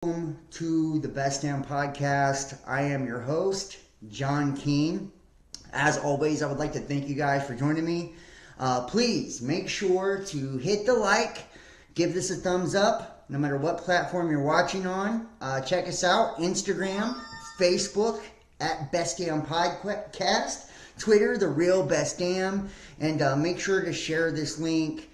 Welcome to the Best Damn Podcast. I am your host, John Keene. As always, I would like to thank you guys for joining me. Please make sure to hit the like, give this a thumbs up, no matter what platform you're watching on. Check us out Instagram, Facebook at Best Damn Podcast, Twitter, The Real Best Damn, and make sure to share this link.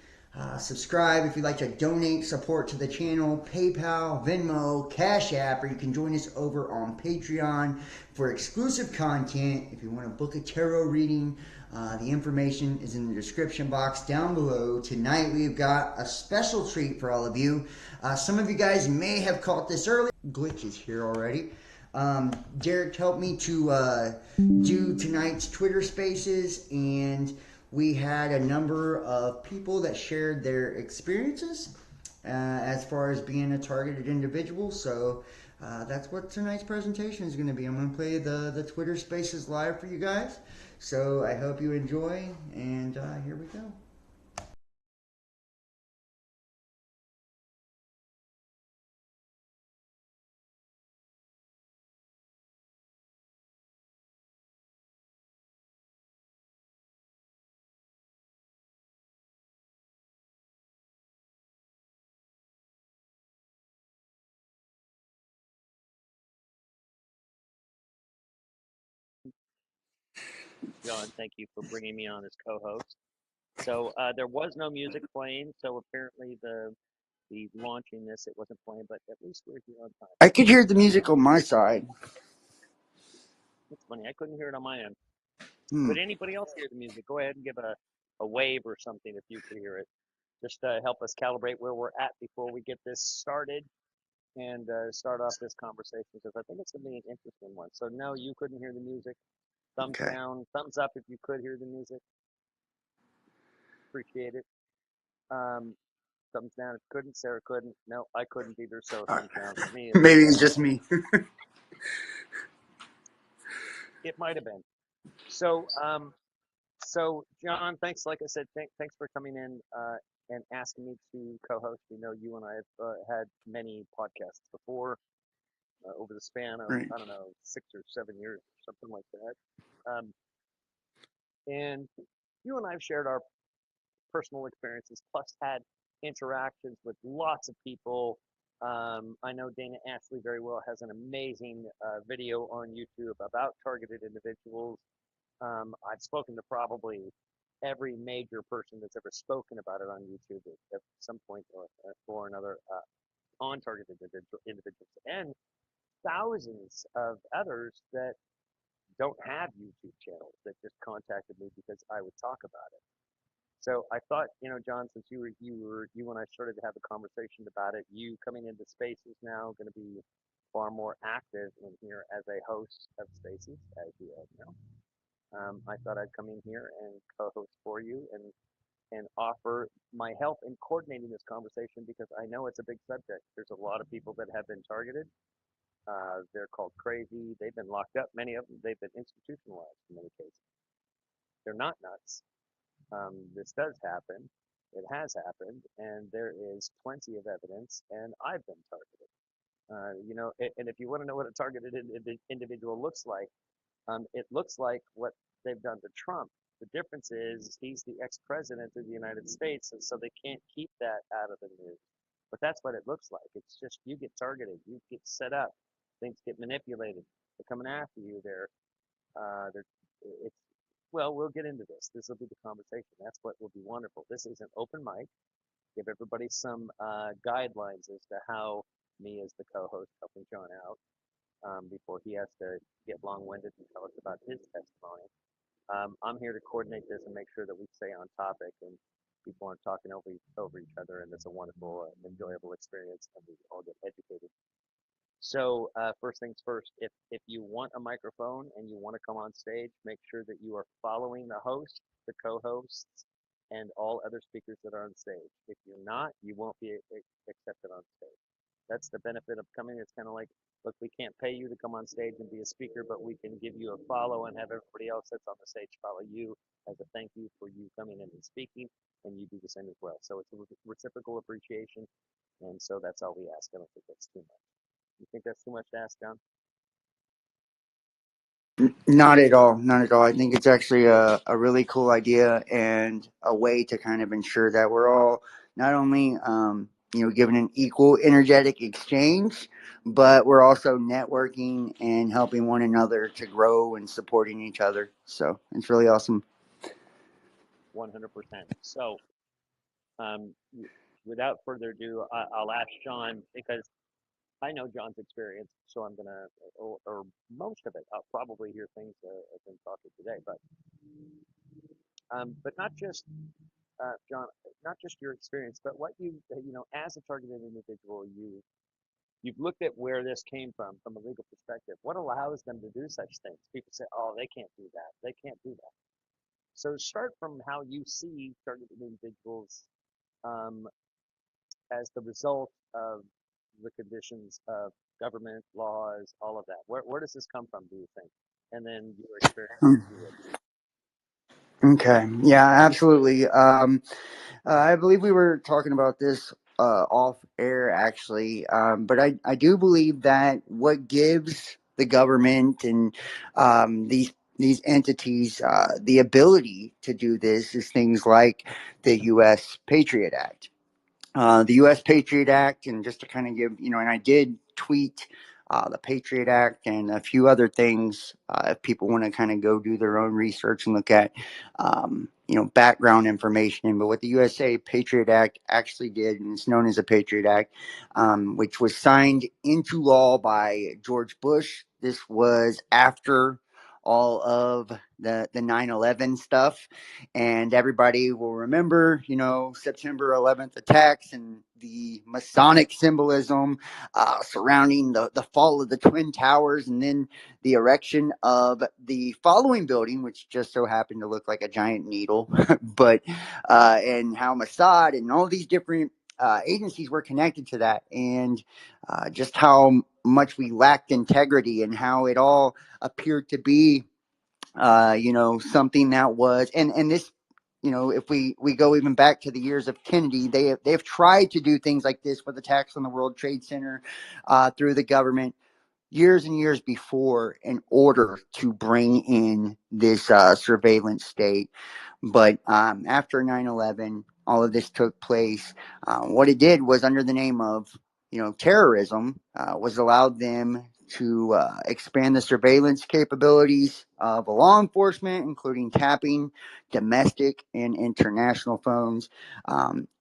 Subscribe if you'd like to donate support to the channel, PayPal, Venmo, Cash App, or you can join us over on Patreon for exclusive content. If you want to book a tarot reading, the information is in the description box down below. Tonight we've got a special treat for all of you. Some of you guys may have caught this early. Glitch is here already. Derek helped me to do tonight's Twitter Spaces, and we had a number of people that shared their experiences as far as being a targeted individual. So that's what tonight's presentation is going to be. I'm going to play the Twitter Spaces live for you guys. So I hope you enjoy, and here we go. John, thank you for bringing me on as co-host. So there was no music playing, so apparently the launching this it wasn't playing, but at least we're here on time. I could hear the music on my side. It's funny, I couldn't hear it on my end. Hmm. Could anybody else hear the music? Go ahead and give a wave or something if you could hear it. Just help us calibrate where we're at before we get this started and start off this conversation because I think it's going to be an interesting one. So no, you couldn't hear the music. Thumbs Okay. down, thumbs up if you could hear the music. Appreciate it. Um, Thumbs down if couldn't. Sarah couldn't. No, I couldn't either. So thumbs down for me. Maybe it's just me. It might have been. So, so John, thanks. Like I said, thanks for coming in and asking me to co-host. You know, you and I have had many podcasts before over the span of Right. I don't know 6 or 7 years, something like that. And you and I have shared our personal experiences, plus had interactions with lots of people. I know Dana Ashley very well has an amazing video on YouTube about targeted individuals. I've spoken to probably every major person that's ever spoken about it on YouTube at some point or another on targeted individuals, and thousands of others that don't have YouTube channels that just contacted me because I would talk about it. So I thought, you know, John, since you and I started to have a conversation about it, you coming into Spaces now going to be far more active in here as a host of Spaces, as you all know. I thought I'd come in here and co-host for you and offer my help in coordinating this conversation because I know it's a big subject. There's a lot of people that have been targeted. They're called crazy. They've been locked up. Many of them, they've been institutionalized in many cases. They're not nuts. This does happen. It has happened, and there is plenty of evidence, and I've been targeted. You know, and if you want to know what a targeted individual looks like, it looks like what they've done to Trump. The difference is he's the ex-president of the United States, and so they can't keep that out of the news. But that's what it looks like. It's just you get targeted, you get set up, things get manipulated. They're coming after you. They're it's well, we'll get into this. This will be the conversation. That's what will be wonderful. This is an open mic. Give everybody some guidelines as to how me as the co-host helping John out before he has to get long-winded and tell us about his testimony. I'm here to coordinate this and make sure that we stay on topic and people aren't talking over each other, and it's a wonderful, enjoyable experience, and we all get educated. So first things first, if you want a microphone and you want to come on stage, make sure that you are following the host, the co-hosts, and all other speakers that are on stage. If you're not, you won't be accepted on stage. That's the benefit of coming. It's kind of like, look, we can't pay you to come on stage and be a speaker, but we can give you a follow and have everybody else that's on the stage follow you as a thank you for you coming in and speaking, and you do the same as well. So it's a reciprocal appreciation, and so that's all we ask. I don't think that's too much. You think that's too much to ask, John? Not at all. Not at all. I think it's actually a really cool idea and a way to kind of ensure that we're all not only, given an equal energetic exchange, but we're also networking and helping one another to grow and supporting each other. So it's really awesome. 100%. So, um, without further ado, I'll ask John because I know John's experience, so I'm gonna, or most of it, I'll probably hear things I've been talking today, but not just John, not just your experience, but what as a targeted individual, you've looked at where this came from a legal perspective. What allows them to do such things? People say, "Oh, they can't do that. They can't do that." So start from how you see targeted individuals um, as the result of the conditions of government, laws, all of that. Where does this come from, do you think? And then your experience, if you would. Okay. Yeah, absolutely. I believe we were talking about this off air, actually. But I do believe that what gives the government and these entities the ability to do this is things like the U.S. Patriot Act. The U.S. Patriot Act, and just to kind of give, and I did tweet the Patriot Act and a few other things. If people want to kind of go do their own research and look at, background information. But what the USA Patriot Act actually did, and it's known as the Patriot Act, which was signed into law by George Bush. This was after all of the 9/11 stuff, and everybody will remember, September 11th attacks and the Masonic symbolism surrounding the fall of the Twin Towers, and then the erection of the following building, which just so happened to look like a giant needle, but and how Mossad and all these different agencies were connected to that, and just how much we lacked integrity and how it all appeared to be something that was, and this, if we go even back to the years of Kennedy, they have tried to do things like this with attacks on the World Trade Center through the government years and years before in order to bring in this surveillance state. But after 9/11, all of this took place. What it did was, under the name of terrorism, was allowed them to expand the surveillance capabilities of law enforcement, including tapping domestic and international phones,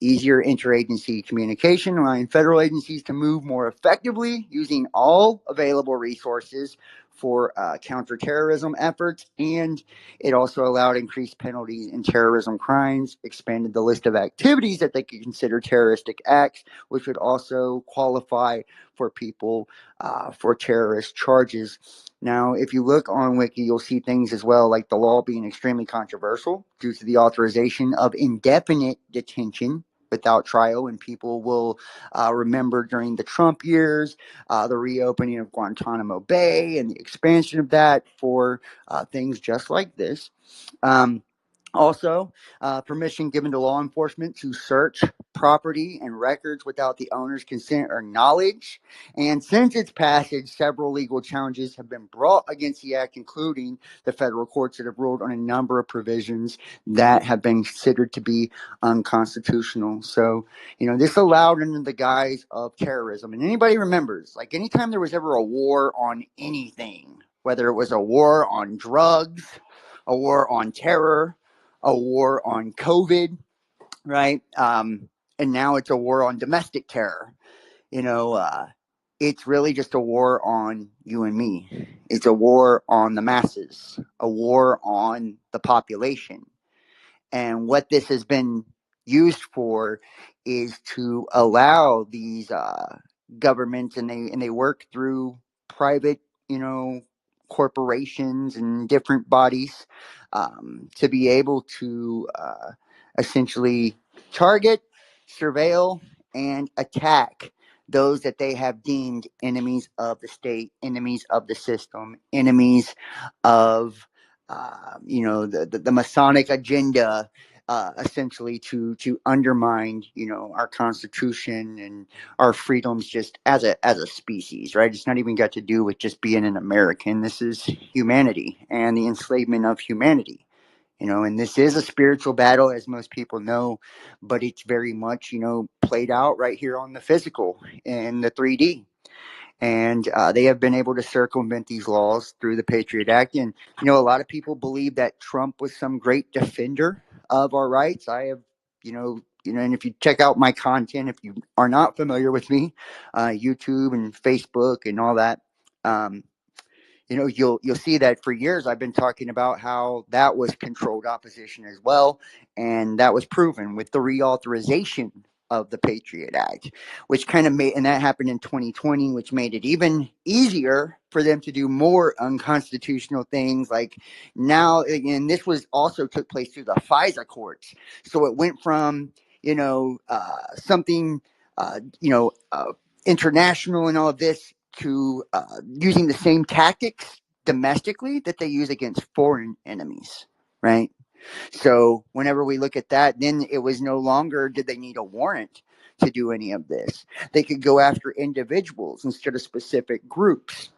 easier interagency communication, allowing federal agencies to move more effectively using all available resources for counterterrorism efforts, and it also allowed increased penalties in terrorism crimes, expanded the list of activities that they could consider terroristic acts, which would also qualify for people for terrorist charges. Now, if you look on Wiki, you'll see things as well like the law being extremely controversial due to the authorization of indefinite detention without trial. And people will remember during the Trump years, the reopening of Guantanamo Bay and the expansion of that for things just like this. Um, Also, permission given to law enforcement to search property and records without the owner's consent or knowledge. And since its passage, several legal challenges have been brought against the act, including the federal courts that have ruled on a number of provisions that have been considered to be unconstitutional. So, this allowed under the guise of terrorism. And anybody remembers, like anytime there was ever a war on anything, whether it was a war on drugs, a war on terror, a war on COVID, right? And now it's a war on domestic terror. You know, uh, it's really just a war on you and me. It's a war on the masses, a war on the population. And what this has been used for is to allow these governments, and they work through private, you know, corporations and different bodies, to be able to essentially target, surveil, and attack those that they have deemed enemies of the state, enemies of the system, enemies of the Masonic agenda, essentially to undermine, our Constitution and our freedoms just as a species, right? It's not even got to do with just being an American. This is humanity and the enslavement of humanity. And this is a spiritual battle, as most people know, but it's very much, played out right here on the physical in the 3D. And they have been able to circumvent these laws through the Patriot Act. And a lot of people believe that Trump was some great defender of our rights. I have, and if you check out my content, if you are not familiar with me, YouTube and Facebook and all that, um, you'll see that for years I've been talking about how that was controlled opposition as well, and that was proven with the reauthorization of the Patriot Act, which kind of made, and that happened in 2020, which made it even easier for them to do more unconstitutional things. Like now, and this was also took place through the FISA courts, so it went from something international and all of this to using the same tactics domestically that they use against foreign enemies, right? So whenever we look at that, then it was no longer did they need a warrant to do any of this. They could go after individuals instead of specific groups.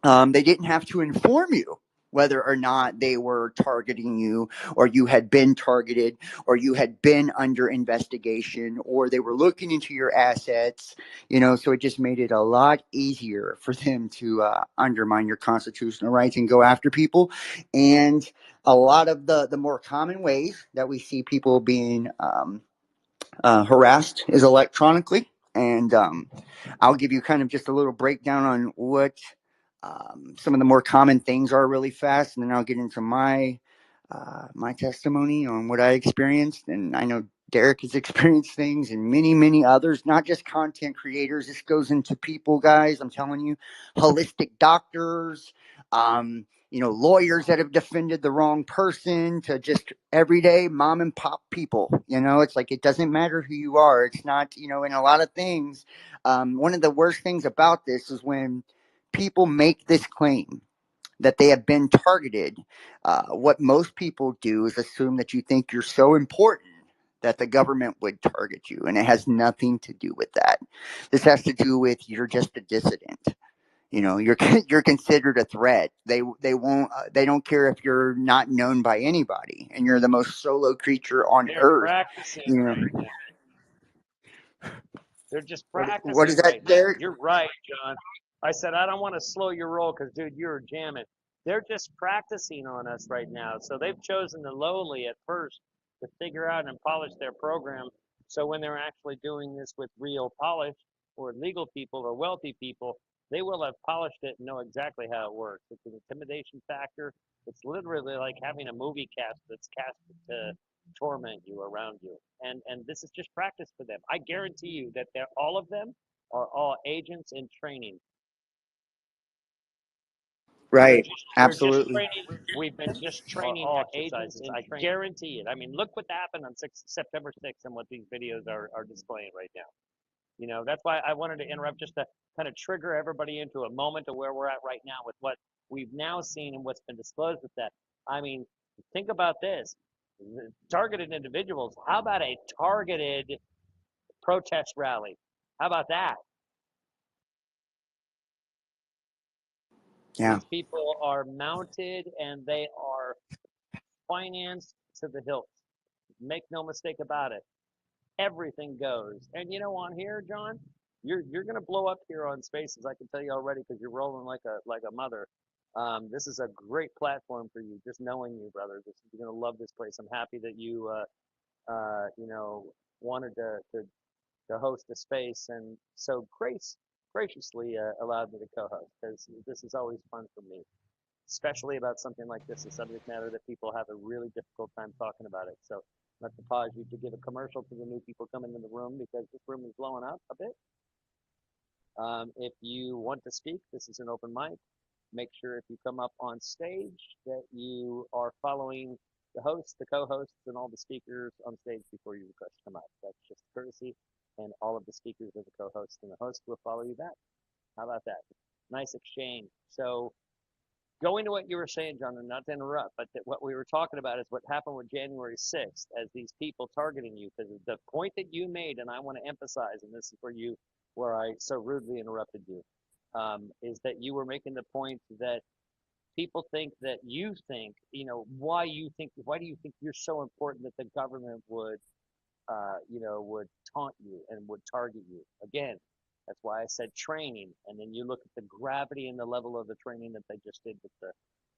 They didn't have to inform you whether or not they were targeting you, or you had been targeted, or you had been under investigation, or they were looking into your assets. So it just made it a lot easier for them to undermine your constitutional rights and go after people. And a lot of the more common ways that we see people being harassed is electronically. And I'll give you kind of just a little breakdown on what some of the more common things are really fast, and then I'll get into my testimony on what I experienced. And I know Derek has experienced things, and many others, not just content creators. This goes into people, guys. I'm telling you, holistic doctors, lawyers that have defended the wrong person, to just everyday mom and pop people. It's like it doesn't matter who you are. It's not, in a lot of things. One of the worst things about this is when people make this claim that they have been targeted. What most people do is assume that you think you're so important that the government would target you, and it has nothing to do with that. This has to do with you're just a dissident. You're you're considered a threat. They don't care if you're not known by anybody, and you're the most solo creature on They're earth. practicing You know right now. They're just what is practicing right that, now. Derek? You're right, John. I said, I don't want to slow your roll because, dude, you're jamming. They're just practicing on us right now. So they've chosen the lowly at first to figure out and polish their program. So when they're actually doing this with real polish or legal people or wealthy people, they will have polished it and know exactly how it works. It's an intimidation factor. It's literally like having a movie cast that's cast to torment you around you. And this is just practice for them. I guarantee you that they're all of them are all agents in training. Right. They're just Absolutely. training. We've been just training all exercises. I guarantee it. I mean, look what happened on September 6th and what these videos are displaying right now. That's why I wanted to interrupt just to kind of trigger everybody into a moment of where we're at right now with what we've now seen and what's been disclosed with that. I mean, think about this. Targeted individuals. How about a targeted protest rally? How about that? Yeah. These people are mounted and they are financed to the hilt. Make no mistake about it. Everything goes. And on here, John, you're gonna blow up here on Spaces. I can tell you already because you're rolling like a mother. This is a great platform for you. Just knowing you, brother. You're gonna love this place. I'm happy that you wanted to host a space and so graciously allowed me to co-host because this is always fun for me, especially about something like this, a subject matter that people have a really difficult time talking about it. So not to pause you to give a commercial to the new people coming in the room because this room is blowing up a bit. If you want to speak, this is an open mic. Make sure if you come up on stage that you are following the host, the co-hosts, and all the speakers on stage before you request to come up. That's just courtesy, and all of the speakers are the co-hosts, and the host will follow you back. How about that? Nice exchange. So going to what you were saying, John, and not to interrupt, but that what we were talking about is what happened with January 6th as these people targeting you. Because the point that you made, and I want to emphasize, and this is where I so rudely interrupted you, is that you were making the point that people think that you think, why do you think you're so important that the government would taunt you and would target you? Again, that's why I said training. And then you look at the gravity and the level of the training that they just did with the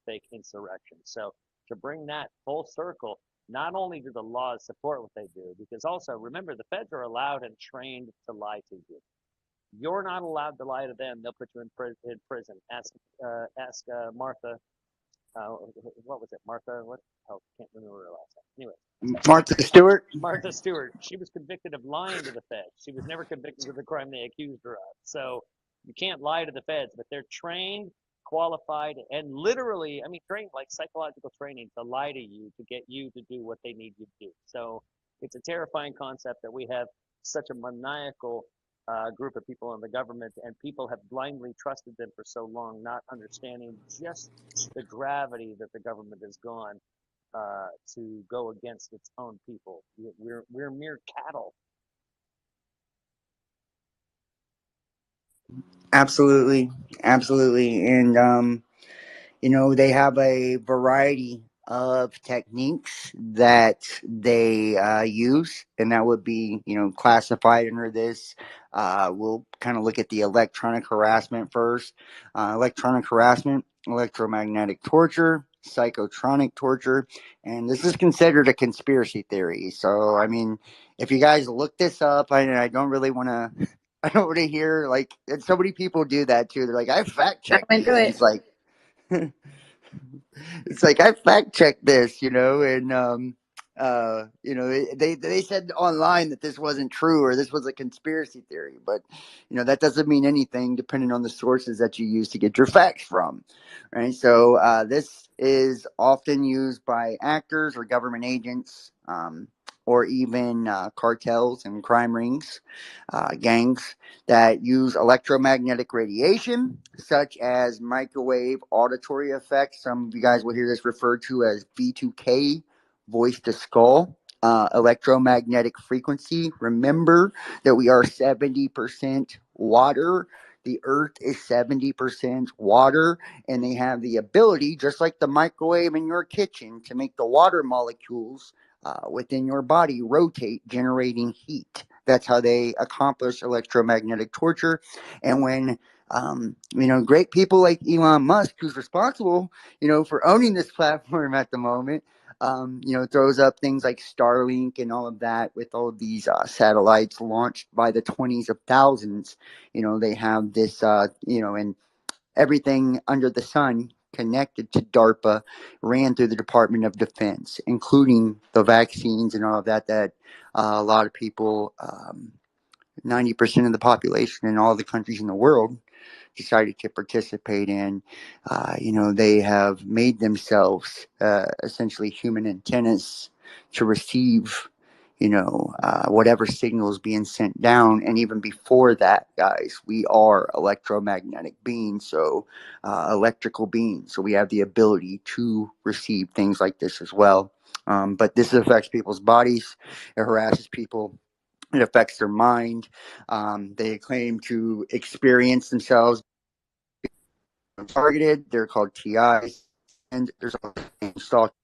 fake insurrection. So to bring that full circle, not only do the laws support what they do, because also remember the feds are allowed and trained to lie to you. You're not allowed to lie to them. They'll put you in prison. Ask Martha. What was it? Martha? What? Oh, can't remember her last name. Anyway, Martha Stewart. Martha Stewart. She was convicted of lying to the feds. She was never convicted of the crime they accused her of. So you can't lie to the feds, but they're trained, qualified, and literally, I mean, trained like psychological training to lie to you to get you to do what they need you to do. So it's a terrifying concept that we have such a maniacal group of people in the government, and people have blindly trusted them for so long, not understanding just the gravity that the government has gone to go against its own people. We're mere cattle. Absolutely, absolutely, and they have a variety of techniques that they use, and that would be, classified under this. We'll kind of look at the electronic harassment first. Electronic harassment, electromagnetic torture, psychotronic torture, and this is considered a conspiracy theory. So, I mean, if you guys look this up, I don't really want to. I don't want to hear like, and so many people do that too. They're like, I fact I checked went this. through And it. it's like, it's like I fact checked this, and they said online that this wasn't true or this was a conspiracy theory, but that doesn't mean anything depending on the sources that you use to get your facts from, right? So this is often used by actors or government agents. Or even cartels and crime rings, gangs that use electromagnetic radiation, such as microwave auditory effects. Some of you guys will hear this referred to as V2K, voice to skull. Electromagnetic frequency. Remember that we are 70% water. The earth is 70% water, and they have the ability, just like the microwave in your kitchen, to make the water molecules within your body rotate, generating heat. That's how they accomplish electromagnetic torture. And when great people like Elon Musk, who's responsible, for owning this platform at the moment, throws up things like Starlink and all of that with all of these satellites launched by the 20s of thousands. They have this, and everything under the sun connected to DARPA ran through the Department of Defense, including the vaccines and all of that, that a lot of people, 90% of the population in all the countries in the world decided to participate in. They have made themselves essentially human antennas to receive, whatever signals being sent down. And even before that, guys, we are electromagnetic beings, so electrical beings. So we have the ability to receive things like this as well. But this affects people's bodies. It harasses people. It affects their mind. They claim to experience themselves targeted. They're called TIs, and there's also stalking.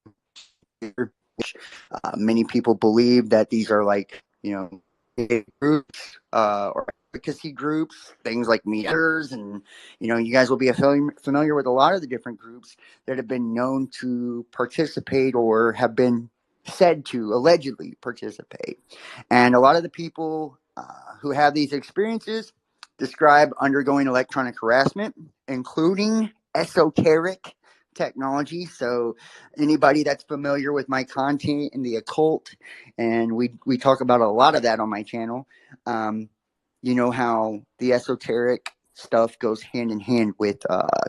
Many people believe that these are like groups or advocacy groups, things like meters, and you guys will be familiar with a lot of the different groups that have been known to participate or have been said to allegedly participate. And a lot of the people who have these experiences describe undergoing electronic harassment, including esoteric technology. So anybody that's familiar with my content in the occult, and we talk about a lot of that on my channel, you know how the esoteric stuff goes hand in hand with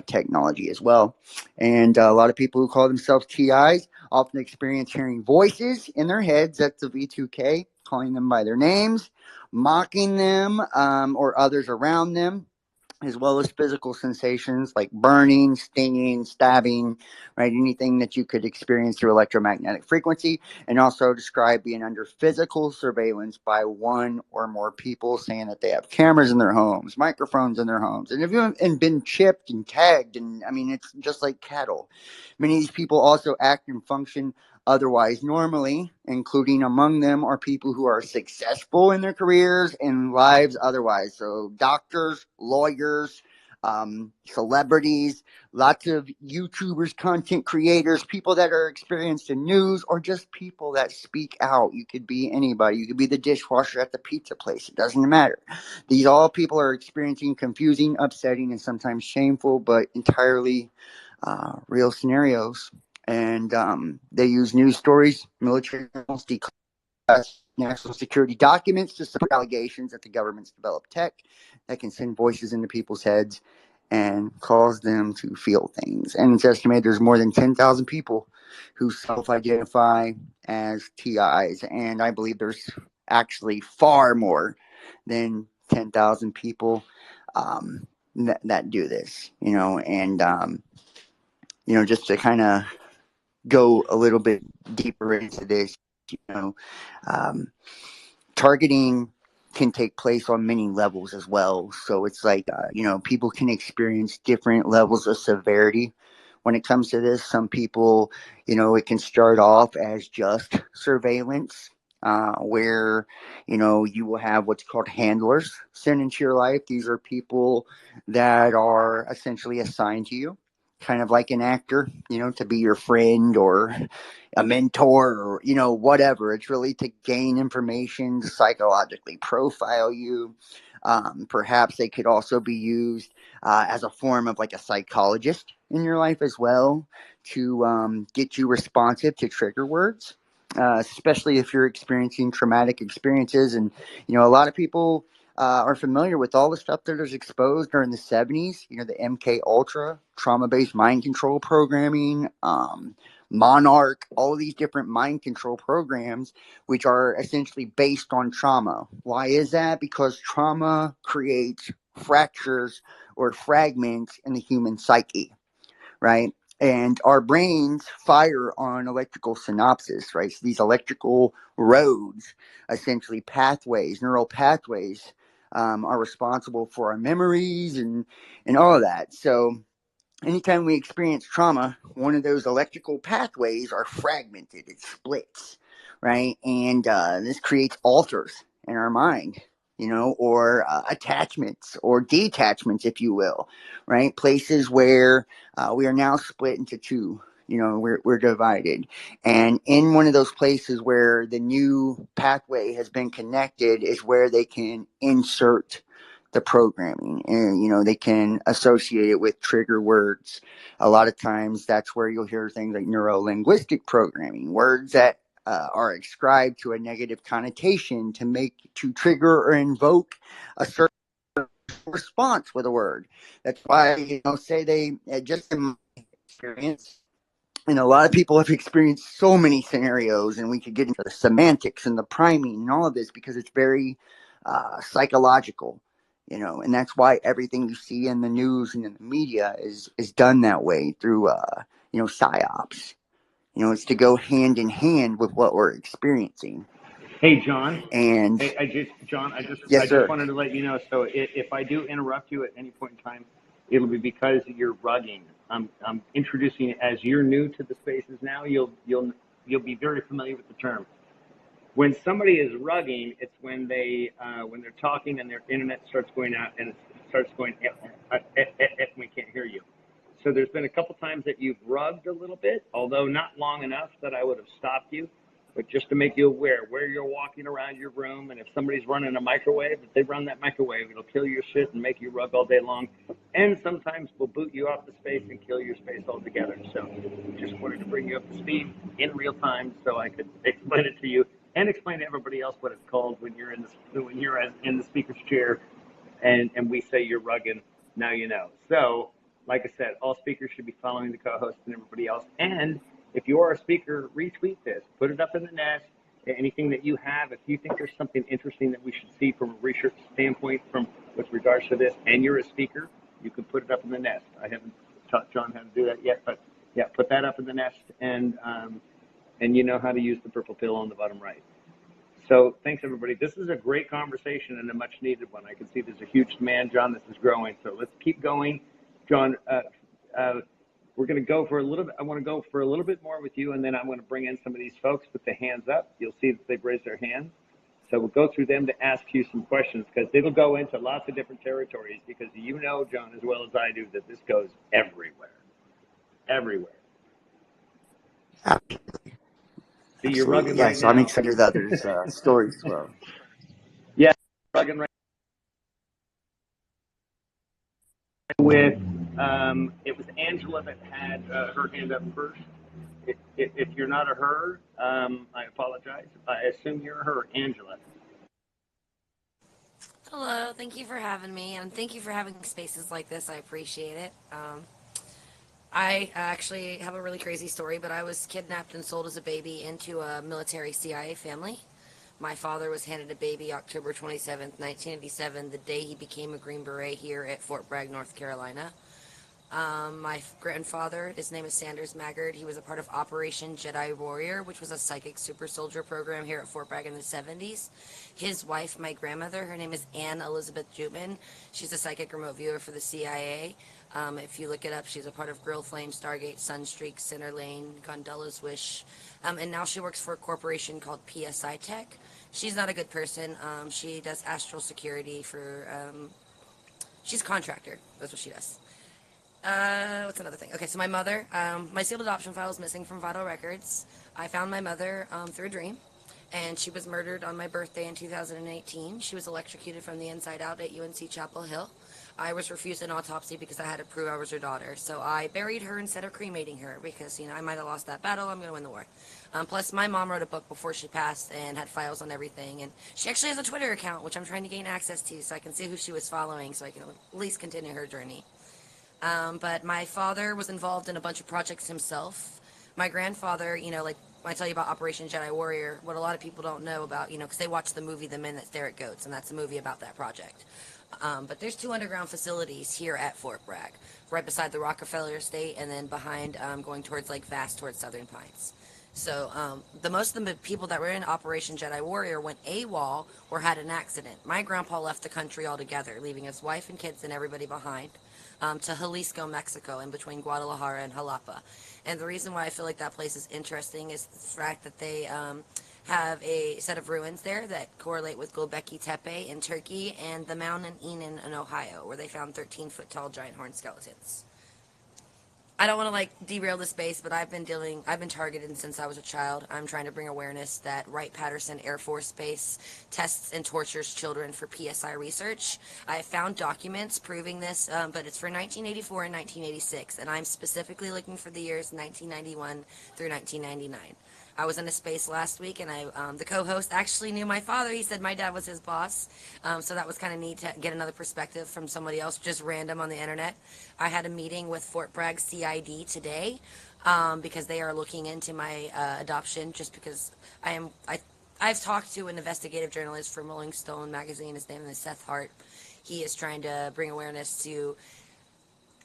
technology as well. And a lot of people who call themselves TIs often experience hearing voices in their heads. That's the V2K, calling them by their names, mocking them or others around them. as well as physical sensations like burning, stinging, stabbing, right? Anything that you could experience through electromagnetic frequency, and also describe being under physical surveillance by one or more people, saying that they have cameras in their homes, microphones in their homes, and have even been chipped and tagged. And I mean, it's just like cattle. Many of these people also act and function otherwise normally, including among them are people who are successful in their careers and lives otherwise. So doctors, lawyers, celebrities, lots of YouTubers, content creators, people that are experienced in news, or just people that speak out. You could be anybody. You could be the dishwasher at the pizza place. It doesn't matter. These all people are experiencing confusing, upsetting, and sometimes shameful, but entirely real scenarios. And they use news stories, military journals, national security documents to support allegations that the government's developed tech that can send voices into people's heads and cause them to feel things. And it's estimated there's more than 10,000 people who self-identify as TIs. And I believe there's actually far more than 10,000 people that do this, just to kind of go a little bit deeper into this, you know, um, targeting can take place on many levels as well. So it's like, people can experience different levels of severity when it comes to this. Some people, it can start off as just surveillance, where, you will have what's called handlers sent into your life. These are people that are essentially assigned to you, kind of like an actor, to be your friend or a mentor or whatever. It's really to gain information, to psychologically profile you. Perhaps they could also be used as a form of like a psychologist in your life as well, to get you responsive to trigger words, especially if you're experiencing traumatic experiences. And a lot of people are familiar with all the stuff that was exposed during the 70s, the MK Ultra, trauma-based mind control programming, Monarch, all of these different mind control programs, which are essentially based on trauma. Why is that? Because trauma creates fractures or fragments in the human psyche, right? And our brains fire on electrical synapses, right? So these electrical roads, essentially pathways, neural pathways, are responsible for our memories and all of that. So anytime we experience trauma, one of those electrical pathways are fragmented, it splits, right? And this creates alters in our mind, or attachments or detachments, if you will, right? Places where we are now split into two. We're divided. And in one of those places where the new pathway has been connected is where they can insert the programming, and they can associate it with trigger words. A lot of times that's where you'll hear things like neuro-linguistic programming, words that are ascribed to a negative connotation to trigger or invoke a certain response with a word. That's why say they just in my experience, and a lot of people have experienced so many scenarios, and we could get into the semantics and the priming and all of this because it's very psychological, and that's why everything you see in the news and in the media is done that way through psyops. It's to go hand in hand with what we're experiencing. Hey, John. And Hey, John, I yes, just sir. wanted to let you know. So if I do interrupt you at any point in time, it'll be because you're rugging. I'm introducing it as you're new to the spaces now. You'll be very familiar with the term. When somebody is rugging, it's when they're talking and their internet starts going out and it starts going, we can't hear you. So there's been a couple times that you've rugged a little bit, although not long enough that I would have stopped you. But just to make you aware where you're walking around your room, and if somebody's running a microwave, if they run that microwave, it'll kill your shit and make you rug all day long. And sometimes will boot you off the space and kill your space altogether. So just wanted to bring you up to speed in real time so I could explain it to you and explain to everybody else what it's called when you're in the speaker's chair and we say you're rugging. Now you know. So like I said, all speakers should be following the co-host and everybody else. And if you are a speaker, retweet this, put it up in the nest. Anything that you have, if you think there's something interesting that we should see from a research standpoint, from with regards to this, and you're a speaker, you can put it up in the nest. I haven't taught John how to do that yet, but yeah, put that up in the nest, and you know how to use the purple pill on the bottom right. So thanks, everybody. This is a great conversation and a much needed one. I can see there's a huge demand, John. This is growing. So let's keep going. John, we're going to go for a little bit. I want to go for a little bit more with you, and then I'm going to bring in some of these folks with the hands up. You'll see that they've raised their hands. So we'll go through them to ask you some questions, because it'll go into lots of different territories, because you know, John, as well as I do, that this goes everywhere. Everywhere. Absolutely. See, you're Absolutely. rugging Yeah, right so I'm now. excited to others' stories as well. Yeah, rugging right with, it was Angela that had her hand up first. If you're not a her, I apologize. I assume you're a her, Angela. Hello, thank you for having me, and thank you for having spaces like this. I appreciate it. I actually have a really crazy story, but I was kidnapped and sold as a baby into a military CIA family. My father was handed a baby October 27th, 1987, the day he became a Green Beret here at Fort Bragg, North Carolina. My grandfather, his name is Sanders Maggard. He was a part of Operation Jedi Warrior, which was a psychic super soldier program here at Fort Bragg in the 70s. His wife, my grandmother, her name is Anne Elizabeth Jutman. She's a psychic remote viewer for the CIA. If you look it up, she's a part of Grill Flame, Stargate, Sunstreak, Center Lane, Gondela's Wish. And now she works for a corporation called PSI Tech. She's not a good person. She does astral security for, she's a contractor. That's what she does. What's another thing? Okay, so my mother, my sealed adoption file is missing from Vital Records. I found my mother through a dream, and she was murdered on my birthday in 2018. She was electrocuted from the inside out at UNC Chapel Hill. I was refused an autopsy because I had to prove I was her daughter. So I buried her instead of cremating her because, I might have lost that battle. I'm going to win the war. Plus, my mom wrote a book before she passed and had files on everything. And she actually has a Twitter account, which I'm trying to gain access to so I can see who she was following so I can at least continue her journey. But my father was involved in a bunch of projects himself. My grandfather, like when I tell you about Operation Jedi Warrior, what a lot of people don't know about, because they watch the movie The Men That Stare at Goats, and that's a movie about that project. But there's 2 underground facilities here at Fort Bragg, right beside the Rockefeller Estate, and then behind, going towards Lake Vast, towards Southern Pines. So the most of the people that were in Operation Jedi Warrior went AWOL or had an accident. My grandpa left the country altogether, leaving his wife and kids and everybody behind. To Jalisco, Mexico, in between Guadalajara and Jalapa. And the reason why I feel like that place is interesting is the fact that they have a set of ruins there that correlate with Göbekli Tepe in Turkey and the Mountain Enon in Ohio, where they found 13-foot tall giant horn skeletons. I don't want to derail the space, but I've been targeted since I was a child. I'm trying to bring awareness that Wright-Patterson Air Force Base tests and tortures children for PSI research. I have found documents proving this, but it's for 1984 and 1986, and I'm specifically looking for the years 1991 through 1999. I was in a space last week, and the co-host actually knew my father. He said my dad was his boss, so that was kind of neat to get another perspective from somebody else, just random on the internet. I had a meeting with Fort Bragg CID today because they are looking into my adoption. Just because I've talked to an investigative journalist from Rolling Stone magazine. His name is Seth Hart. He is trying to bring awareness to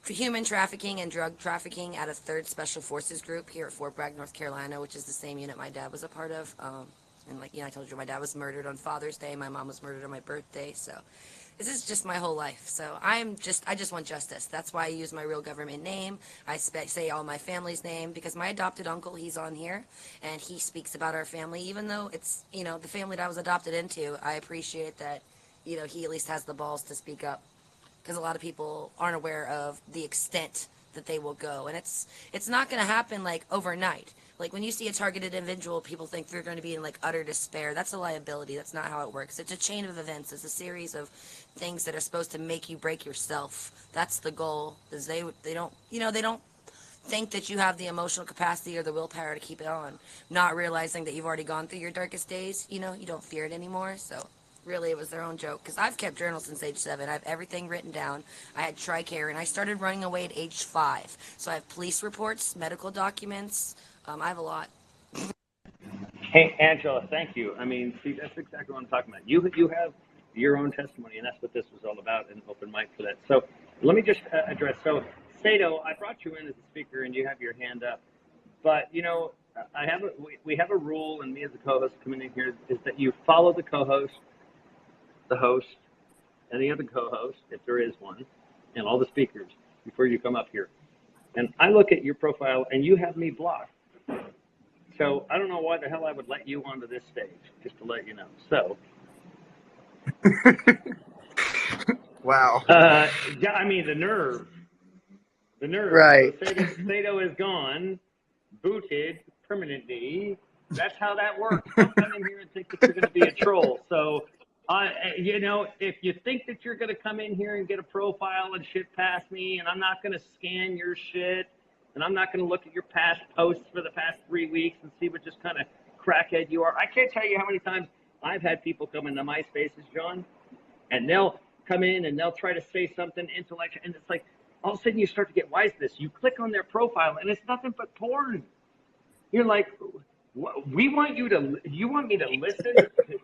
human trafficking and drug trafficking at a 3rd Special Forces group here at Fort Bragg, North Carolina, which is the same unit my dad was a part of. And I told you, my dad was murdered on Father's Day. My mom was murdered on my birthday. So this is just my whole life. So I just want justice. That's why I use my real government name. I say all my family's name because my adopted uncle, he's on here, and he speaks about our family, even though it's, the family that I was adopted into. I appreciate that, he at least has the balls to speak up, because a lot of people aren't aware of the extent that they will go. And it's not going to happen overnight. When you see a targeted individual, people think they're going to be in utter despair. That's a liability. That's not how it works. It's a chain of events. It's a series of things that are supposed to make you break yourself. That's the goal. Is they don't they don't think that you have the emotional capacity or the willpower to keep it on, not realizing that you've already gone through your darkest days. You don't fear it anymore. So really, it was their own joke, because I've kept journals since age 7. I have everything written down. I had TRICARE, and I started running away at age 5. So I have police reports, medical documents. I have a lot. Hey, Angela, thank you. I mean, see, that's exactly what I'm talking about. You have your own testimony, and that's what this was all about, an open mic for that. So let me just address. So, Sato, I brought you in as a speaker, and you have your hand up. But we have a rule, and me as a co-host coming in here is that you follow the co-host, the host, any other co-host, if there is one, and all the speakers before you come up here. And I look at your profile, and you have me blocked. So I don't know why the hell I would let you onto this stage, just to let you know. So. Wow. Yeah, I mean, the nerve. Right. So Sato is gone, booted permanently. That's how that works. Don't come in here and think that you're going to be a troll. So, if you think that you're going to come in here and get a profile and shit past me, and I'm not going to scan your shit, and I'm not going to look at your past posts for the past 3 weeks and see what just kind of crackhead you are. I can't tell you how many times I've had people come into my spaces, John, and they'll come in and they'll try to say something intellectual, and it's like all of a sudden you start to get wise to this. You click on their profile and it's nothing but porn. You're like, you want me to listen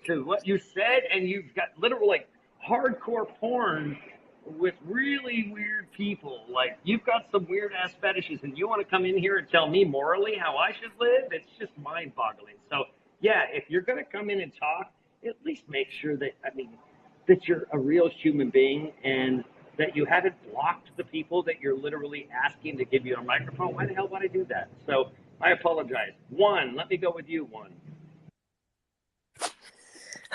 to what you said, and you've got literal like hardcore porn with really weird people. Like, you've got some weird ass fetishes, and you want to come in here and tell me morally how I should live? It's just mind boggling. So yeah, if you're going to come in and talk, at least make sure that that you're a real human being, and that you haven't blocked the people that you're literally asking to give you a microphone. Why the hell would I do that? So I apologize. One, let me go with you, one.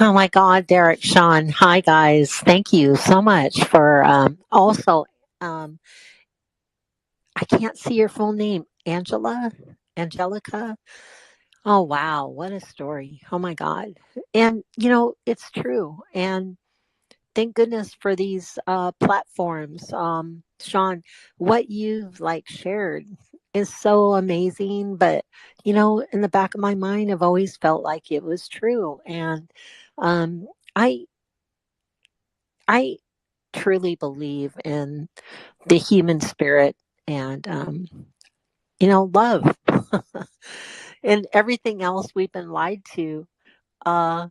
Oh my God, Derek, Sean. Hi, guys. Thank you so much for also, um, I can't see your full name. Angelica. Oh, wow. What a story. Oh my God. And, it's true. And thank goodness for these platforms. Sean, what you've like shared is so amazing. But, in the back of my mind, I've always felt like it was true. And um, I, I truly believe in the human spirit and, love and everything else we've been lied to. Uh,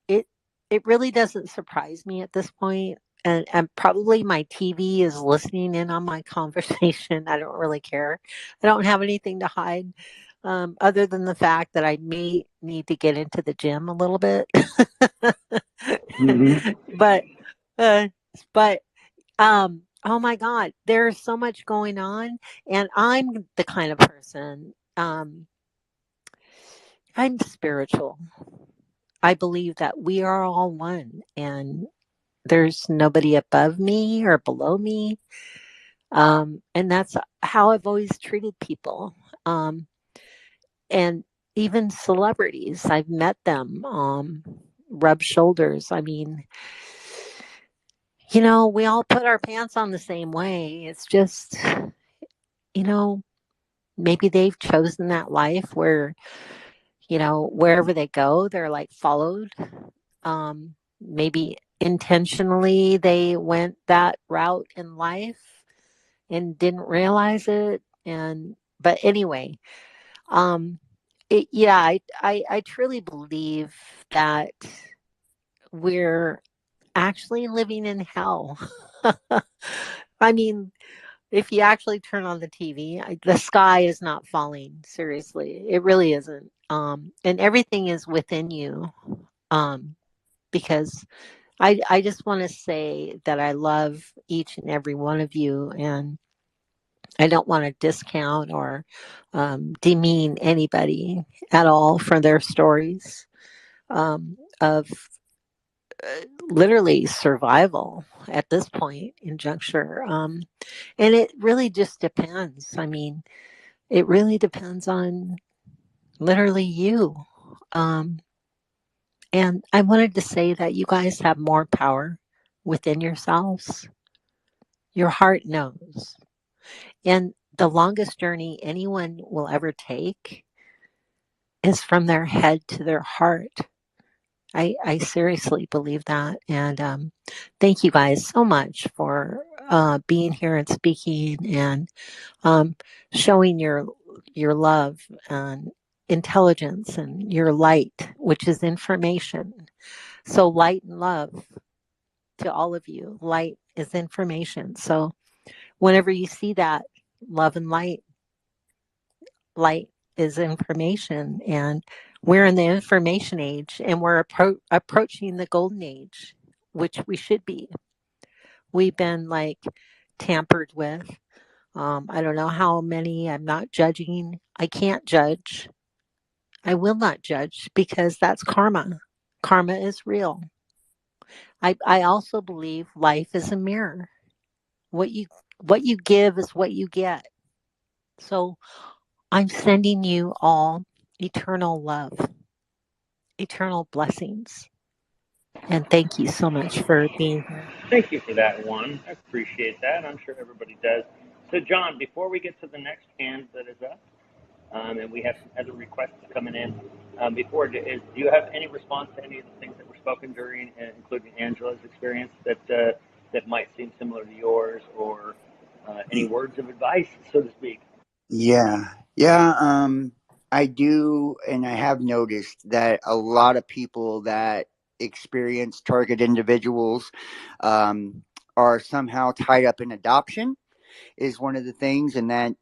it, it really doesn't surprise me at this point. And probably my TV is listening in on my conversation. I don't really care. I don't have anything to hide, other than the fact that I may need to get into the gym a little bit. but, uh, but oh my God, there's so much going on, and I'm the kind of person. I'm spiritual. I believe that we are all one, and there's nobody above me or below me. And that's how I've always treated people. And even celebrities, I've met them, rub shoulders. I mean, we all put our pants on the same way. It's just, you know, maybe they've chosen that life where, wherever they go, they're like followed. Maybe intentionally they went that route in life and didn't realize it. But anyway, um, yeah, I truly believe that we're actually living in hell. I mean, if you actually turn on the TV, the sky is not falling. Seriously, it really isn't. And everything is within you. Um, because I just want to say that I love each and every one of you, and I don't want to discount or demean anybody at all for their stories of literally survival at this point in juncture. And it really just depends. I mean, it really depends on literally you. Um, and I wanted to say that you guys have more power within yourselves. Your heart knows. And the longest journey anyone will ever take is from their head to their heart. I seriously believe that. And thank you guys so much for being here and speaking and um, showing your love and intelligence and your light, which is information. So light and love to all of you. Light is information. So whenever you see that, love and light, light is information. And we're in the information age, and we're approaching the golden age, which we should be. We've been like tampered with. I don't know how many. I'm not judging. I can't judge. I will not judge because that's karma. Karma is real. I also believe life is a mirror. What you what you give is what you get. So I'm sending you all eternal love, eternal blessings. And thank you so much for being here. Thank you for that one. I appreciate that. I'm sure everybody does. So, John, before we get to the next hand that is up, and we have some other requests coming in, do you have any response to any of the things that were spoken during, including Angela's experience, that might seem similar to yours, or any words of advice, so to speak? Yeah. Yeah. I do. And I have noticed that a lot of people that experience target individuals um, are somehow tied up in adoption is one of the things. And that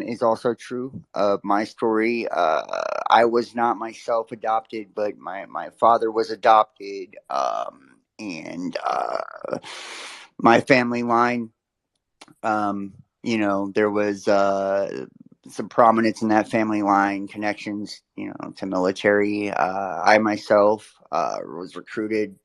is also true of my story. I was not myself adopted, but my father was adopted. And my family line, um, there was some prominence in that family line, connections, to military. I myself was recruited,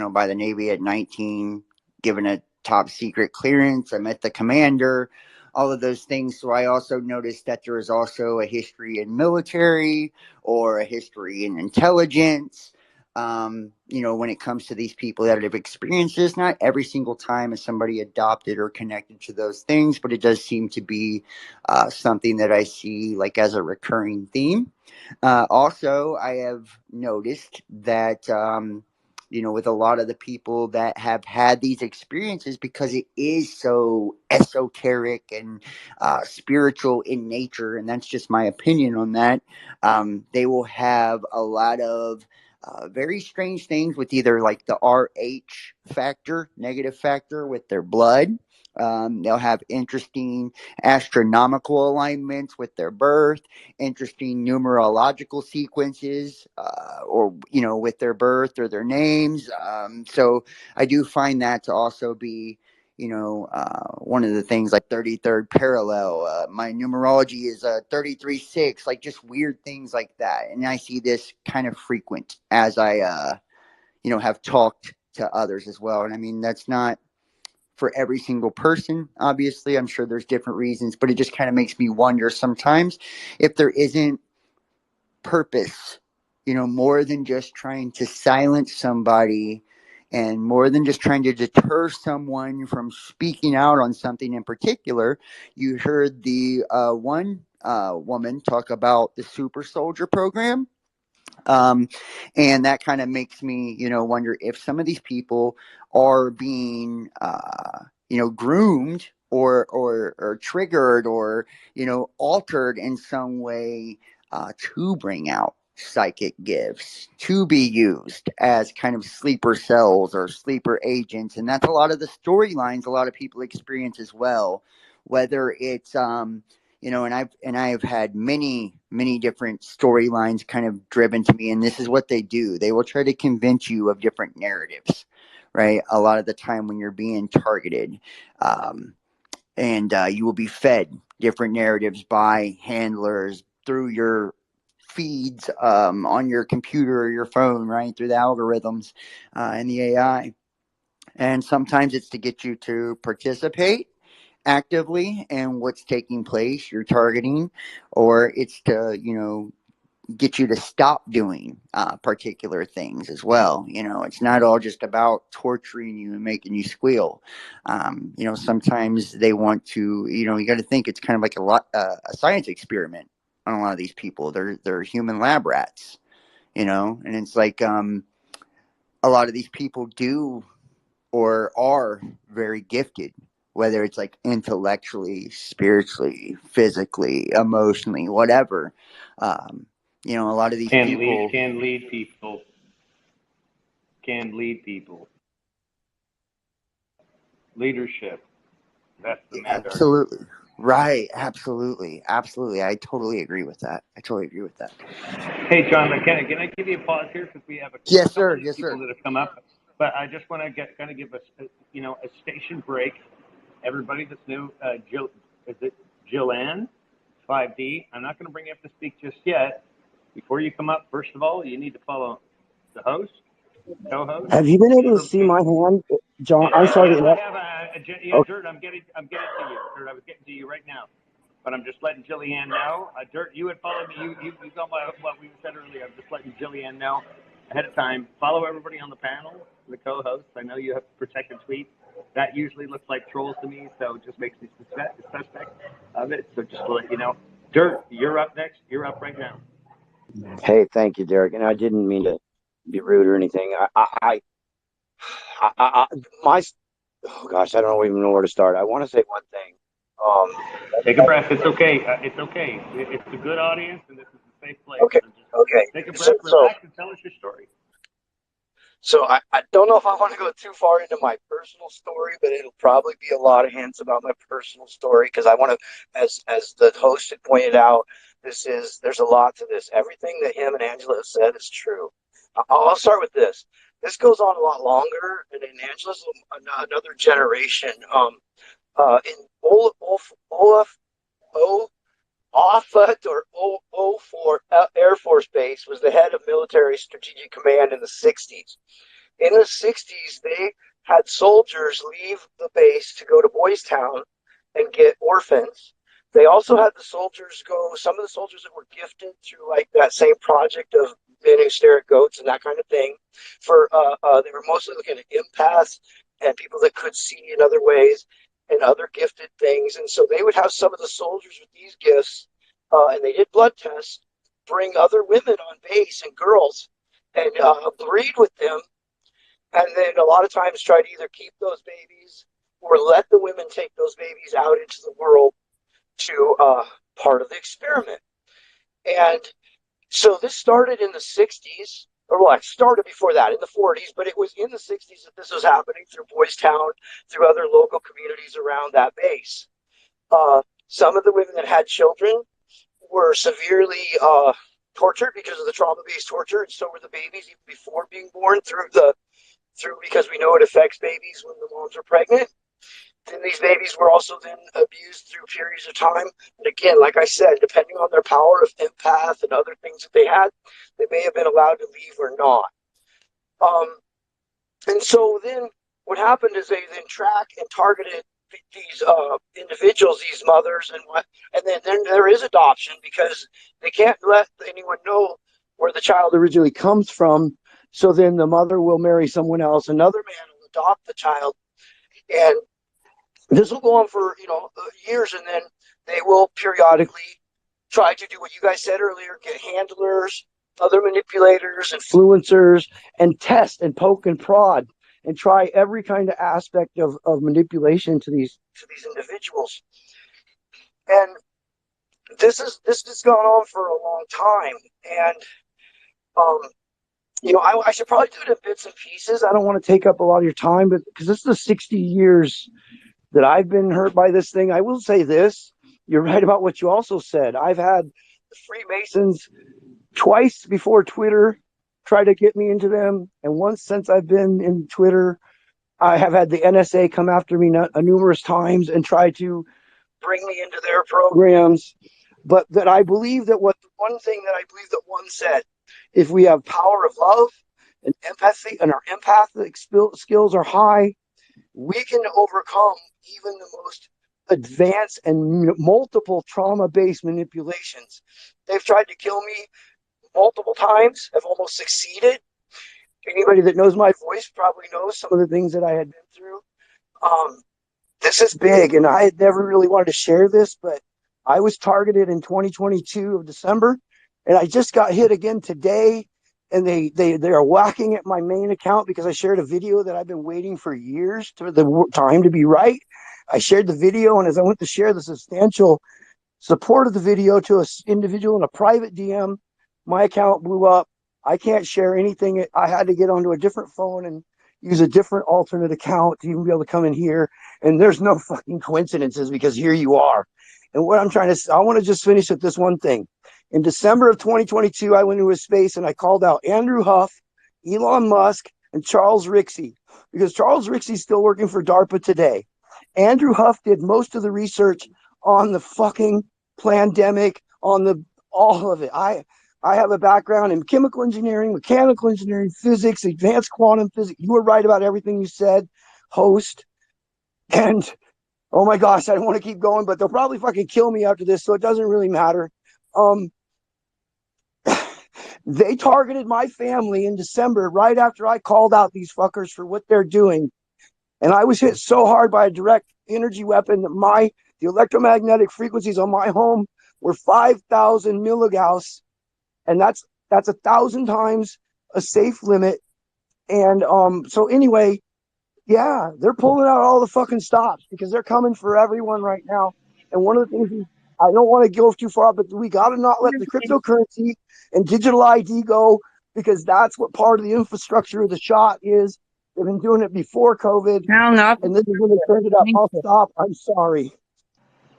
by the Navy at 19, given a top secret clearance. I met the commander, all of those things. So I also noticed that there is also a history in military or a history in intelligence. When it comes to these people that have experienced this, not every single time is somebody adopted or connected to those things, but it does seem to be something that I see like as a recurring theme. Also, I have noticed that, with a lot of the people that have had these experiences, because it is so esoteric and spiritual in nature, and that's just my opinion on that, they will have a lot of very strange things with either like the RH factor, negative factor with their blood. They'll have interesting astronomical alignments with their birth, interesting numerological sequences, or with their birth or their names. So I do find that to also be one of the things, like 33rd parallel. My numerology is 33-6, like just weird things like that. And I see this kind of frequent as I, have talked to others as well. And I mean, that's not for every single person. Obviously, I'm sure there's different reasons, but it just kind of makes me wonder sometimes if there isn't purpose, more than just trying to silence somebody and more than just trying to deter someone from speaking out on something in particular. You heard the one woman talk about the super soldier program. um, and that kind of makes me, wonder if some of these people are being, groomed or triggered or, altered in some way to bring out psychic gifts to be used as kind of sleeper cells or sleeper agents. And that's a lot of the storylines a lot of people experience as well, whether it's, and I've had many different storylines kind of driven to me, and this is what they do. They will try to convince you of different narratives, right? A lot of the time when you're being targeted, and you will be fed different narratives by handlers through your feeds, on your computer or your phone, right? Through the algorithms and the AI. And sometimes it's to get you to participate actively in what's taking place, you're targeting, or it's to, get you to stop doing particular things as well. It's not all just about torturing you and making you squeal. Sometimes they want to, you got to think it's kind of like a science experiment on a lot of these people. They're human lab rats, and it's like a lot of these people do or are very gifted, whether it's like intellectually, spiritually, physically, emotionally, whatever. Um, a lot of these Can lead people can lead people can lead people. Leadership. That's the main target. Absolutely. Right. Absolutely. I totally agree with that. Hey, John, can I give you a pause here because we have a Yes, couple sir. of these people that have come up, but I just want to kind of give us a station break. Everybody that's new, is it Jillian 5D? I'm not going to bring you up to speak just yet. Before you come up, first of all, you need to follow the host, co-host. Have you been able to see my hand, John? I'm sorry to I interrupt. have Okay. Dirt. I'm getting to you. Dirt, I was getting to you right now. But I'm just letting Jillian know. Dirt, you had followed me. You got what we said earlier. I'm just letting Jillian know ahead of time. Follow everybody on the panel, the co-hosts. I know you have protected tweets. That usually looks like trolls to me, so it just makes me suspect of it. So just to let you know. Dirt, you're up next. You're up right now. Hey, thank you, Derek. And I didn't mean to be rude or anything. My, oh gosh, I don't even know where to start. I want to say one thing. Take a breath. It's okay. It's okay. It's a good audience, and this is a safe place. Okay, So just okay. take a So, breath, relax, and tell us your story. I don't know if I want to go too far into my personal story, but it'll probably be a lot of hints about my personal story because I want to, as the host had pointed out, there's a lot to this. Everything that him and Angela have said is true. I'll start with this. This goes on a lot longer, and in Angela's another generation. In Olaf Offutt or 04 Air Force Base was the head of military strategic command in the 60s. In the 60s, they had soldiers leave the base to go to Boys Town and get orphans. They also had some of the soldiers that were gifted through like that same project of men who stare at goats and that kind of thing. They were mostly looking at empaths and people that could see in other ways and other gifted things. And so they would have some of the soldiers with these gifts, and they did blood tests, bring other women on base and girls and breed with them. And then a lot of times try to either keep those babies or let the women take those babies out into the world to part of the experiment. And so this started in the 60s, or well, it started before that in the 40s, but it was in the 60s that this was happening through Boys Town, through other local communities around that base. Some of the women that had children were severely tortured because of the trauma-based torture, and so were the babies even before being born through because we know it affects babies when the moms are pregnant. Then these babies were also then abused through periods of time. And again, like I said, depending on their power of empath and other things that they had, they may have been allowed to leave or not. And so then what happened is they then tracked and targeted these individuals, these mothers, and then there is adoption because they can't let anyone know where the child originally comes from. So then the mother will marry someone else, another man will adopt the child, and this will go on for years, and then they will periodically try to do what you guys said earlier: get handlers, other manipulators, influencers, and test and poke and prod and try every kind of aspect of manipulation to these individuals. And this has gone on for a long time, and I should probably do it in bits and pieces. I don't want to take up a lot of your time, but because this is the 60 years that I've been hurt by this thing. I will say this: you're right about what you also said. I've had the Freemasons twice before Twitter try to get me into them, and once since I've been in Twitter. I have had the NSA come after me numerous times and try to bring me into their programs. But that I believe that one thing that I believe that one said, if we have power of love and empathy and our empathic skills are high, we can overcome even the most advanced and multiple trauma-based manipulations. They've tried to kill me multiple times, have almost succeeded. Anybody that knows my voice probably knows some of the things that I had been through. This is big, and I had never really wanted to share this, but I was targeted in 2022 of December, and I just got hit again today, and they are whacking at my main account because I shared a video that I've been waiting for years for the time to be right. I shared the video, and as I went to share the substantial support of the video to an individual in a private DM, my account blew up. I can't share anything. I had to get onto a different phone and use a different alternate account to even be able to come in here. And there's no fucking coincidences because here you are. And what I'm trying to, I want to just finish with this one thing. In December of 2022, I went into a space and I called out Andrew Huff, Elon Musk, and Charles Rixey, because Charles Rixey's still working for DARPA today. Andrew Huff did most of the research on the fucking pandemic, on the all of it. I have a background in chemical engineering, mechanical engineering, physics, advanced quantum physics. You were right about everything you said, host. And oh my gosh, I don't want to keep going, but they'll probably fucking kill me after this, so it doesn't really matter. They targeted my family in December right after I called out these fuckers for what they're doing. And I was hit so hard by a direct energy weapon that the electromagnetic frequencies on my home were 5,000 milligauss, and that's 1,000 times a safe limit. And so anyway, yeah, they're pulling out all the fucking stops because they're coming for everyone right now. And one of the things I don't want to go too far, but we got to not let the cryptocurrency and digital ID go, because that's what part of the infrastructure of the shot is. They've been doing it before COVID, and this is when they turned it up. I'll stop. I'm sorry.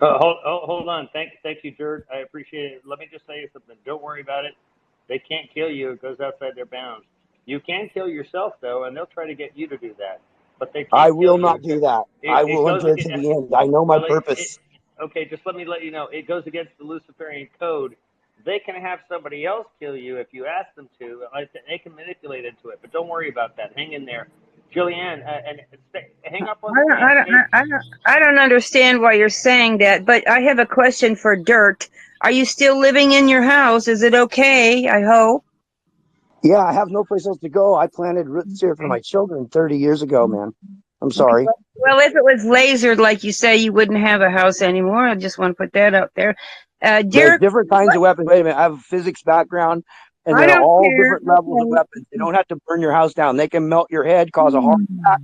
Hold on. Thank you, Dirt. I appreciate it. Let me just say something. Don't worry about it. They can't kill you. It goes outside their bounds. You can kill yourself, though, and they'll try to get you to do that. But they I can't kill will you. not do that. I will endure to the end. I know my purpose. Okay, just let me let you know. It goes against the Luciferian code. They can have somebody else kill you if you ask them to. They can manipulate into it, but don't worry about that. Hang in there. Julianne, hang up on the I don't understand why you're saying that, but I have a question for Dirt. Are you still living in your house? Is it okay? I hope. Yeah, I have no place else to go. I planted roots here for my children 30 years ago, man. I'm sorry. Well, if it was lasered, like you say, you wouldn't have a house anymore. I just want to put that out there. There's Derek, different kinds of weapons. Wait a minute. I have a physics background, and there are all different levels of weapons. They don't have to burn your house down. They can melt your head, cause a heart attack.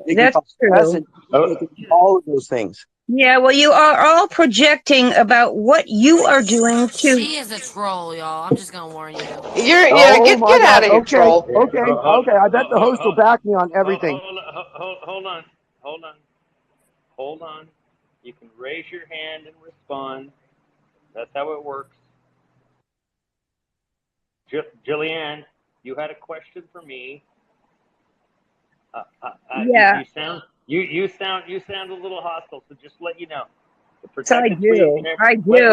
They can cause stress, and they can do all of those things. Yeah, well, you are all projecting about what you are doing to. She is a troll, y'all. I'm just gonna warn you. Get out of here, okay, troll. Okay. I bet the host will back me on everything. Hold on. You can raise your hand and respond. That's how it works. Jillianne, you had a question for me. Yeah. You sound a little hostile. So just let you know. So I do. I do. Wait.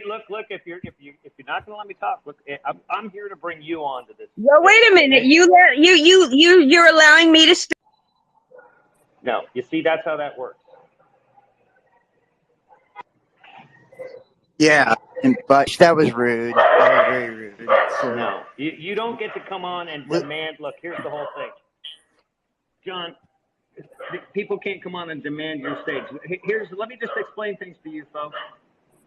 Look. If you're not going to let me talk, look. I'm here to bring you on to this. Well, wait a minute. You're allowing me to speak. No, you see, that's how that works. Yeah, but that was rude. That was very rude. So. No, you don't get to come on and demand. Look, here's the whole thing, John. People can't come on and demand your stage. Let me just explain things to you, folks.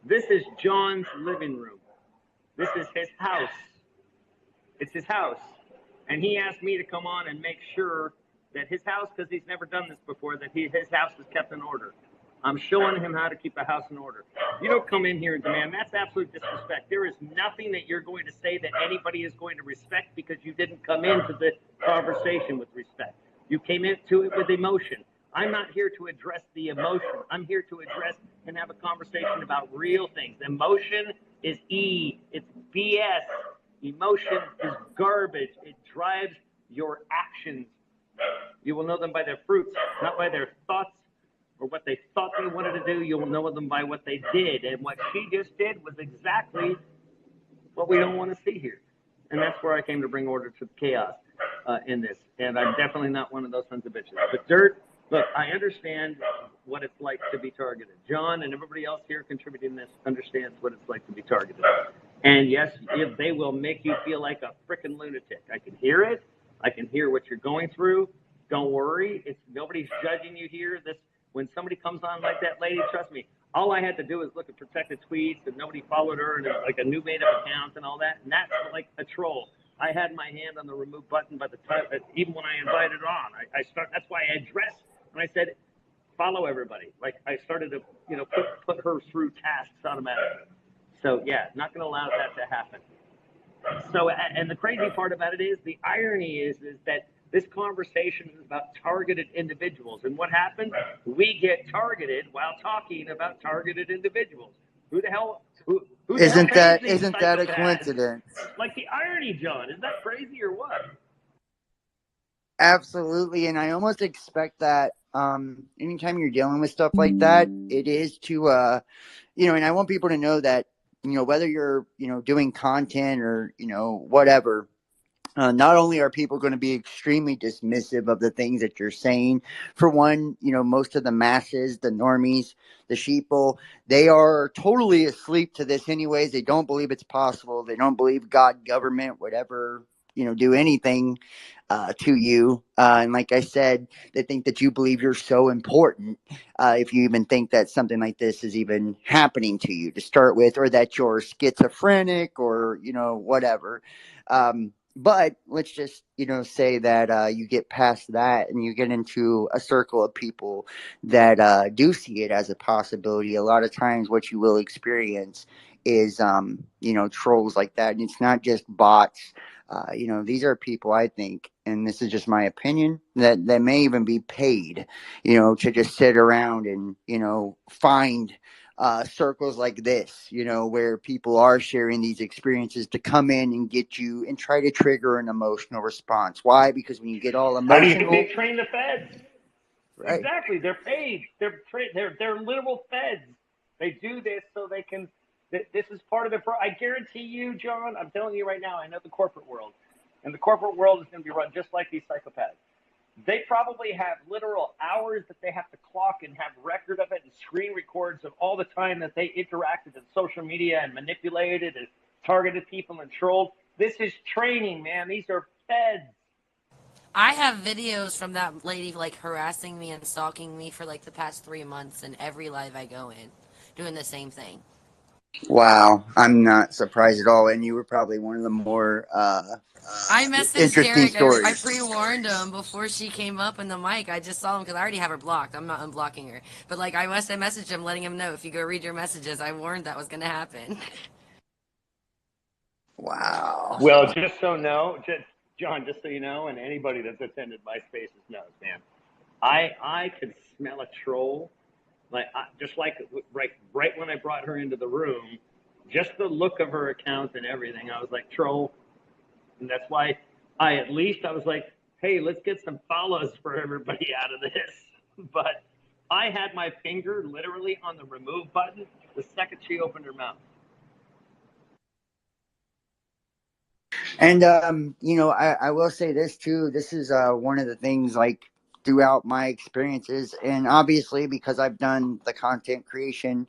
This is John's living room. This is his house. It's his house, and he asked me to come on and make sure that his house, because he's never done this before, that his house is kept in order. I'm showing him how to keep a house in order. You don't come in here and demand. That's absolute disrespect. There is nothing that you're going to say that anybody is going to respect, because you didn't come into the conversation with respect. You came into it with emotion. I'm not here to address the emotion. I'm here to address and have a conversation about real things. Emotion is it's BS. Emotion is garbage. It drives your actions. You will know them by their fruits, not by their thoughts or what they thought they wanted to do. You will know them by what they did. And what she just did was exactly what we don't want to see here. And that's where I came to bring order to chaos in this. And I'm definitely not one of those sons of bitches. But Dirt, look, I understand what it's like to be targeted. John and everybody else here contributing this understands what it's like to be targeted. And yes, they will make you feel like a freaking lunatic. I can hear it. I can hear what you're going through. Don't worry. Nobody's judging you here. When somebody comes on like that lady, trust me, all I had to do is look at protected tweets, and nobody followed her, and it was like a new made-up account and all that. And that's like a troll. I had my hand on the remove button by the time, even when I invited her on. That's why I addressed, and I said, follow everybody. Like, I started to, put her through tasks automatically. So, yeah, not going to allow that to happen. So, and the crazy part about it is, the irony is that this conversation is about targeted individuals. And what happens? We get targeted while talking about targeted individuals. Who the hell? Who the hell pays these Isn't that a psychopaths? coincidence? Like the irony, John. Is that crazy or what? Absolutely, and I almost expect that anytime you're dealing with stuff like that, it is to and I want people to know that whether you're doing content or whatever. Not only are people going to be extremely dismissive of the things that you're saying, for one, most of the masses, the normies, the sheeple, they are totally asleep to this anyways. They don't believe it's possible. They don't believe God, government, whatever, do anything to you. And like I said, they think that you believe you're so important if you even think that something like this is even happening to you to start with, or that you're schizophrenic or, whatever. But let's just, say that you get past that and you get into a circle of people that do see it as a possibility. A lot of times, what you will experience is, trolls like that. And it's not just bots. These are people, I think, and this is just my opinion, that may even be paid, to just sit around and, find circles like this, where people are sharing these experiences to come in and get you and try to trigger an emotional response. Why? Because when you get all How do you emotional, think they train the feds? right? Exactly. They're paid. They're literal feds. They do this so they can. This is part of their. I guarantee you, John. I'm telling you right now. I know the corporate world, and the corporate world is going to be run just like these psychopaths. They probably have literal hours that they have to clock and have record of it and screen records of all the time that they interacted in social media and manipulated and targeted people and trolled. This is training, man. These are feds. I have videos from that lady like harassing me and stalking me for like the past 3 months in every live I go in, doing the same thing. Wow, I'm not surprised at all. And you were probably one of the more I messaged interesting Derek. I stories. pre-warned him before she came up in the mic. I just saw him because I already have her blocked. I'm not unblocking her. But like I messaged him, letting him know if you go read your messages, I warned that was going to happen. Wow. Well, John, just so you know, and anybody that's attended my spaces knows, man, I could smell a troll, just like right when I brought her into the room, just the look of her account and everything, I was like, troll, and that's why I was like, hey, let's get some follows for everybody out of this, but I had my finger literally on the remove button the second she opened her mouth. And I will say this too. This is one of the things, like, throughout my experiences, and obviously because I've done the content creation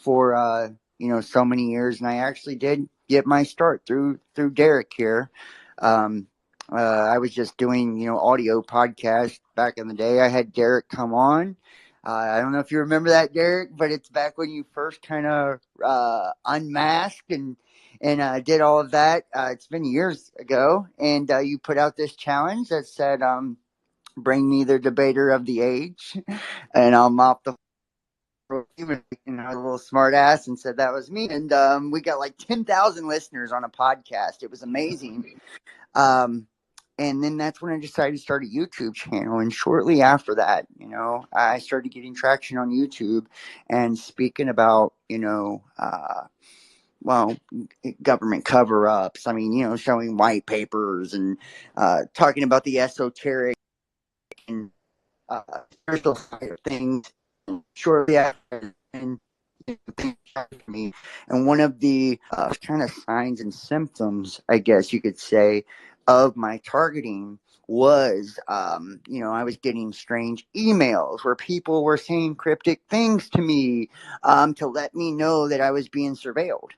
for so many years, and I actually did get my start through Derek here. Um, I was just doing audio podcast back in the day. I had Derek come on. I don't know if you remember that, Derek, but it's back when you first kind of unmasked and did all of that. It's been years ago, and you put out this challenge that said, "Bring me the debater of the age," and I'm off the and I was a little smart ass and said that was me, and we got like 10,000 listeners on a podcast. It was amazing. Um, and then that's when I decided to start a YouTube channel. And shortly after that, I started getting traction on YouTube and speaking about, well, government cover ups. I mean, showing white papers and talking about the esoteric and spiritual side of things. And shortly after, and things happened for me. And one of the kind of signs and symptoms, I guess you could say, of my targeting was, I was getting strange emails where people were saying cryptic things to me to let me know that I was being surveilled.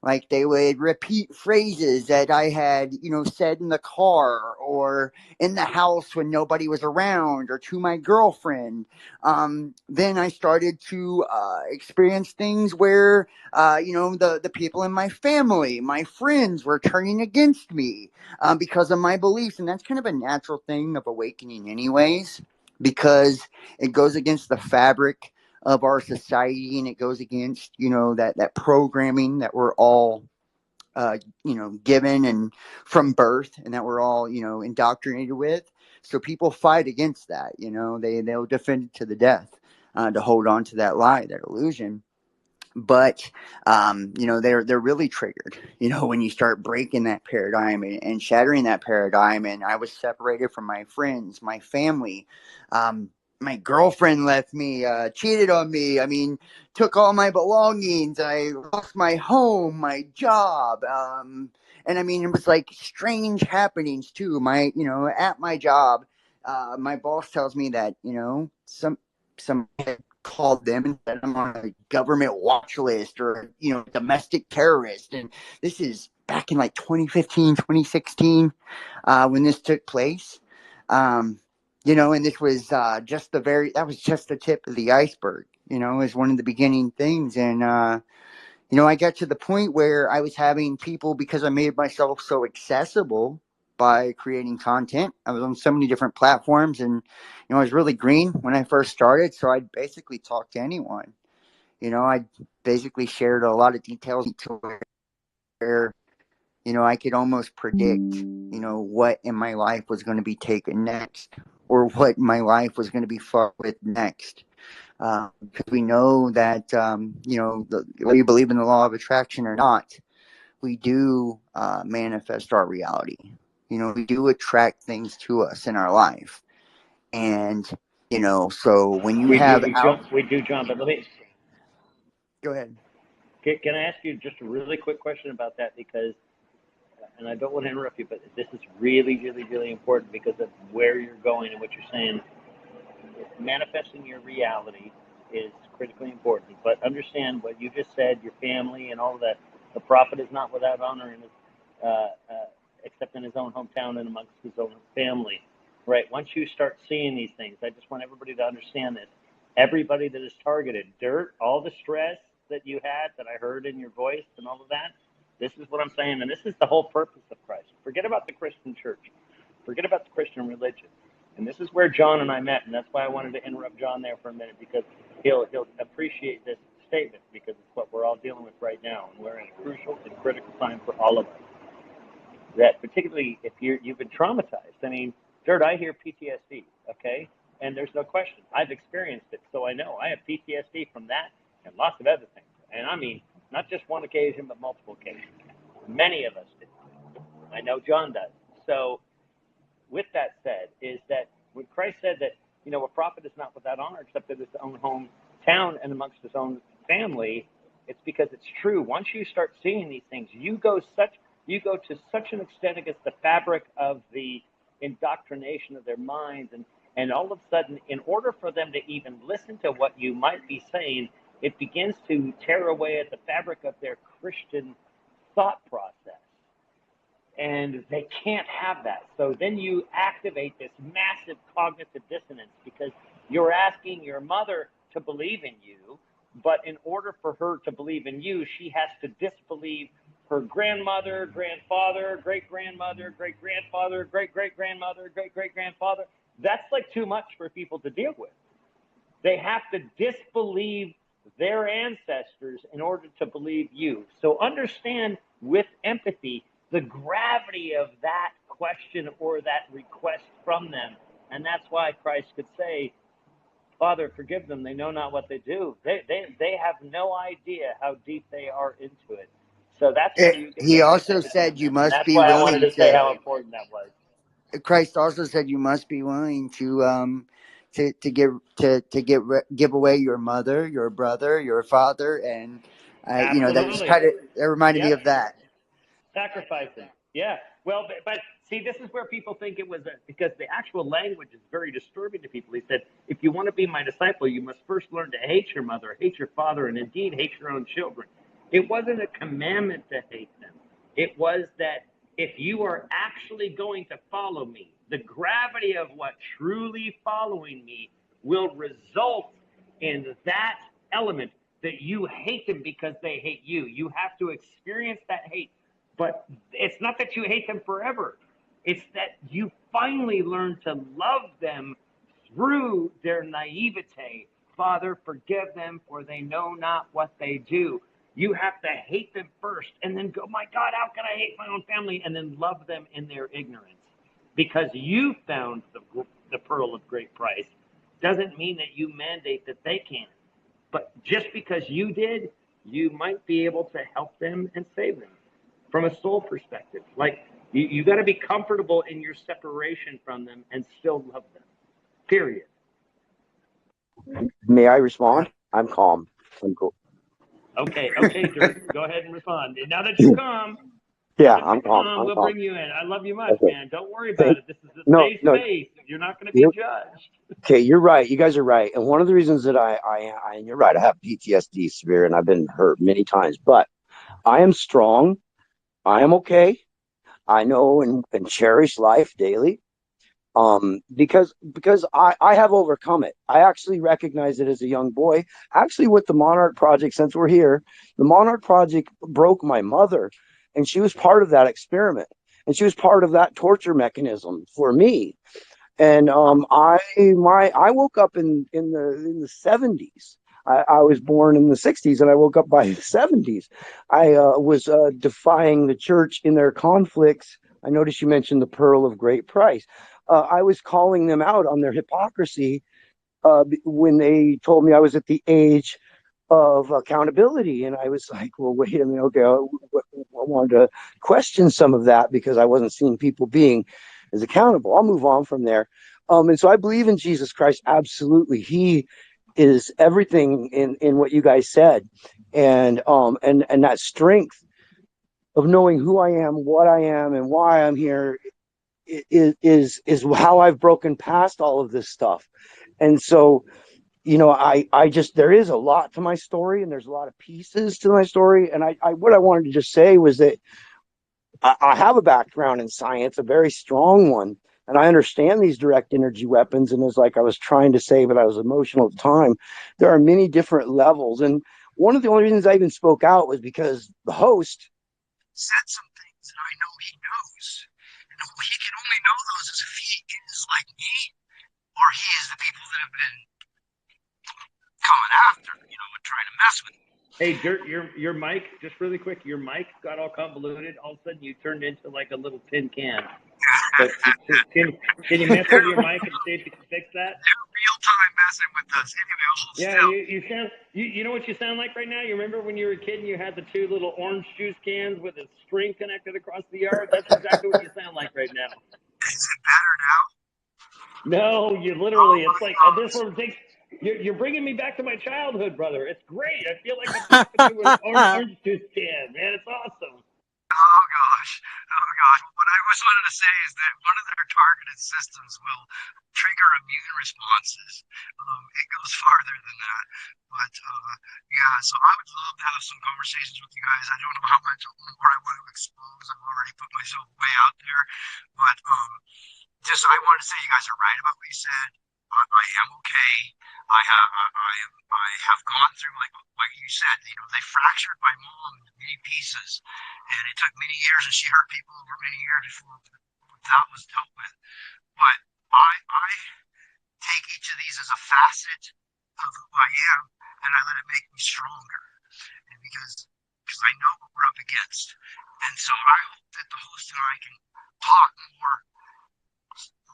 Like, they would repeat phrases that I had, said in the car or in the house when nobody was around, or to my girlfriend. Then I started to experience things where, the people in my family, my friends, were turning against me because of my beliefs. And that's kind of a natural thing of awakening, anyways, because it goes against the fabric of our society, and it goes against that programming that we're all given and from birth, and that we're all, indoctrinated with. So people fight against that. They'll defend it to the death, to hold on to that lie, that illusion. But they're really triggered, when you start breaking that paradigm and shattering that paradigm. And I was separated from my friends, my family. My girlfriend left me, cheated on me. I mean, took all my belongings. I lost my home, my job. And I mean, it was like strange happenings too. At my job, my boss tells me that, some called them and said I'm on a government watch list, or domestic terrorist. And this is back in like 2015, 2016, when this took place. And this was that was just the tip of the iceberg. Is one of the beginning things. And I got to the point where I was having people, because I made myself so accessible by creating content. I was on so many different platforms, and I was really green when I first started, so I'd basically talk to anyone. I basically shared a lot of details to where I could almost predict what in my life was going to be taken next, or what in my life was going to be fought with next. Because we know that, whether you believe in the law of attraction or not, we do manifest our reality. We do attract things to us in our life. And, so when you We have do, out. we do, John. But Go ahead. Can I ask you just a really quick question about that? Because, and I don't want to interrupt you, but this is really, really, really important because of where you're going and what you're saying. Manifesting your reality is critically important. But understand what you just said, your family and all of that. The prophet is not without honor in his, except in his own hometown and amongst his own family. Right? Once you start seeing these things, I just want everybody to understand this. Everybody that is targeted, Dirt, all the stress that you had that I heard in your voice and all of that, this is what I'm saying, and this is the whole purpose of Christ. Forget about the Christian church. Forget about the Christian religion. And this is where John and I met, and that's why I wanted to interrupt John there for a minute, because he'll appreciate this statement, because it's what we're all dealing with right now, and we're in a crucial and critical time for all of us. That particularly if you've been traumatized. I mean, Dirt, I hear PTSD, okay? And there's no question. I've experienced it, so I know. I have PTSD from that and lots of other things. And I mean, not just one occasion, but multiple occasions. Many of us do. I know John does. So with that said, is that when Christ said that, a prophet is not without honor except in his own hometown and amongst his own family, it's because it's true. Once you start seeing these things, you go to such an extent against the fabric of the indoctrination of their minds, and all of a sudden, in order for them to even listen to what you might be saying, it begins to tear away at the fabric of their Christian thought process. And they can't have that. So then you activate this massive cognitive dissonance, because you're asking your mother to believe in you, but in order for her to believe in you, she has to disbelieve her grandmother, grandfather, great-grandmother, great-grandfather, great-great-grandmother, great-great-grandfather. That's like too much for people to deal with. They have to disbelieve their ancestors in order to believe you. So understand with empathy the gravity of that question or that request from them. And that's why Christ could say, Father, forgive them. They know not what they do. They have no idea how deep they are into it. So that's where you get He that deep also empathy said in you them. And must that's be why I wanted willing to say to. how important that was. Christ also said you must be willing to give away your mother, your brother, your father, and that just Absolutely. that reminded me Yep. of that. Sacrificing. Yeah. Well, but see, this is where people think it was because the actual language is very disturbing to people. He said, if you want to be my disciple, you must first learn to hate your mother, hate your father, and indeed hate your own children. It wasn't a commandment to hate them. It was that if you are actually going to follow me, the gravity of what truly following me will result in that element that you hate them because they hate you. You have to experience that hate. But it's not that you hate them forever. It's that you finally learn to love them through their naivete. Father, forgive them, for they know not what they do. You have to hate them first and then go, my God, how can I hate my own family? And then love them in their ignorance. Because you found the pearl of great price doesn't mean that you mandate that they can. But just because you did, you might be able to help them and save them from a soul perspective. Like, you got to be comfortable in your separation from them and still love them. Period. May I respond? I'm calm. I'm cool. Okay, Dirk, go ahead and respond. And now that you're calm, Yeah, I'm calm. I'm we'll calm. bring you in. I love you much, Okay. man. Don't worry about it. This is a No, safe no, space. You're not going to be you're judged. okay. You're right. You guys are right. And one of the reasons that and you're right. I have PTSD severe, and I've been hurt many times. But I am strong. I am okay. I know and cherish life daily. Because I have overcome it. I actually recognized it as a young boy. Actually, with the Monarch Project, since we're here, the Monarch Project broke my mother, and she was part of that experiment, and she was part of that torture mechanism for me. And I woke up in the 70s. I was born in the 60s, and I woke up by the 70s. I was defying the church in their conflicts. I noticed you mentioned the pearl of great price. I was calling them out on their hypocrisy when they told me I was at the age of accountability. And I was like, well, wait a minute. Okay. I wanted to question some of that because I wasn't seeing people being as accountable. I'll move on from there. And so I believe in Jesus Christ. Absolutely. He is everything in what you guys said. And that strength of knowing who I am, what I am, and why I'm here is how I've broken past all of this stuff. And so, I just, there is a lot to my story, and there's a lot of pieces to my story. And what I wanted to just say was that I have a background in science, a very strong one, and I understand these direct energy weapons. And it's like I was trying to say, but I was emotional at the time. There are many different levels. And one of the only reasons I even spoke out was because the host said some things that I know he knows. And he can only know those as if he is like me, or he is the people that have been coming after, and trying to mess with me. Hey, Dirt, your mic, just really quick, your mic got all convoluted. All of a sudden, you turned into like a little tin can. So can you mess with your mic and see if you can fix that? They're real time messing with us. Anyway, yeah, you sound. You know what you sound like right now? You remember when you were a kid and you had the two little orange juice cans with a string connected across the yard? That's exactly what you sound like right now. Is it better now? No, you literally. It's like this one takes. You're bringing me back to my childhood, brother. It's great. I feel like I'm talking to an orange juice can, man. It's awesome. Oh gosh. What I was wanted to say is that one of their targeted systems will trigger immune responses. It goes farther than that. But yeah, so I would love to have some conversations with you guys. I don't know how much more I want to expose. I've already put myself way out there. But just I wanted to say you guys are right about what you said. I am okay. I have gone through like you said. They fractured my mom into many pieces, and it took many years, and she hurt people over many years before that was dealt with. But I take each of these as a facet of who I am, and I let it make me stronger. And because I know what we're up against, and so I hope that the host and I can talk more.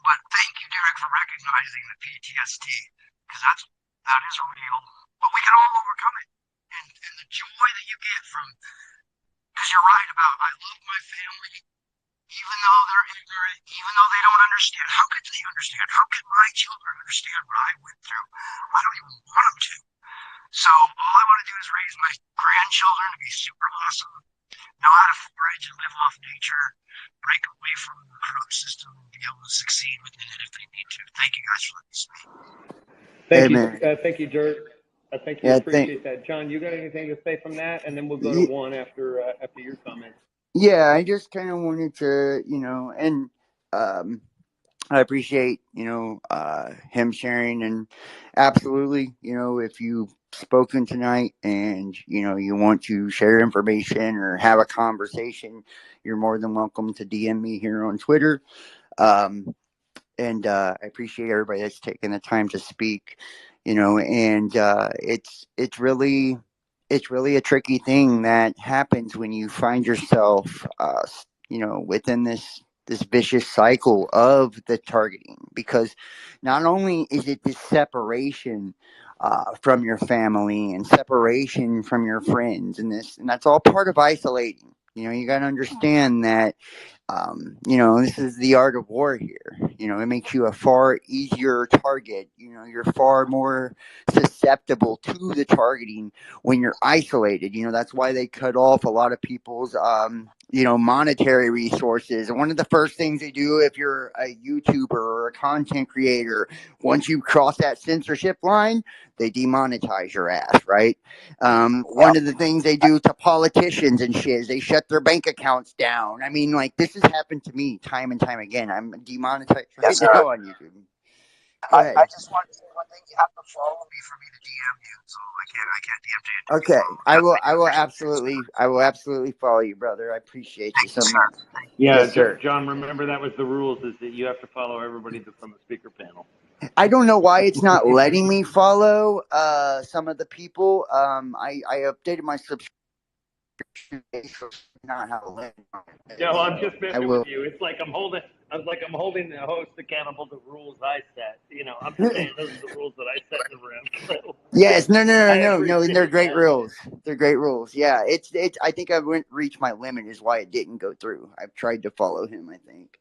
But thank you, Derek, for recognizing the PTSD, because that is real. But we can all overcome it, and the joy that you get from, because you're right about I love my family, even though they're ignorant, even though they don't understand. How could they understand? How can my children understand what I went through? I don't even want them to. So all I want to do is raise my grandchildren to be super awesome, know how to forage and live off nature, break away from the corrupt system, and be able to succeed within it if they need to. Thank you guys for letting me speak. Thank you, Dirt. I think you appreciate that. John, you got anything to say from that? And then we'll go to one after your comments. Yeah, I just kind of wanted to, and I appreciate, him sharing, and absolutely, if you've spoken tonight and, you want to share information or have a conversation, you're more than welcome to DM me here on Twitter. And I appreciate everybody that's taken the time to speak, and it's really, it's really a tricky thing that happens when you find yourself, within this vicious cycle of the targeting, because not only is it this separation from your family and separation from your friends, and that's all part of isolating. You got to understand that this is the art of war here. It makes you a far easier target. You're far more susceptible to the targeting when you're isolated. That's why they cut off a lot of people's, monetary resources. And one of the first things they do if you're a YouTuber or a content creator, once you cross that censorship line, they demonetize your ass, right? One of the things they do to politicians and shit is they shut their bank accounts down. I mean, like, this has happened to me time and time again. I'm demonetized right Yes, sir. now on YouTube. Go ahead. I just want to say one thing. You have to follow me for me to DM you. So I can't DM you. Okay, I will absolutely follow you, brother. I appreciate you Thank you, so sir. much. Yeah, Yes, sir. John, remember that was the rules, is that you have to follow everybody that's on the speaker panel. I don't know why it's not letting me follow some of the people. I updated my subscription, so not how to let me. No, I'm just I messing with will. you. It's like I'm holding the host accountable to the rules I set. I'm just saying those are the rules that I set in the room. So Yes, no, I and they're appreciate great that. rules. They're great rules. Yeah, it's. I think I went reached my limit is why it didn't go through. I've tried to follow him. I think,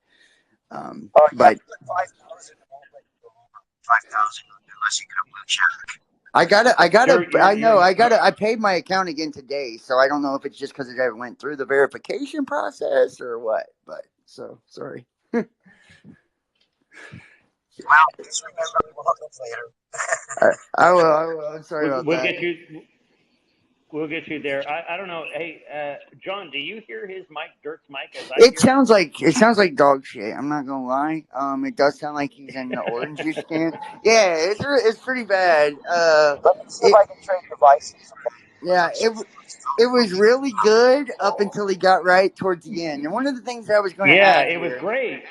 You have but to put 5,000. It won't let you go over 5,000 unless you get a blue check. I know, You're I paid my account again today, so I don't know if it's just because it never went through the verification process or what. But so sorry. Well, just remember, we'll hook up later. I will. I'm sorry about we'll that. get you. We'll get you there. I don't know. Hey, John, do you hear his mic, Dirk's mic, as I hear It sounds like dog shit. I'm not gonna lie. It does sound like he's in the orange juice can. Yeah, it's pretty bad. Let me see if It I can trade devices. yeah it was really good up until he got right towards the end. And one of the things I was going to Yeah, add it was here. great.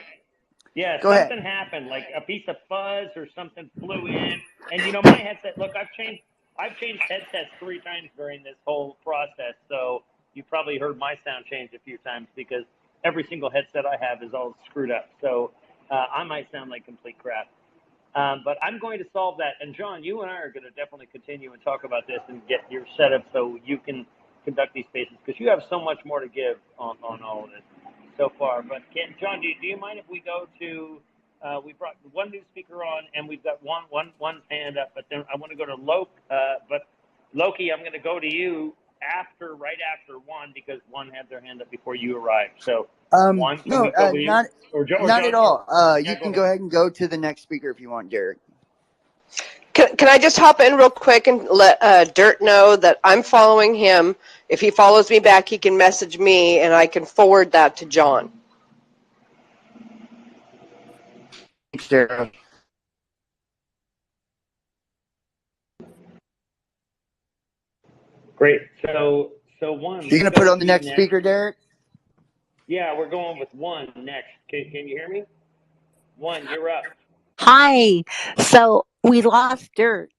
Yeah, Go ahead. something happened, like a piece of fuzz or something flew in. And my headset. Look, I've changed headsets 3 times during this whole process, so you probably heard my sound change a few times because every single headset I have is all screwed up. So I might sound like complete crap. But I'm going to solve that. And John, you and I are going to definitely continue and talk about this and get your setup so you can conduct these spaces because you have so much more to give on all of this so far. But John, do you mind if we go to? We brought one new speaker on, and we've got one hand up. But then I want to go to Loki. But Loki, I'm going to go to you right after one because one had their hand up before you arrived. So one, can No, we go with you or not John? at all. Yeah, You go can ahead. go ahead and go to the next speaker if you want, Derek. Can I just hop in real quick and let Dirt know that I'm following him? If he follows me back, he can message me, and I can forward that to John. Thanks, Derek. Great. So one, You're let's gonna go put with on the you next next. speaker, Derek. Yeah, we're going with one next. Can you hear me? One, you're up. Hi. So we lost Dirt.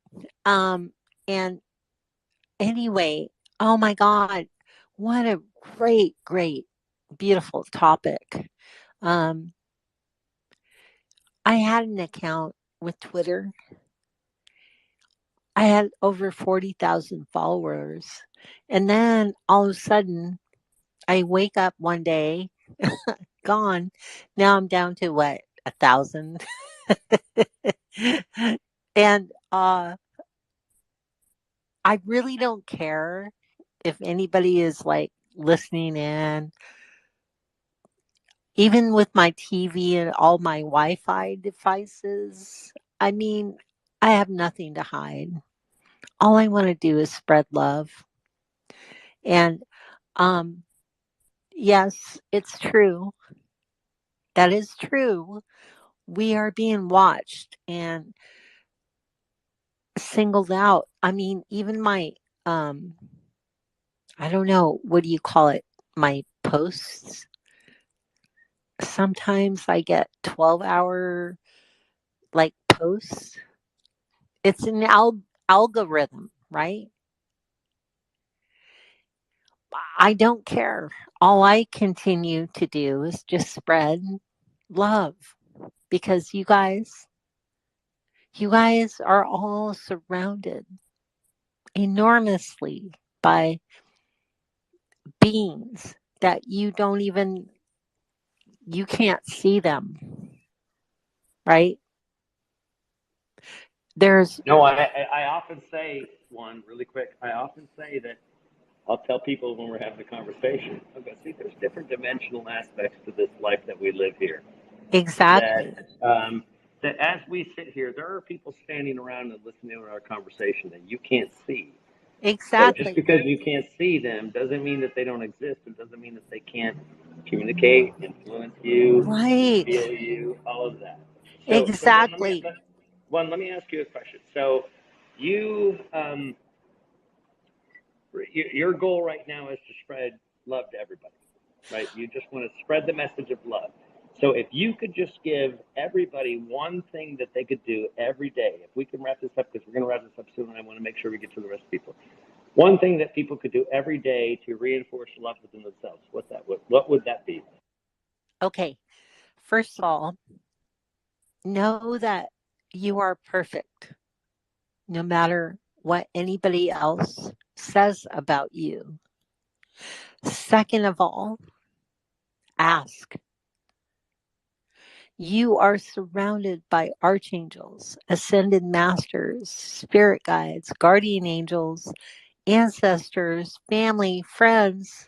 And anyway, oh my God, what a great, beautiful topic. Um, I had an account with Twitter. I had over 40,000 followers. And then all of a sudden, I wake up one day, gone. Now I'm down to what, 1,000? And I really don't care if anybody is like listening in, even with my TV and all my Wi Fi devices. I mean, I have nothing to hide. All I want to do is spread love. And um, yes, it's true. That is true. We are being watched and singled out. I mean, even my, um, I don't know, what do you call it? My posts. Sometimes I get 12-hour like posts. It's an algorithm, right? I don't care. All I continue to do is just spread love because you guys are all surrounded enormously by beings that you don't even you can't see them, right? There's No, I often say, one really quick, I often say that I'll tell people when we're having a conversation, okay, see, there's different dimensional aspects to this life that we live here. exactly, That as we sit here, there are people standing around and listening to our conversation that you can't see. So just exactly, because you can't see them doesn't mean that they don't exist. It doesn't mean that they can't communicate, influence you, right, feel you, all of that. So exactly. let me ask you a question. So you your goal right now is to spread love to everybody, right? You just want to spread the message of love. So if you could just give everybody one thing that they could do every day, if we can wrap this up, because we're going to wrap this up soon, and I want to make sure we get to the rest of the people. One thing that people could do every day to reinforce love within themselves. What would that be? Okay, first of all, know that you are perfect no matter what anybody else says about you. Second of all, ask. You are surrounded by archangels, ascended masters, spirit guides, guardian angels, ancestors, family, friends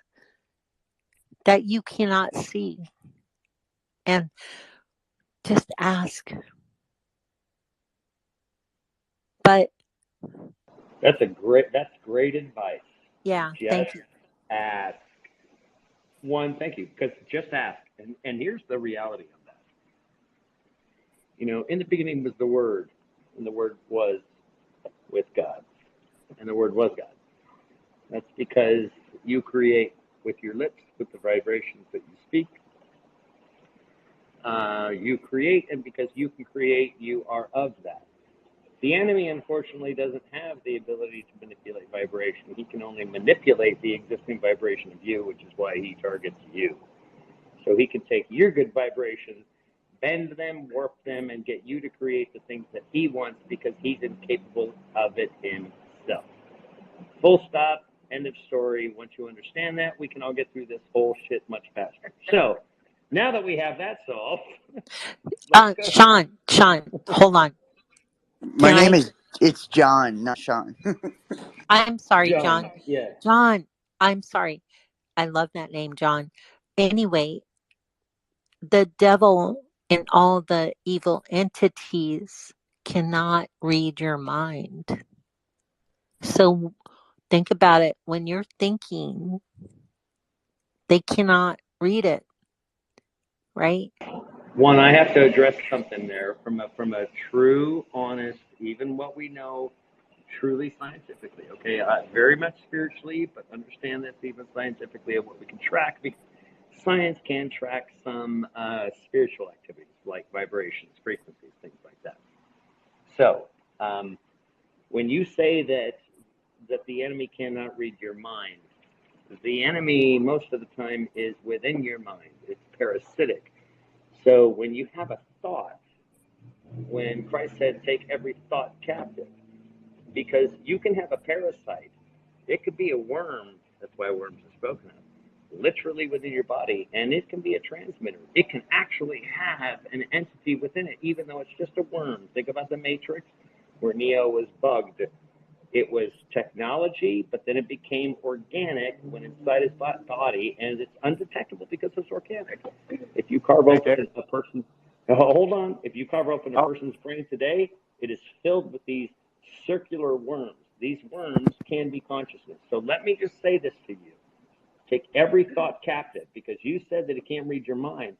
that you cannot see. And just ask. But That's great advice. yeah, Just thank you. ask. One, thank you, because just ask. And here's the reality of that. You know, in the beginning was the Word, and the Word was with God, and the Word was God. That's because you create with your lips, with the vibrations that you speak. You create, and because you can create, you are of that. The enemy, unfortunately, doesn't have the ability to manipulate vibration. He can only manipulate the existing vibration of you, which is why he targets you. So he can take your good vibrations, bend them, warp them, and get you to create the things that he wants because he's incapable of it himself. Full stop. End of story. Once you understand that, we can all get through this whole shit much faster. So now that we have that solved, let's go. Sean, hold on. My Can name I? is it's John, not Sean. I'm sorry, John, John. yeah. John, I'm sorry. I love that name, John. Anyway, the devil and all the evil entities cannot read your mind. So think about it. When you're thinking, they cannot read it, right? One, I have to address something there from a true, honest, even what we know, truly scientifically. Okay, very much spiritually, but understand this even scientifically of what we can track. Because science can track some spiritual activities like vibrations, frequencies, things like that. So, when you say that the enemy cannot read your mind, the enemy most of the time is within your mind. It's parasitic. So when you have a thought, when Christ said, take every thought captive, because you can have a parasite. It could be a worm, that's why worms are spoken of, literally within your body, and it can be a transmitter. It can actually have an entity within it, even though it's just a worm. Think about the Matrix, where Neo was bugged. It was technology, but then it became organic when inside his body, and it's undetectable because it's organic. If you carve Right open there. a person, hold on. If you carve open a Oh, person's brain today, it is filled with these circular worms. These worms can be consciousness. So let me just say this to you. Take every thought captive because you said that he can't read your mind.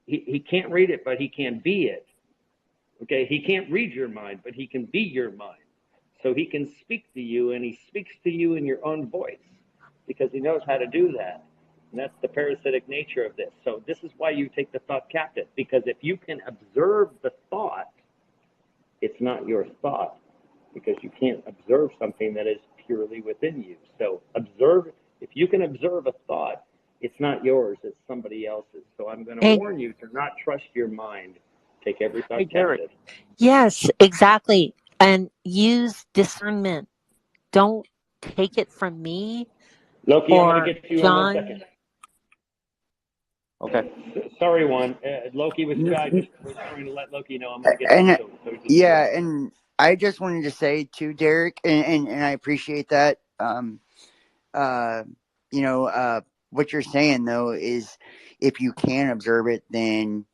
He can't read it, but he can be it. Okay, he can't read your mind, but he can be your mind. So he can speak to you, and he speaks to you in your own voice because he knows how to do that. And that's the parasitic nature of this. So this is why you take the thought captive, because if you can observe the thought, it's not your thought, because you can't observe something that is purely within you. So observe, If you can observe a thought, it's not yours, it's somebody else's. So I'm going to Hey, warn you to not trust your mind. Take every Hey, thought Derek. captive. yes, exactly. And use discernment. Don't take it from me Loki, I'm going to or get you in 1 second. John. Okay. Sorry, Juan. Loki was N- just was trying to let Loki know I'm going to get to him. And So just go yeah, ahead. and I just wanted to say too, Derek, and I appreciate that. Uh, you know, what you're saying though is if you can observe it, then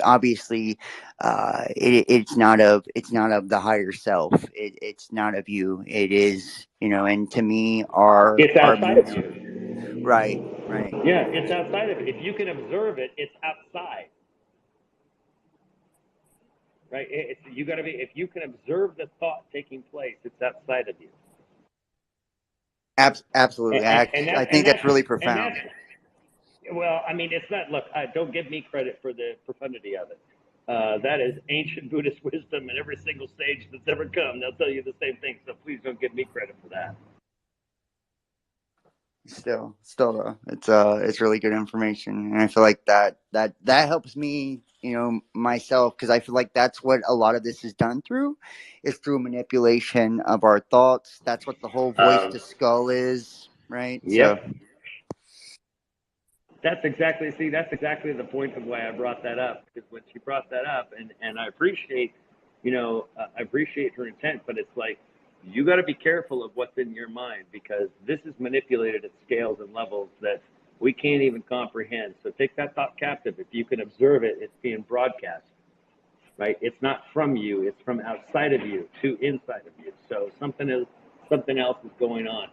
obviously, it's not of the higher self. It's not of you. It is, and to me, It's our outside of mental, you. right, right. Yeah, it's outside of it. If you can observe it, it's outside, right? You got to be. If you can observe the thought taking place, it's outside of you. Absolutely. And I that think that's really and profound. that's well, I mean, it's not. Look, don't give me credit for the profundity of it. That is ancient Buddhist wisdom, and every single sage that's ever come, they'll tell you the same thing. So please don't give me credit for that. Still though, it's really good information, and I feel like that helps me, myself, because I feel like that's what a lot of this is done through, is through manipulation of our thoughts. That's what the whole voice Um, to skull is, right? So yep. That's exactly the point of why I brought that up, because when she brought that up, and I appreciate, I appreciate her intent, but it's like, you got to be careful of what's in your mind, because this is manipulated at scales and levels that we can't even comprehend. So take that thought captive. If you can observe it, it's being broadcast, right? It's not from you, it's from outside of you to inside of you. So something else is going on.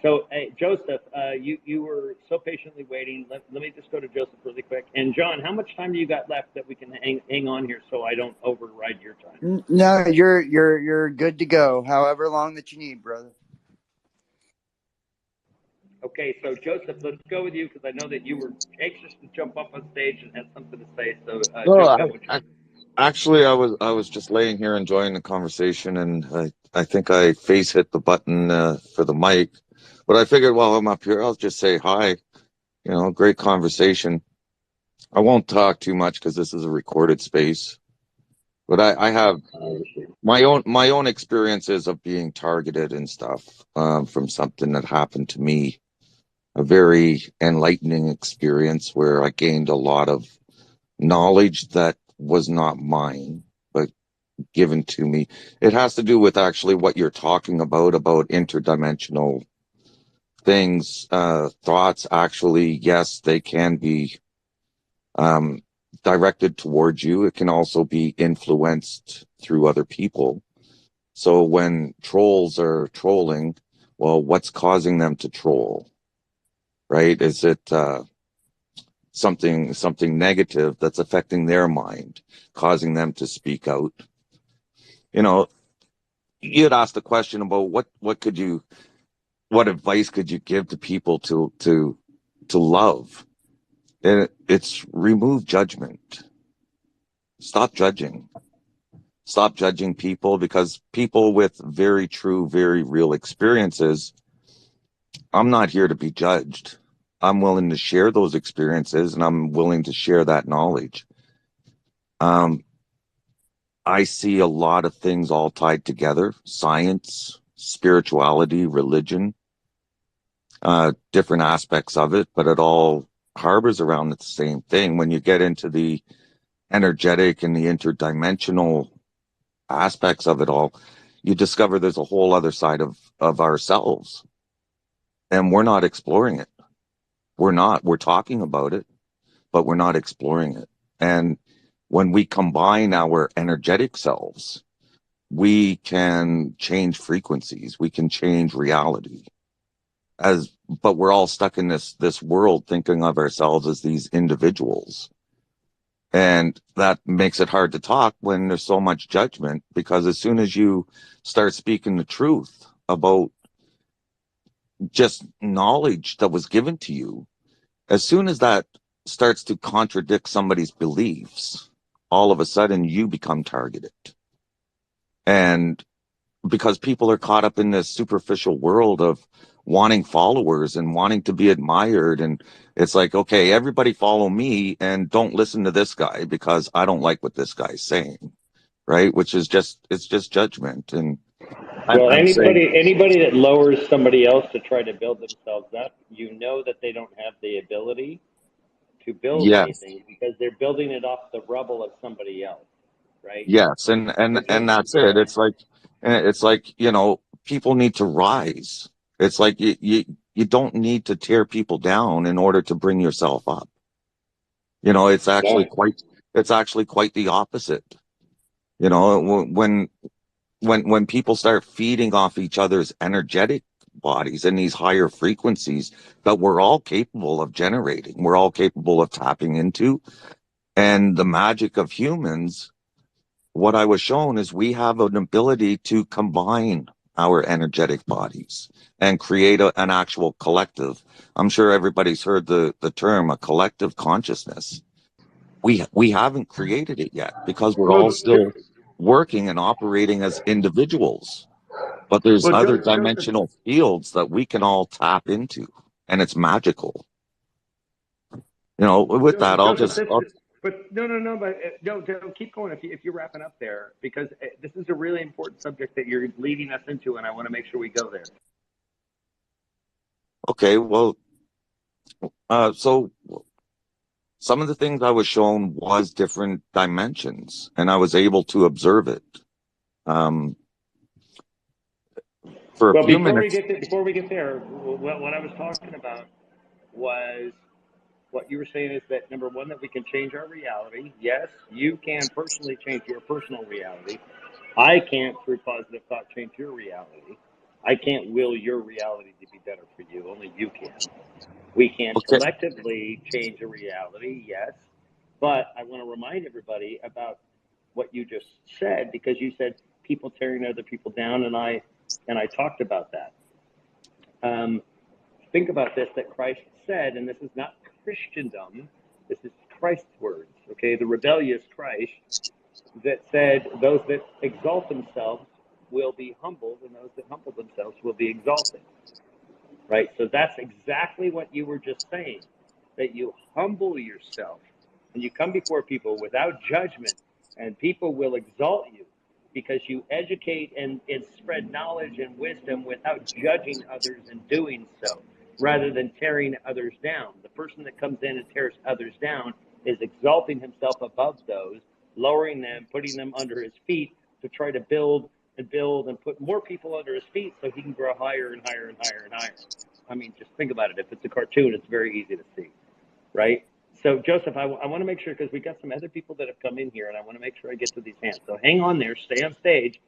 So, hey, Joseph, you were so patiently waiting. Let me just go to Joseph really quick. And John, how much time do you got left that we can hang on here so I don't override your time? no, you're good to go. However long that you need, brother. Okay, so Joseph, let's go with you because I know that you were anxious to jump up on stage and had something to say. So No, jump in. actually, I was just laying here enjoying the conversation, and I think I face hit the button for the mic, but I figured while I'm up here, I'll just say hi. Great conversation. I won't talk too much because this is a recorded space, but I have my own experiences of being targeted and stuff from something that happened to me. A very enlightening experience where I gained a lot of knowledge that was not mine, but given to me. It has to do with actually what you're talking about interdimensional things, thoughts. Actually, yes, they can be um, directed towards you. It can also be influenced through other people. So when trolls are trolling, well, what's causing them to troll, right? Is it something negative that's affecting their mind, causing them to speak out? You know, you had asked the question about what advice could you give to people to love? And it's remove judgment. Stop judging. Stop judging people, because people with very true, very real experiences, I'm not here to be judged. I'm willing to share those experiences, and I'm willing to share that knowledge. Um, I see a lot of things all tied together: science, spirituality, religion, different aspects of it, but it all harbors around the same thing. When you get into the energetic and the interdimensional aspects of it all, you discover there's a whole other side of ourselves, and we're not exploring it. We're talking about it, but we're not exploring it. And when we combine our energetic selves, we can change frequencies, we can change reality. But we're all stuck in this world thinking of ourselves as these individuals. And that makes it hard to talk when there's so much judgment, because as soon as you start speaking the truth about just knowledge that was given to you, as soon as that starts to contradict somebody's beliefs, all of a sudden you become targeted. And because people are caught up in this superficial world of wanting followers and wanting to be admired. And it's like, okay, everybody follow me and don't listen to this guy because I don't like what this guy's saying, right? Which is just, it's just judgment. And Well, I'm saying, anybody that lowers somebody else to try to build themselves up, you know that they don't have the ability to build yes, anything because they're building it off the rubble of somebody else, right? yes. It's just And that's it. yeah. It's like, you know, people need to rise. It's like you don't need to tear people down in order to bring yourself up. You know, No. it's actually quite the opposite. You know, when people start feeding off each other's energetic bodies in these higher frequencies that we're all capable of generating, we're all capable of tapping into, and the magic of humans, what I was shown is we have an ability to combine our energetic bodies and create an actual collective. I'm sure everybody's heard the term a collective consciousness. We haven't created it yet because we're all Well, still working and operating as individuals. But there's other Joseph, dimensional fields that we can all tap into, and it's magical. You know, with that, Joseph, but no, but no, keep going if you're wrapping up there because this is a really important subject that you're leading us into, and I want to make sure we go there. okay, well, so some of the things I was shown was different dimensions, and I was able to observe it. Um, for a Well, few minutes, before we get there, what I was talking about was what you were saying is that number one, that we can change our reality. Yes, you can personally change your personal reality. I can't, through positive thought, change your reality. I can't will your reality to be better for you. Only you can. We can okay, collectively change a reality, yes. But I want to remind everybody about what you just said because you said people tearing other people down, and I talked about that. Um, think about this that Christ said, and this is not Christendom, this is Christ's words, okay? The rebellious Christ that said, those that exalt themselves will be humbled, and those that humble themselves will be exalted, right? So that's exactly what you were just saying, that you humble yourself and you come before people without judgment, and people will exalt you because you educate and spread knowledge and wisdom without judging others and doing so, rather than tearing others down. The person that comes in and tears others down is exalting himself above those, lowering them, putting them under his feet to try to build and put more people under his feet so he can grow higher and higher and higher and higher. I mean, just think about it. If it's a cartoon, it's very easy to see, right? So, Joseph, I want to make sure, because we got some other people that have come in here, and I want to make sure I get to these hands. So hang on there. Stay on stage.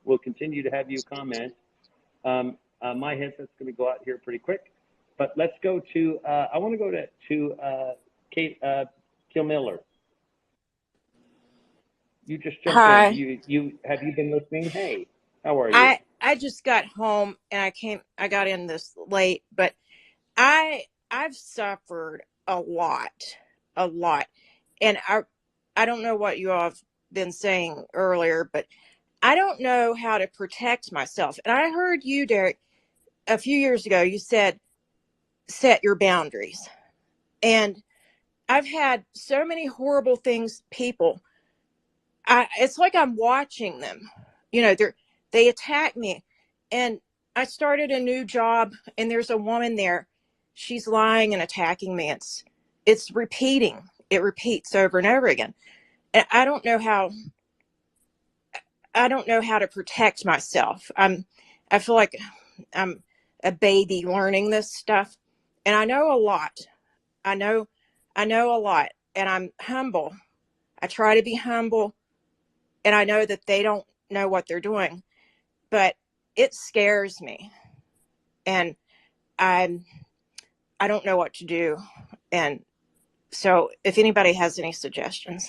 We'll continue to have you comment. My headset's going to go out here pretty quick. But let's go to, I want to go to Kate Kilmiller. You just jumped in. Hi. Have you been listening? Hey, how are you? I just got home and I got in this late, but I've suffered a lot. And I don't know what you all have been saying earlier, but I don't know how to protect myself. And I heard you, Derek, a few years ago, you said set your boundaries. And I've had so many horrible things, people. It's like I'm watching them. You know, they attack me. And I started a new job and there's a woman there. She's lying and attacking me. It's repeating. It repeats over and over again. And I don't know how to protect myself. I feel like I'm a baby learning this stuff. And I know a lot. I know a lot. And I'm humble. I try to be humble. And I know that they don't know what they're doing, but it scares me. And I don't know what to do. And so if anybody has any suggestions.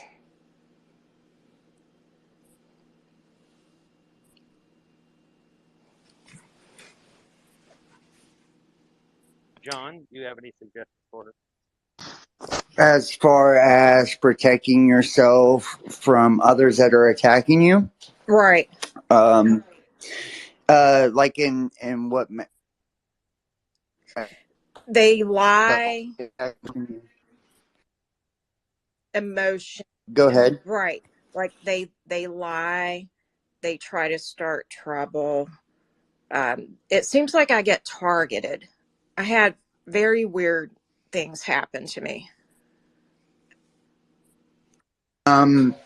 John, do you have any suggestions for her? As far as protecting yourself from others that are attacking you, Right. like in what They lie, emotion, Go ahead. right? Like they lie, they try to start trouble. It seems like I get targeted. I had very weird things happen to me.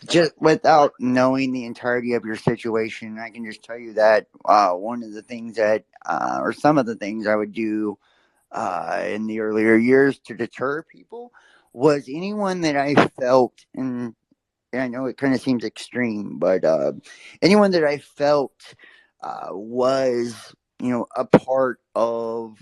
Just without knowing the entirety of your situation, I can just tell you that one of the things that, or some of the things I would do in the earlier years to deter people was anyone that I felt, and I know it kind of seems extreme, but anyone that I felt was, a part of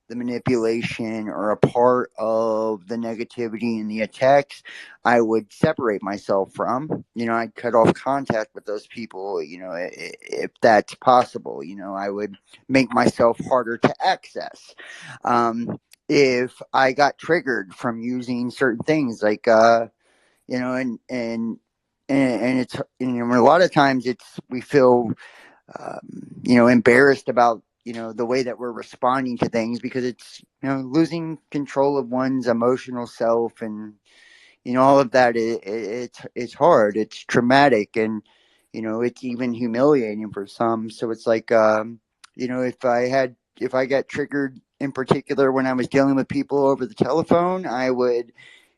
the manipulation or a part of the negativity and the attacks, I would separate myself from. I'd cut off contact with those people, if that's possible. I would make myself harder to access. If I got triggered from using certain things like, and it's, a lot of times we feel embarrassed about the way that we're responding to things because it's losing control of one's emotional self, and all of that. It's hard, it's traumatic, and it's even humiliating for some. So it's like, if I got triggered in particular when I was dealing with people over the telephone, I would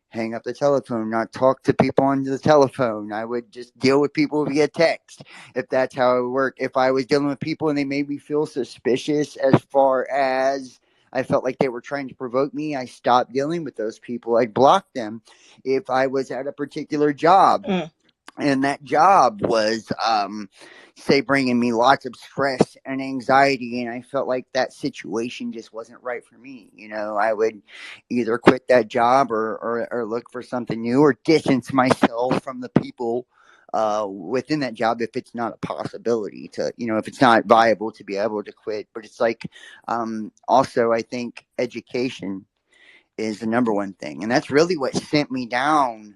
hang up the telephone, not talk to people on the telephone. I would just deal with people via text, if that's how it would work. If I was dealing with people and they made me feel suspicious, as far as I felt like they were trying to provoke me, I stopped dealing with those people. I'd block them. If I was at a particular job, Mm. and that job was, say, bringing me lots of stress and anxiety, and I felt like that situation just wasn't right for me, I would either quit that job, or look for something new, or distance myself from the people within that job, if it's not a possibility to, if it's not viable to be able to quit. But it's like, also, I think education is the number one thing, and that's really what sent me down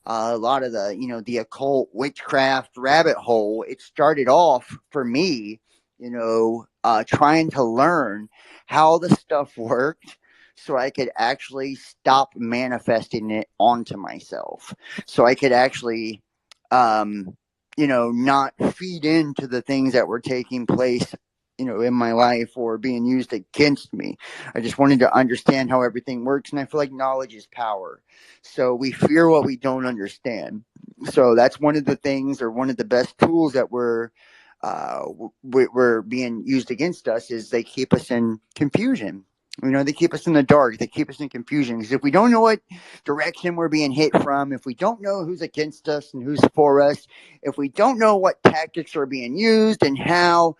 a lot of the occult witchcraft rabbit hole. It started off for me, trying to learn how the stuff worked, so I could actually stop manifesting it onto myself, so I could actually, not feed into the things that were taking place, in my life, or being used against me. I just wanted to understand how everything works, and I feel like knowledge is power. So we fear what we don't understand. So that's one of the things, or one of the best tools that we're being used against us, is they keep us in confusion. They keep us in the dark. They keep us in confusion, because if we don't know what direction we're being hit from, if we don't know who's against us and who's for us, if we don't know what tactics are being used and how,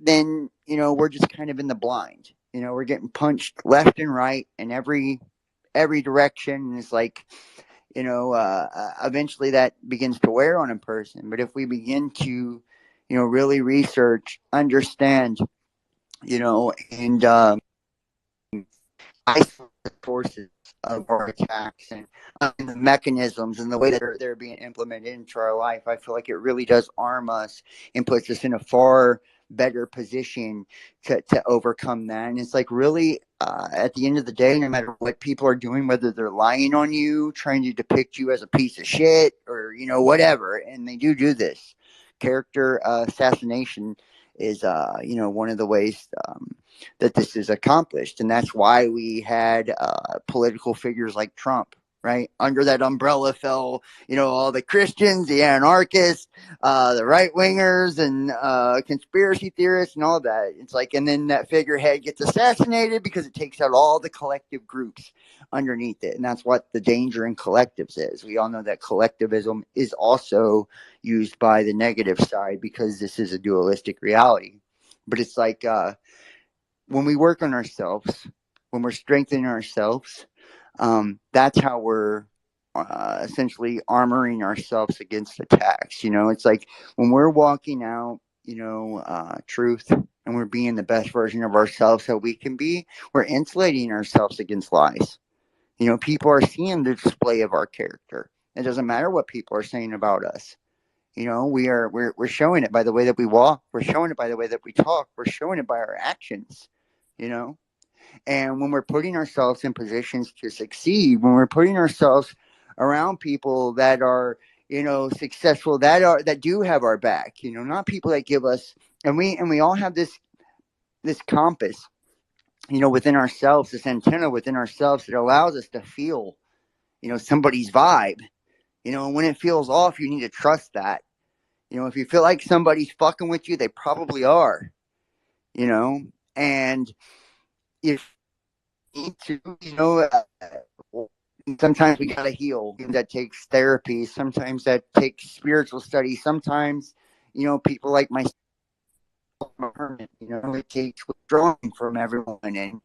then we're just kind of in the blind. We're getting punched left and right in every direction, and it's like, eventually that begins to wear on a person. But if we begin to, really research, understand, and isolate the sources of our attacks, and the mechanisms and the way that they're being implemented into our life, I feel like it really does arm us and puts us in a far better position to overcome that. And it's like, really, at the end of the day, no matter what people are doing, whether they're lying on you, trying to depict you as a piece of shit, or whatever, and they do this, character assassination is, one of the ways that this is accomplished. And that's why we had political figures like Trump, right? Under that umbrella fell, all the Christians, the anarchists, the right wingers, and conspiracy theorists, and all that. It's like, and then that figurehead gets assassinated because it takes out all the collective groups underneath it. And that's what the danger in collectives is. We all know that collectivism is also used by the negative side, because this is a dualistic reality. But it's like, when we work on ourselves, when we're strengthening ourselves, that's how we're essentially armoring ourselves against attacks. It's like when we're walking out, truth, and we're being the best version of ourselves that we can be, we're insulating ourselves against lies. People are seeing the display of our character. It doesn't matter what people are saying about us. We're showing it by the way that we walk. We're showing it by the way that we talk. We're showing it by our actions. You know, And when we're putting ourselves in positions to succeed, when we're putting ourselves around people that are, successful, that do have our back, not people that give us, and we all have this compass, within ourselves, this antenna within ourselves that allows us to feel, somebody's vibe. And when it feels off, you need to trust that. If you feel like somebody's fucking with you, they probably are. And if you need to, sometimes we gotta heal. That takes therapy. Sometimes that takes spiritual study. Sometimes, people like myself, I'm a hermit. It takes withdrawing from everyone and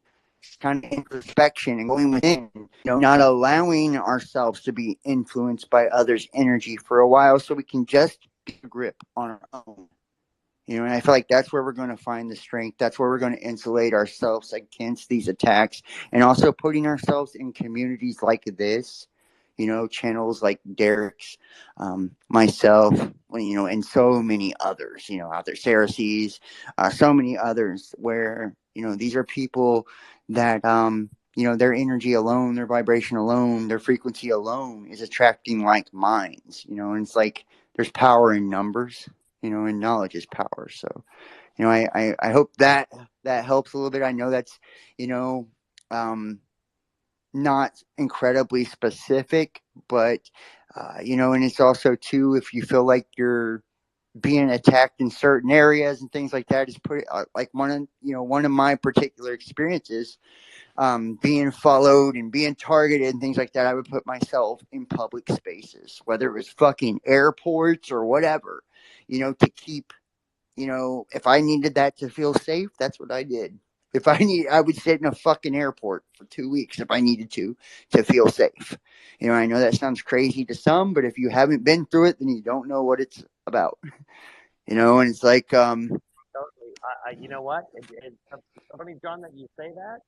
kind of introspection and going within. Not allowing ourselves to be influenced by others' energy for a while, so we can just get a grip on our own. And I feel like that's where we're going to find the strength. That's where we're going to insulate ourselves against these attacks, and also putting ourselves in communities like this, channels like Derek's, myself, and so many others, out there, Sarah sees, so many others, where, these are people that, their energy alone, their vibration alone, their frequency alone is attracting like minds, and it's like there's power in numbers, and knowledge is power. So, I hope that helps a little bit. I know that's, not incredibly specific, but, and it's also too, if you feel like you're being attacked in certain areas and things like that, is pretty, like one of my particular experiences, being followed and being targeted and things like that. I would put myself in public spaces, whether it was fucking airports or whatever, to keep, if I needed that to feel safe, that's what I did. I would sit in a fucking airport for 2 weeks if I needed to feel safe. I know that sounds crazy to some, but if you haven't been through it, then you don't know what it's about. And it's like, Totally. You know what? It's funny, John, that you say that.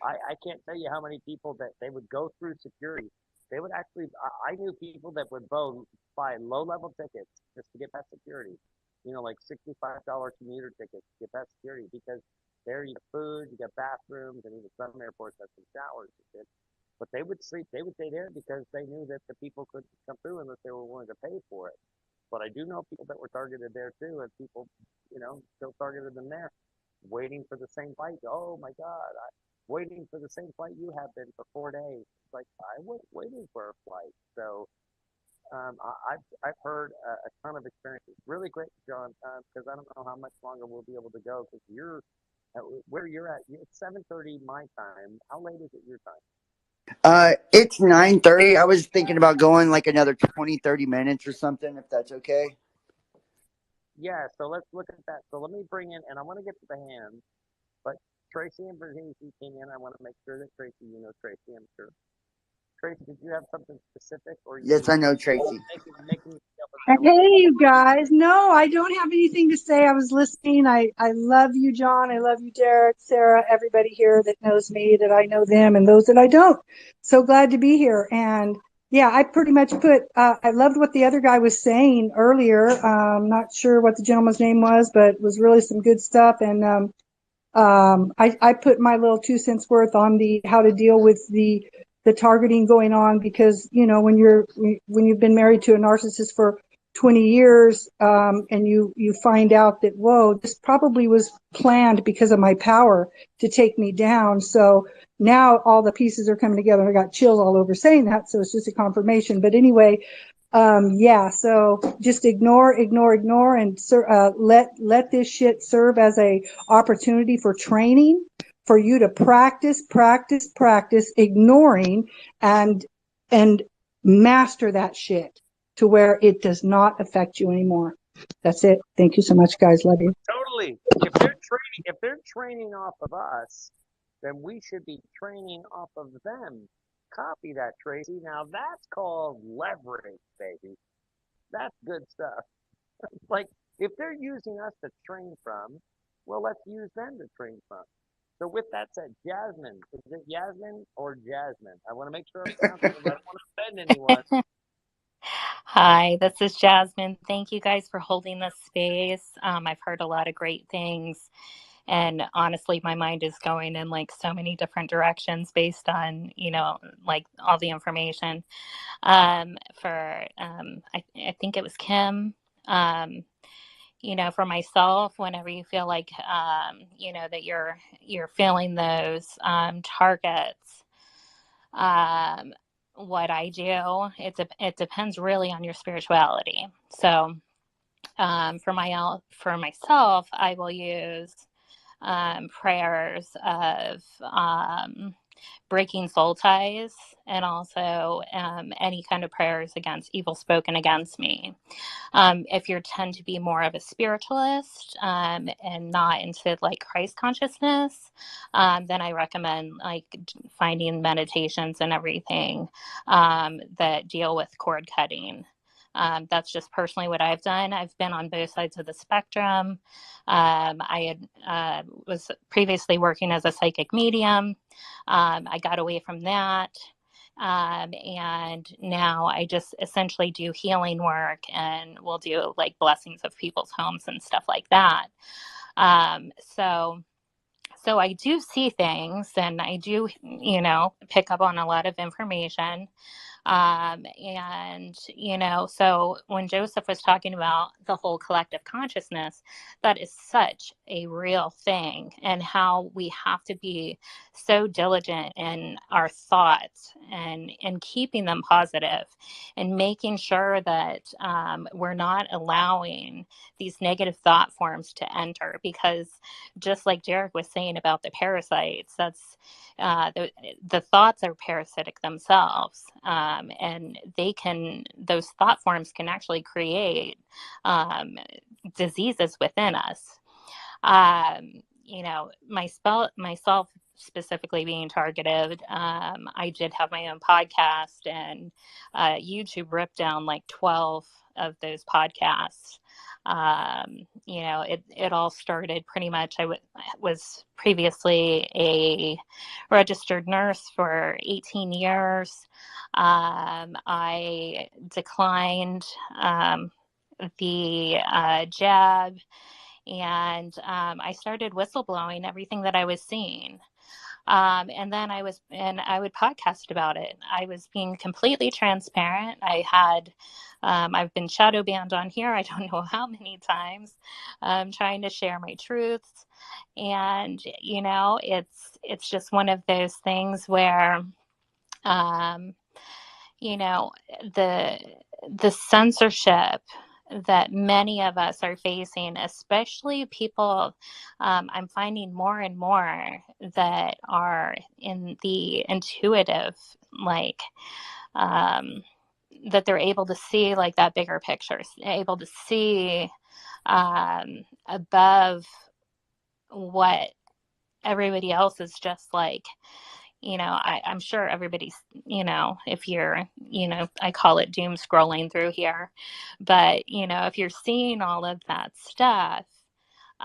I can't tell you how many people that they would go through security. They would actually, I knew people that would buy low-level tickets just to get past security. Like $65 commuter tickets to get past security, because there you get food, you get bathrooms, and even some airports have some showers and shit. But they would stay there because they knew that the people couldn't come through unless they were willing to pay for it. But I do know people that were targeted there too, and people, still targeted them there, waiting for the same flight. Oh my God, waiting for the same flight you have been for 4 days. It's like I was waiting for a flight. So I've heard a ton of experiences. Really great, John, because I don't know how much longer we'll be able to go, because you're where you're at. It's 7:30 my time. How late is it your time? it's 9:30. I was thinking about going like another 20-30 minutes or something, if that's okay. Yeah. So let's look at that. So let me bring in, and I want to get to the hands, but Tracy and Virginia came in. I want to make sure that Tracy, Tracy, I'm sure. Tracy, did you have something specific, or you Yes, I just know, Tracy. making yourself Hey, available? you guys. No, I don't have anything to say. I was listening. I love you, John. I love you, Derek, Sarah, everybody here that knows me, that I know them, and those that I don't. So glad to be here. And yeah, I pretty much I loved what the other guy was saying earlier. Not sure what the gentleman's name was, but it was really some good stuff. And I put my little 2 cents worth on the how to deal with the targeting going on, because when you've been married to a narcissist for 20 years, and you find out that, whoa, this probably was planned because of my power to take me down. So now all the pieces are coming together. I got chills all over saying that, so it's just a confirmation. But anyway, yeah, so just ignore, and let this shit serve as a opportunity for training, for you to practice ignoring, and master that shit to where it does not affect you anymore. That's it. Thank you so much, guys. Love you. Totally. If they're training off of us, then we should be training off of them. Copy that, Tracy. Now that's called leverage, baby. That's good stuff. Like, if they're using us to train from, well, let's use them to train from. So with that said, Jasmine, is it Yasmin or Jasmine? I want to make sure I'm pronouncing it. I don't want to offend anyone. Hi, this is Jasmine. Thank you guys for holding this space. I've heard a lot of great things. And honestly, my mind is going in like so many different directions based on, like all the information. I think it was Kim. Um, for myself, whenever you feel like, that you're feeling those targets, um, what I do, it depends really on your spirituality. So, for myself, I will use prayers of breaking soul ties, and also any kind of prayers against evil spoken against me. If you tend to be more of a spiritualist and not into like Christ consciousness, then I recommend like finding meditations and everything that deal with cord cutting. That's just personally what I've done. I've been on both sides of the spectrum. I was previously working as a psychic medium. I got away from that. And now I just essentially do healing work, and we'll do like blessings of people's homes and stuff like that. So I do see things, and I do, pick up on a lot of information. So when Joseph was talking about the whole collective consciousness, that is such a real thing, and how we have to be so diligent in our thoughts and in keeping them positive, and making sure that we're not allowing these negative thought forms to enter, because just like Derek was saying about the parasites, that's the thoughts are parasitic themselves, and those thought forms can actually create diseases within us. Myself specifically being targeted, I did have my own podcast, and YouTube ripped down like 12 of those podcasts. It all started pretty much. I was previously a registered nurse for 18 years. I declined the jab, and I started whistleblowing everything that I was seeing. And then I would podcast about it. I was being completely transparent. I've been shadow banned on here, I don't know how many times, trying to share my truths. And, it's just one of those things where, you know, the censorship that many of us are facing, especially people, I'm finding more and more that are in the intuitive, like, that they're able to see like that bigger picture, able to see above what everybody else is just like. I'm sure everybody's, if you're, I call it doom scrolling through here, but, if you're seeing all of that stuff,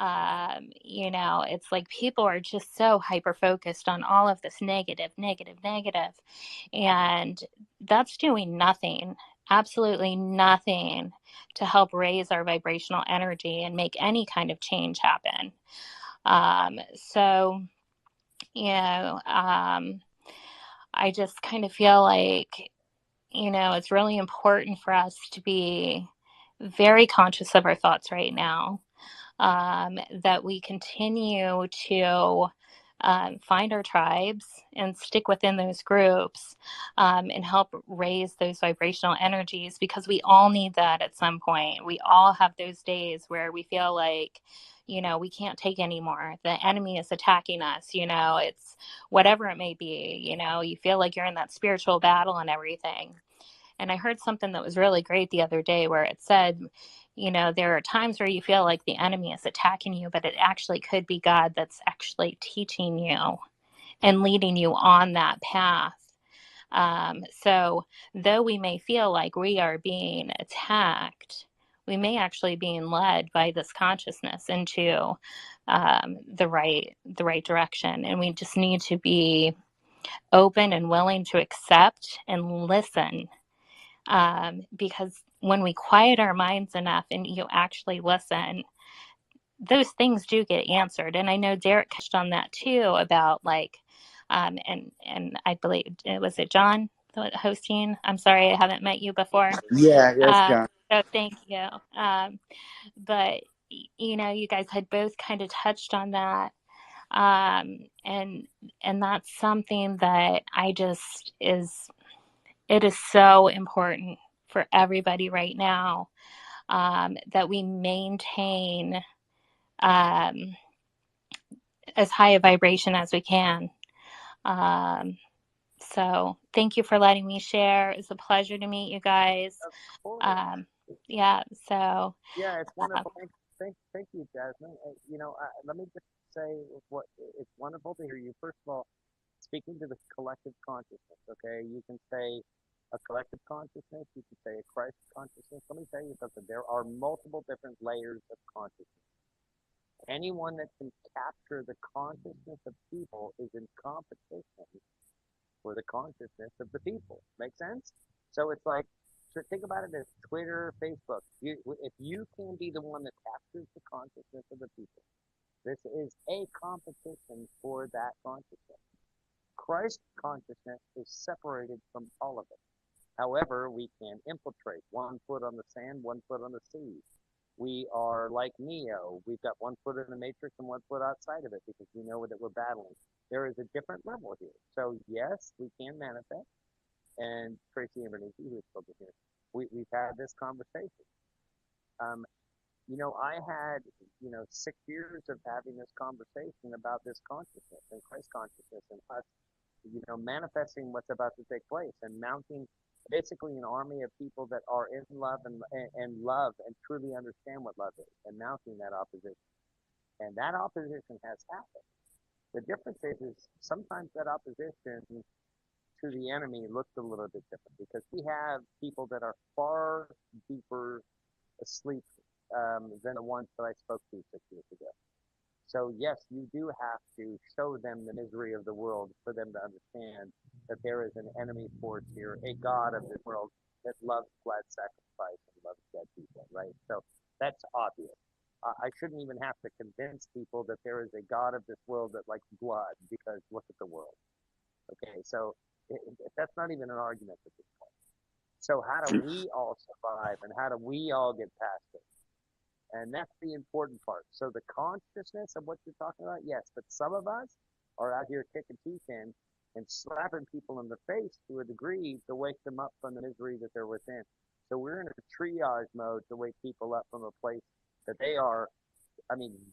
it's like people are just so hyper focused on all of this negative, negative, negative, and that's doing nothing, absolutely nothing to help raise our vibrational energy and make any kind of change happen. So, I just kind of feel like, it's really important for us to be very conscious of our thoughts right now, that we continue to find our tribes and stick within those groups, and help raise those vibrational energies, because we all need that at some point. We all have those days where we feel like, we can't take anymore. The enemy is attacking us, it's whatever it may be, you feel like you're in that spiritual battle and everything. And I heard something that was really great the other day where it said, there are times where you feel like the enemy is attacking you, but it actually could be God that's actually teaching you and leading you on that path. So though we may feel like we are being attacked, we may actually being led by this consciousness into the right direction. And we just need to be open and willing to accept and listen, because when we quiet our minds enough and you actually listen, those things do get answered. And I know Derek touched on that too about like, and I believe was it John hosting? I'm sorry, I haven't met you before. Yeah, that's John. So thank you. But you know, you guys had both kind of touched on that, and that's something that I just it is so important for everybody right now, that we maintain um, as high a vibration as we can. Um, so thank you for letting me share. It's a pleasure to meet you guys. Of course. Yeah. So Yeah, it's wonderful. Thank you, Jasmine. Let me just say what it's wonderful to hear you. First of all, speaking to the collective consciousness. Okay, you can say a collective consciousness. You can say a Christ consciousness. Let me tell you something. There are multiple different layers of consciousness. Anyone that can capture the consciousness of people is in competition for the consciousness of the people. Make sense? So it's like, so think about it as Twitter, Facebook. If you can be the one that captures the consciousness of the people, this is a competition for that consciousness. Christ consciousness is separated from all of it. However, we can infiltrate, 1 foot on the sand, 1 foot on the sea. We are like Neo. We've got 1 foot in the matrix and 1 foot outside of it because we know that we're battling. There is a different level here. So yes, we can manifest. And Tracy and Bernice, who is spoken here, we've had this conversation. I had, 6 years of having this conversation about this consciousness and Christ consciousness and us, manifesting what's about to take place and mounting basically an army of people that are in love and love and truly understand what love is and mounting that opposition. And that opposition has happened. The difference is sometimes that opposition to the enemy looks a little bit different because we have people that are far deeper asleep than the ones that I spoke to 6 years ago. So yes, you do have to show them the misery of the world for them to understand that there is an enemy force here, a God of this world that loves blood sacrifice and loves dead people, right? So that's obvious. I shouldn't even have to convince people that there is a God of this world that likes blood because look at the world. Okay, so that's not even an argument at this point. So how do we all survive and how do we all get past it? And that's the important part. So the consciousness of what you're talking about, yes, but some of us are out here kicking teeth in and slapping people in the face to a degree to wake them up from the misery that they're within. So we're in a triage mode to wake people up from a place that they are,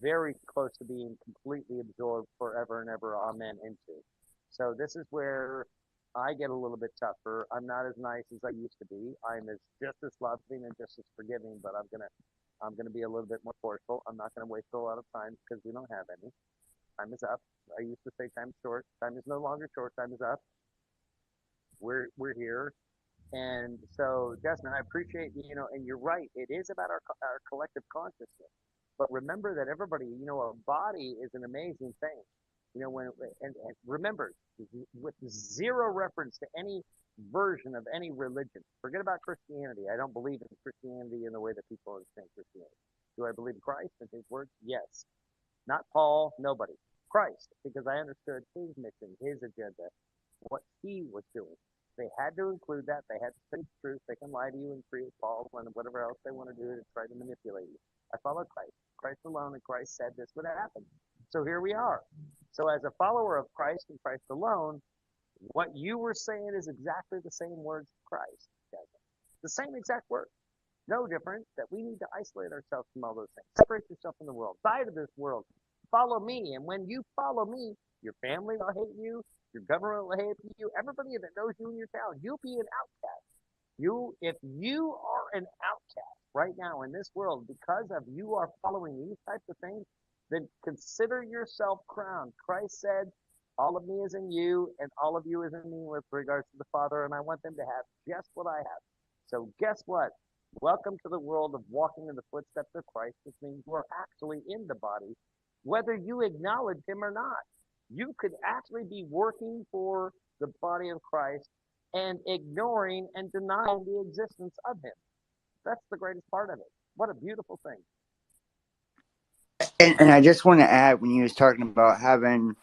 very close to being completely absorbed forever and ever, amen, into. So this is where I get a little bit tougher. I'm not as nice as I used to be. I'm just as loving and just as forgiving, but I'm gonna be a little bit more forceful. I'm not gonna waste a lot of time because we don't have any. Time is up. I used to say time's short. Time is no longer short. Time is up. We're here, and so Jasmine, I appreciate and you're right. It is about our collective consciousness. But remember that everybody, a body is an amazing thing. And remember, with zero reference to any version of any religion. Forget about Christianity. I don't believe in Christianity in the way that people understand Christianity. Do I believe in Christ and his words? Yes. Not Paul, nobody. Christ, because I understood his mission, his agenda, what he was doing. They had to include that. They had to say the truth. They can lie to you and create Paul and whatever else they want to do to try to manipulate you. I follow Christ. Christ alone, and Christ said this would happen. So here we are. So as a follower of Christ and Christ alone, what you were saying is exactly the same words of Christ. The same exact words. No different, that we need to isolate ourselves from all those things. Separate yourself from the world. Die to this world. Follow me. And when you follow me, your family will hate you. Your government will hate you. Everybody that knows you in your town, you'll be an outcast. If you are an outcast right now in this world because of you are following these types of things, then consider yourself crowned. Christ said, all of me is in you, and all of you is in me with regards to the Father, and I want them to have just what I have. So guess what? Welcome to the world of walking in the footsteps of Christ, which means we're actually in the body, whether you acknowledge him or not. You could actually be working for the body of Christ and ignoring and denying the existence of him. That's the greatest part of it. What a beautiful thing. And I just want to add, when you was talking about having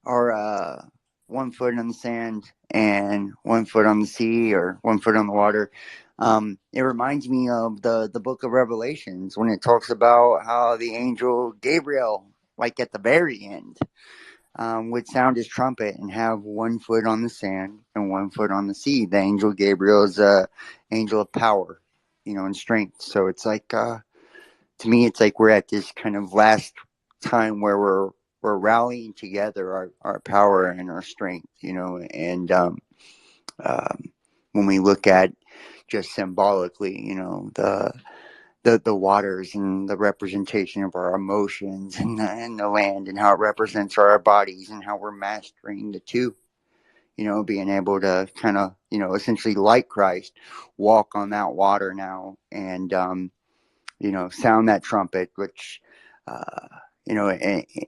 our 1 foot on the sand and 1 foot on the sea, or 1 foot on the water, it reminds me of the book of Revelations, when it talks about how the angel Gabriel, like at the very end, would sound his trumpet and have 1 foot on the sand and 1 foot on the sea. The angel Gabriel is a angel of power, and strength. So it's like, to me, it's like we're at this kind of last time where we're rallying together our power and our strength, and when we look at just symbolically, the waters and the representation of our emotions, and the land, and how it represents our bodies, and how we're mastering the two, being able to kind of, essentially, like Christ, walk on that water now, and sound that trumpet, which, uh,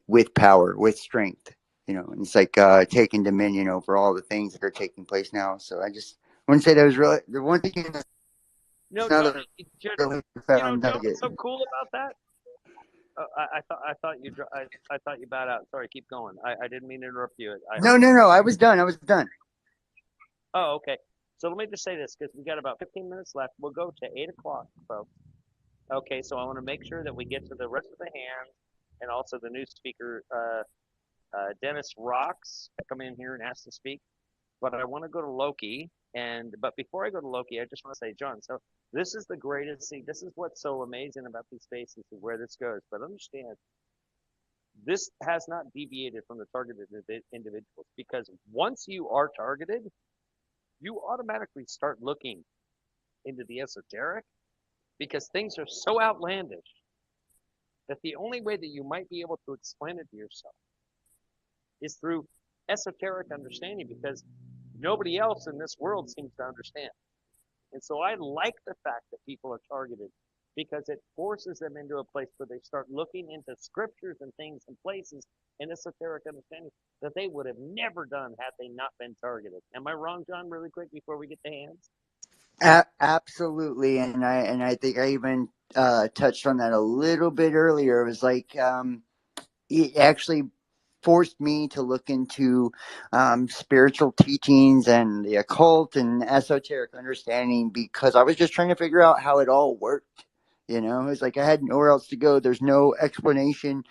with power, with strength, and it's like taking dominion over all the things that are taking place now. So I just want to say that was really the one thing. No, John, Another really John, profound nugget. what's so cool about that? I thought you bowed out. Sorry, keep going. I didn't mean to interrupt you. No. I was done. Oh, okay. So let me just say this, because we got about 15 minutes left. We'll go to 8 o'clock, folks. Okay, so I want to make sure that we get to the rest of the hands, and also the new speaker, Dennis Rocks, come in here and ask to speak. But I want to go to Loki, but before I go to Loki, I just want to say, John. So this is the greatest. See, this is what's so amazing about these spaces and where this goes. But understand, this has not deviated from the targeted individuals, because once you are targeted, you automatically start looking into the esoteric, because things are so outlandish that the only way that you might be able to explain it to yourself is through esoteric understanding, because nobody else in this world seems to understand. And so I like the fact that people are targeted, because it forces them into a place where they start looking into scriptures and things and places and esoteric understanding that they would have never done had they not been targeted. Am I wrong, John, really quick before we get to hands? Absolutely, and I think I even touched on that a little bit earlier. It was like, it actually forced me to look into spiritual teachings and the occult and esoteric understanding, because I was just trying to figure out how it all worked. It's like I had nowhere else to go. There's no explanation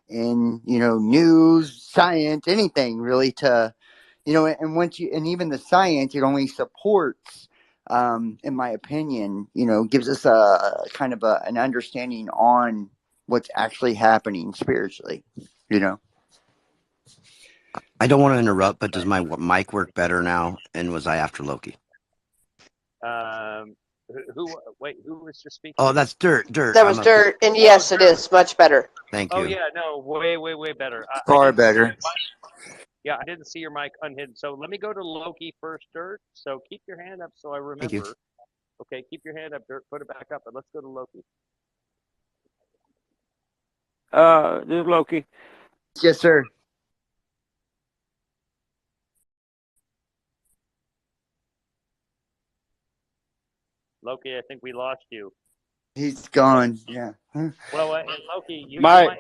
in, news, science, anything really to, and and even the science, it only supports, in my opinion, gives us a kind of an understanding on what's actually happening spiritually, you know. I don't want to interrupt, but does my mic work better now? And was I after Loki? Who was just speaking? Oh, that's Dirt. That was Dirt, and yes, it is much better. Thank you. Oh yeah, no, way better. Far better. Yeah, I didn't see your mic unhidden. So let me go to Loki first, Dirt. So keep your hand up so I remember. Okay, keep your hand up, Dirt. Put it back up, and let's go to Loki. This is Loki. Yes, sir. Loki, I think we lost you. He's gone. Yeah. Well, and Loki, you might.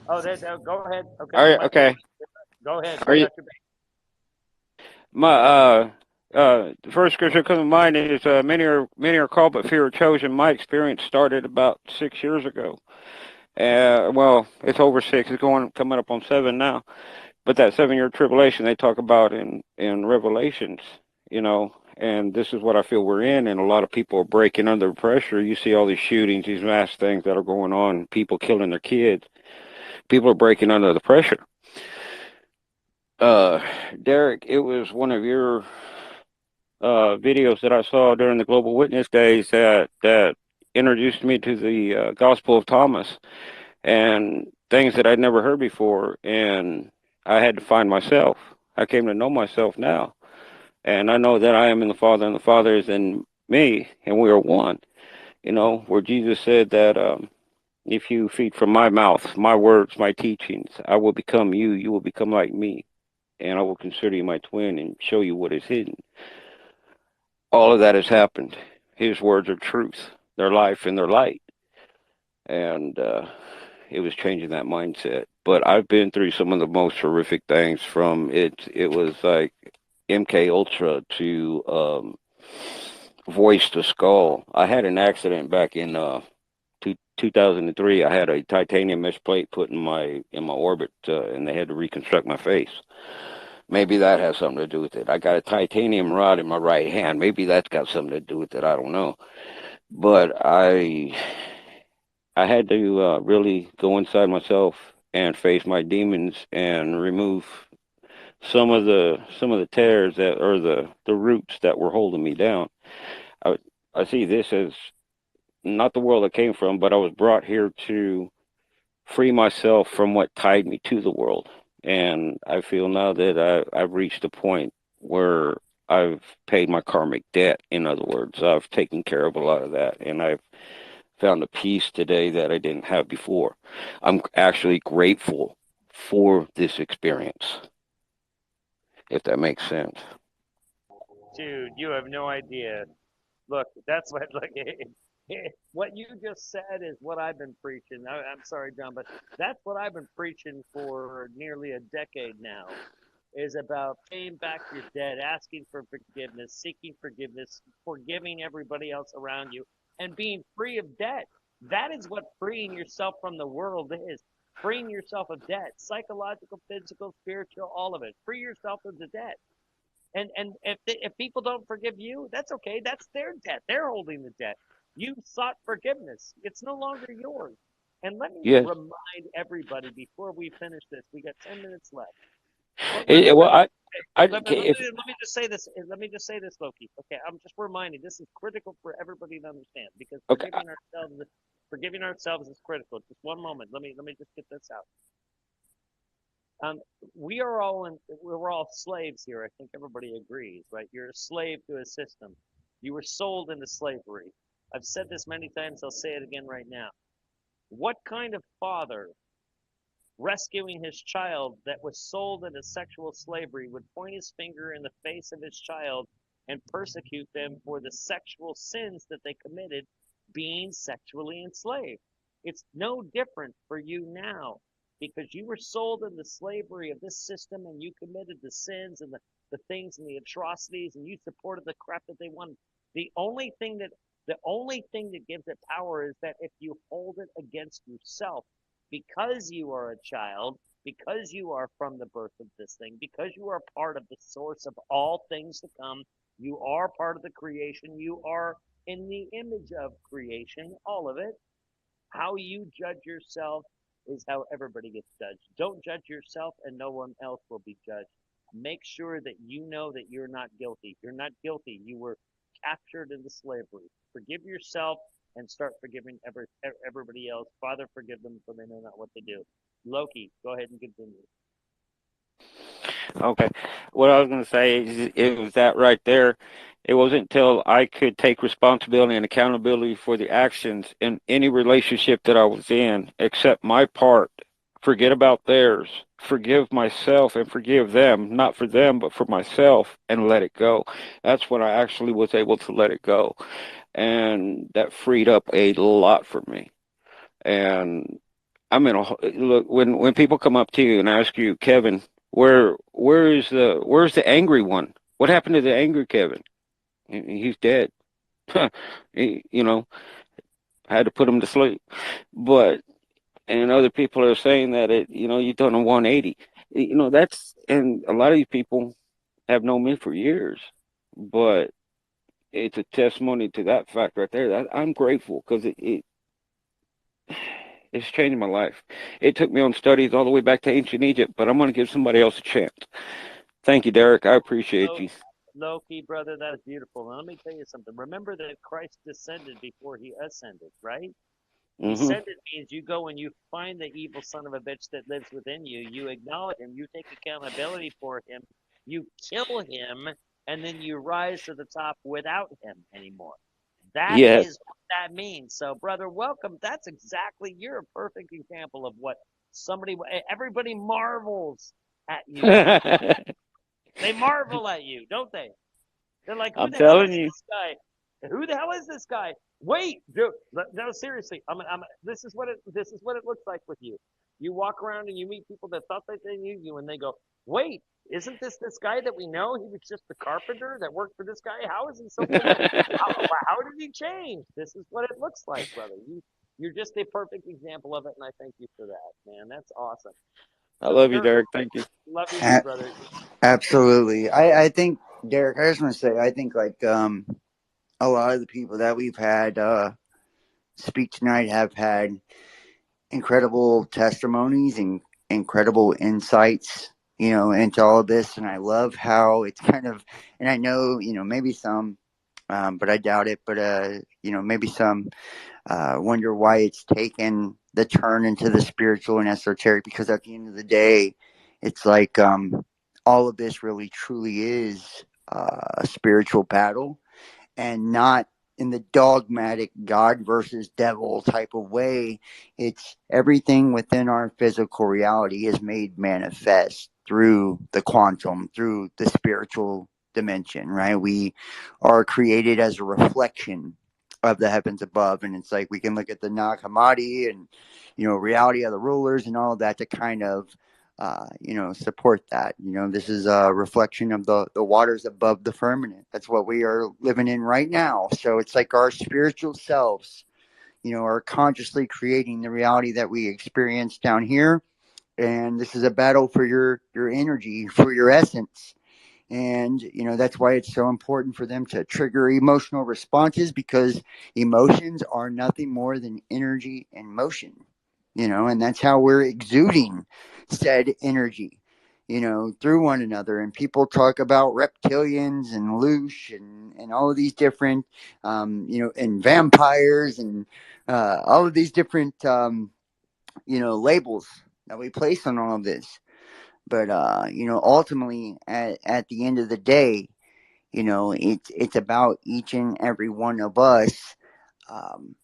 Oh, go ahead. Okay. Okay. Go ahead. The first scripture that comes to mind is many are called but few are chosen. My experience started about 6 years ago. Well, it's over 6. It's coming up on 7 now. But that 7-year tribulation they talk about in Revelations, and this is what I feel we're in, and a lot of people are breaking under pressure. You see all these shootings, these mass things that are going on, people killing their kids. People are breaking under the pressure. Derek, it was one of your videos that I saw during the Global Witness Days that introduced me to the Gospel of Thomas and things that I'd never heard before, and I had to find myself. I came to know myself now, and I know that I am in the Father, and the Father is in me, and we are one. Where Jesus said that if you feed from my mouth, my words, my teachings, I will become you. You will become like me, and I will consider you my twin and show you what is hidden. All of that has happened. His words are truth, their life, and their light. And it was changing that mindset. But I've been through some of the most horrific things. From it was like MK Ultra to Voice to Skull. I had an accident back in 2003. I had a titanium mesh plate put in my orbit, and they had to reconstruct my face. Maybe that has something to do with it. I got a titanium rod in my right hand. Maybe that's got something to do with it. I don't know. But I had to really go inside myself and face my demons and remove some of the tears that, or the roots that were holding me down. I I see this as not the world I came from, but I was brought here to free myself from what tied me to the world. And I feel now that I've reached a point where I've paid my karmic debt. In other words, I've taken care of a lot of that, and I've found a peace today that I didn't have before. I'm actually grateful for this experience, if that makes sense. Dude, you have no idea. Look, that's what look. What you just said is what I've been preaching. I'm sorry, John, but that's what I've been preaching for nearly a decade now. Is about paying back your debt, asking for forgiveness, seeking forgiveness, forgiving everybody else around you, and being free of debt. That is what freeing yourself from the world is. Freeing yourself of debt, psychological, physical, spiritual, all of it. Free yourself of the debt. And if people don't forgive you, that's okay. That's their debt. They're holding the debt. You sought forgiveness. It's no longer yours. And let me Yes. remind everybody before we finish this, we got 10 minutes left. But Well, remember this. I if Let me just say this. Let me just say this, Loki. Okay, I'm just reminding. This is critical for everybody to understand because okay, forgiving ourselves is critical. Just one moment. Let me just get this out. Um, we're all slaves here. I think everybody agrees, right? You're a slave to a system. You were sold into slavery. I've said this many times. I'll say it again right now. What kind of father rescuing his child that was sold into sexual slavery would point his finger in the face of his child and persecute them for the sexual sins that they committed being sexually enslaved? It's no different for you now because you were sold into slavery of this system and you committed the sins and the things and the atrocities and you supported the crap that they wanted. The only thing that the only thing that gives it power is that if you hold it against yourself, because you are a child, because you are from the birth of this thing, because you are part of the source of all things to come, you are part of the creation, you are in the image of creation, all of it. How you judge yourself is how everybody gets judged. Don't judge yourself and no one else will be judged. Make sure that you know that you're not guilty. You're not guilty. You were captured into slavery. Forgive yourself and start forgiving everybody else. Father, forgive them for they know not what they do. Loki, go ahead and continue. okay. What I was going to say is it was that right there. It wasn't until I could take responsibility and accountability for the actions in any relationship that I was in, accept my part, forget about theirs, forgive myself and forgive them, not for them, but for myself, and let it go. That's when I actually was able to let it go. And that freed up a lot for me. And I'm in a look when people come up to you and ask you, Kevin, where's the angry one? What happened to the angry Kevin? He's dead. You know, I had to put him to sleep. But and other people are saying that you've done a 180. That's, and a lot of these people have known me for years, but it's a testimony to that fact right there. That I'm grateful because it's changed my life. It took me on studies all the way back to ancient Egypt, but I'm going to give somebody else a chance. Thank you, Derek. I appreciate you. Loki, brother, that is beautiful. Now, let me tell you something. Remember that Christ descended before he ascended, right? Descended means you go and you find the evil son of a bitch that lives within you. You acknowledge him. You take accountability for him. You kill him, and then you rise to the top without him anymore. That Yes. is what that means. So, brother, welcome. That's exactly, you're a perfect example of what everybody marvels at you. They marvel at you, don't they? They're like, who I'm the hell telling is you. this guy? Who the hell is this guy? Wait, dude, no, seriously. This is what it looks like with you. You walk around and you meet people that thought that they knew you, and they go, "Wait, isn't this guy that we know? He was just the carpenter that worked for this guy. How is he so connected? How did he change? This is what it looks like, brother. You're just a perfect example of it, and I thank you for that, man. That's awesome. I So, love you, Dirk, Derek. Thank you. love you too, brother. Absolutely. I think, Derek, I just want to say, I think like a lot of the people that we've had speak tonight have had incredible testimonies and incredible insights, into all of this. And I love how it's kind of, and I know, maybe some, but I doubt it, but, maybe some wonder why it's taken the turn into the spiritual and esoteric, because at the end of the day, it's like all of this really truly is a spiritual battle, and not in the dogmatic God versus devil type of way. It's everything within our physical reality is made manifest through the quantum, through the spiritual dimension, right? We are created as a reflection of the heavens above. And it's like we can look at the Nag Hammadi and, reality of the rulers and all of that to kind of support that. This is a reflection of the waters above the firmament. That's what we are living in right now. So it's like our spiritual selves, are consciously creating the reality that we experience down here. And this is a battle for your energy, for your essence. And, that's why it's so important for them to trigger emotional responses, because emotions are nothing more than energy in motion, and that's how we're exuding said energy, through one another. And people talk about reptilians and loosh and all of these different, and vampires and all of these different, labels that we place on all of this. But ultimately, at the end of the day, it's about each and every one of us, um,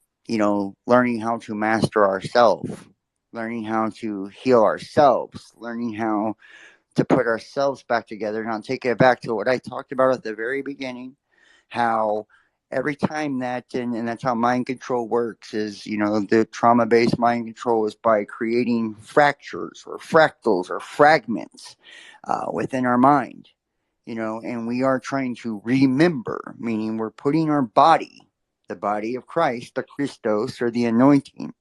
learning how to master ourselves, learning how to heal ourselves, learning how to put ourselves back together. And I'll take it back to what I talked about at the very beginning, how every time that, and that's how mind control works, is, the trauma based mind control is by creating fractures or fractals or fragments within our mind, and we are trying to remember, meaning we're putting our body, the body of Christ, the Christos, or the anointing,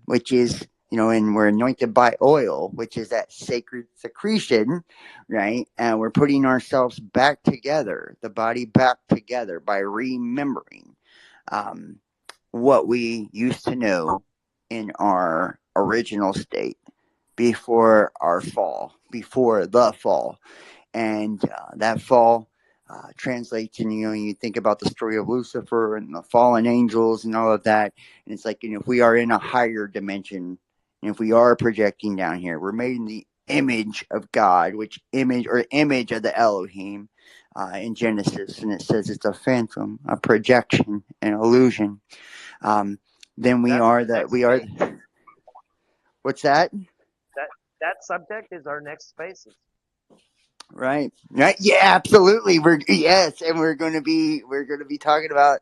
which is, and we're anointed by oil, which is that sacred secretion, right? And we're putting ourselves back together, the body back together, by remembering um, what we used to know in our original state before our fall, before the fall. And that fall translates, and you think about the story of Lucifer and the fallen angels and all of that, and it's like, if we are in a higher dimension, and if we are projecting down here, we're made in the image of God, which image of the Elohim in Genesis, and it says it's a phantom, a projection, an illusion. Then we That's are the that next we are. space. What's that? That subject is our next spaces. Right. Right. Yeah, absolutely. And we're going to be talking about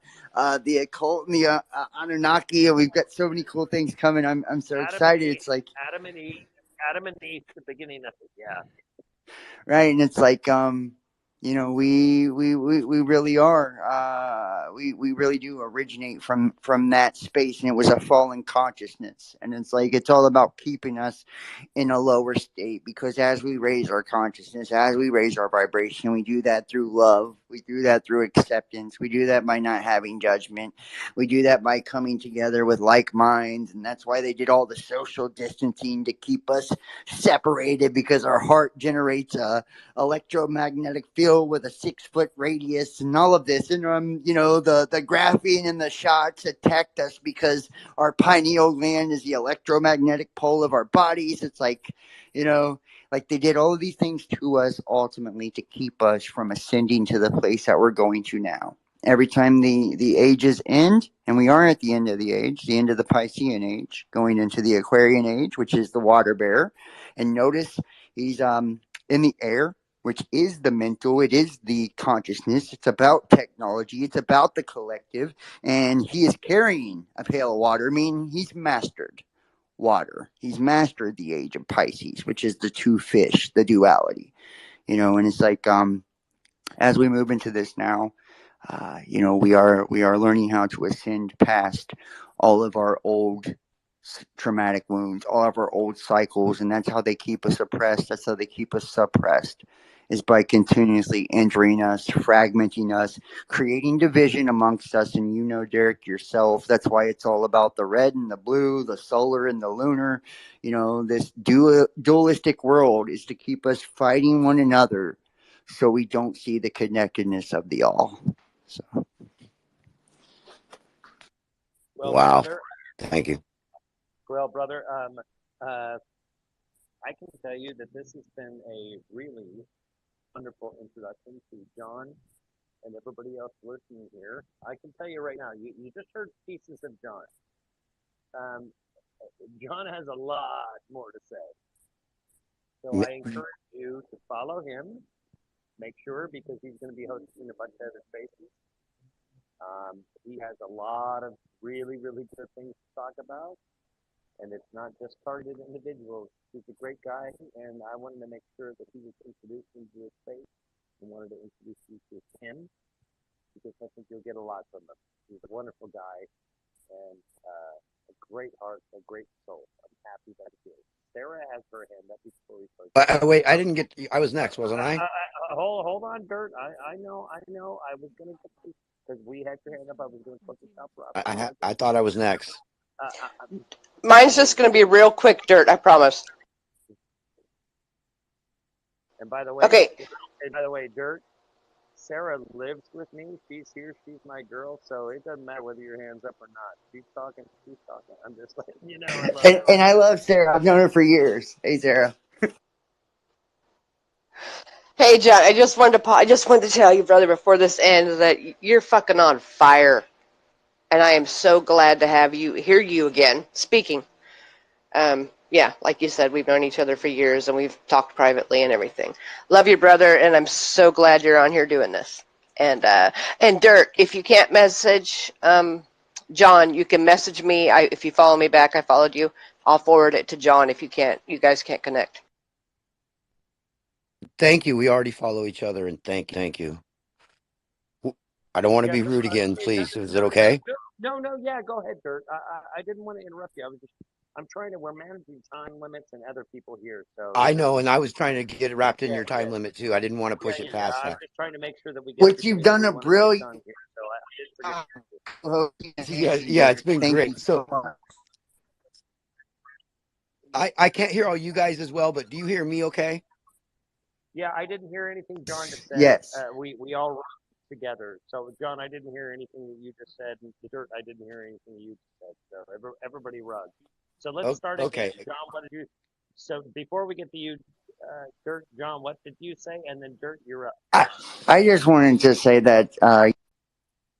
the occult and the Anunnaki, and we've got so many cool things coming. I'm so Adam and excited. Eve. It's like, Adam and Eve. Adam and Eve, the beginning of it. Yeah. right, and it's like, we really are, we really do originate from that space, and it was a fallen consciousness, and it's like it's all about keeping us in a lower state, because as we raise our consciousness, as we raise our vibration, we do that through love, we do that through acceptance, we do that by not having judgment, we do that by coming together with like minds. And that's why they did all the social distancing, to keep us separated, because our heart generates a electromagnetic field with a 6-foot radius and all of this. And the graphene and the shots attacked us because our pineal gland is the electromagnetic pole of our bodies. It's like, like they did all of these things to us ultimately to keep us from ascending to the place that we're going to now. Every time the ages end, and we are at the end of the age, the end of the Piscean age, going into the Aquarian age, which is the water bear. And notice he's in the air, which is the mental, it is the consciousness, it's about technology, it's about the collective, and he is carrying a pail of water. I mean, he's mastered water. He's mastered the age of Pisces, which is the two fish, the duality, and it's like, as we move into this now, we are learning how to ascend past all of our old traumatic wounds, all of our old cycles, and that's how they keep us oppressed. That's how they keep us suppressed, is by continuously injuring us, fragmenting us, creating division amongst us. And Derek, yourself, that's why it's all about the red and the blue, the solar and the lunar. This dualistic world is to keep us fighting one another so we don't see the connectedness of the all. So. Well, Wow. brother. Thank you. Well, brother, I can tell you that this has been a really wonderful introduction to John and everybody else listening here. I can tell you right now, you just heard pieces of John. Um, John has a lot more to say. So I encourage you to follow him. Make sure, because he's going to be hosting a bunch of other spaces. He has a lot of really, really good things to talk about. And it's not just targeted individuals. He's a great guy, and I wanted to make sure that he was introduced into this space and wanted to introduce you to him, because I think you'll get a lot from him. He's a wonderful guy and a great heart, a great soul. I'm happy that he is. Sarah has her hand up before we start. Wait, I didn't get. I was next, wasn't I? Hold on, Dirt. I know. I was gonna get to, because we had your hand up. I was gonna put the top up. I thought I was next. Mine's just going to be real quick, Dirt. I promise. And by the way, okay. And by the way, Dirt, Sarah lives with me. She's here. She's my girl. So it doesn't matter whether your hand's up or not. She's talking. She's talking. I'm just letting you know. I love and I love Sarah. I've known her for years. Hey, Sarah. Hey, John. I just wanted to tell you, brother, before this ends, that you're fucking on fire, and I am so glad to hear you again speaking. Yeah, like you said, we've known each other for years, and we've talked privately and everything. Love you, brother, and I'm so glad you're on here doing this. And Dirk, if you can't message John, you can message me. If you follow me back, I followed you. I'll forward it to John if you guys can't connect. Thank you. We already follow each other, and thank you. I don't want to be rude again, please. Is it okay? No, yeah, go ahead, Dirt. I didn't want to interrupt you. I'm trying to, we're managing time limits and other people here. So I know, and I was trying to get it wrapped in your time limit too. I didn't want to push it past I'm that. just trying to make sure that we get Which you've done a brilliant. Yeah, it's been great. So I can't hear all you guys as well, but do you hear me okay? Yeah, I didn't hear anything John just said. Yes. We all run together. So, John, I didn't hear anything that you just said. And Dirt, I didn't hear anything you just said. So, everybody run. So, let's start again. John, what did you... So, before we get to you, Dirt, John, what did you say? And then, Dirt, you're up. I just wanted to say that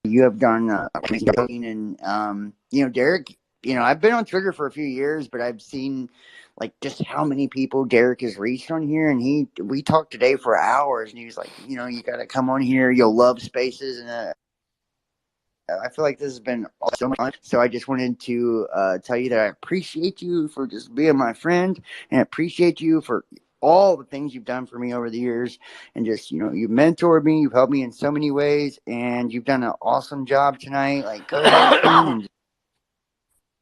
you have done and Derek, I've been on Twitter for a few years, but I've seen like just how many people Derek has reached on here, and we talked today for hours, and he was like, you got to come on here, you'll love spaces, and I feel like this has been so much fun. So I just wanted to tell you that I appreciate you for just being my friend, and appreciate you for all the things you've done for me over the years, and just you've mentored me, you've helped me in so many ways, and you've done an awesome job tonight, like co-hosting, and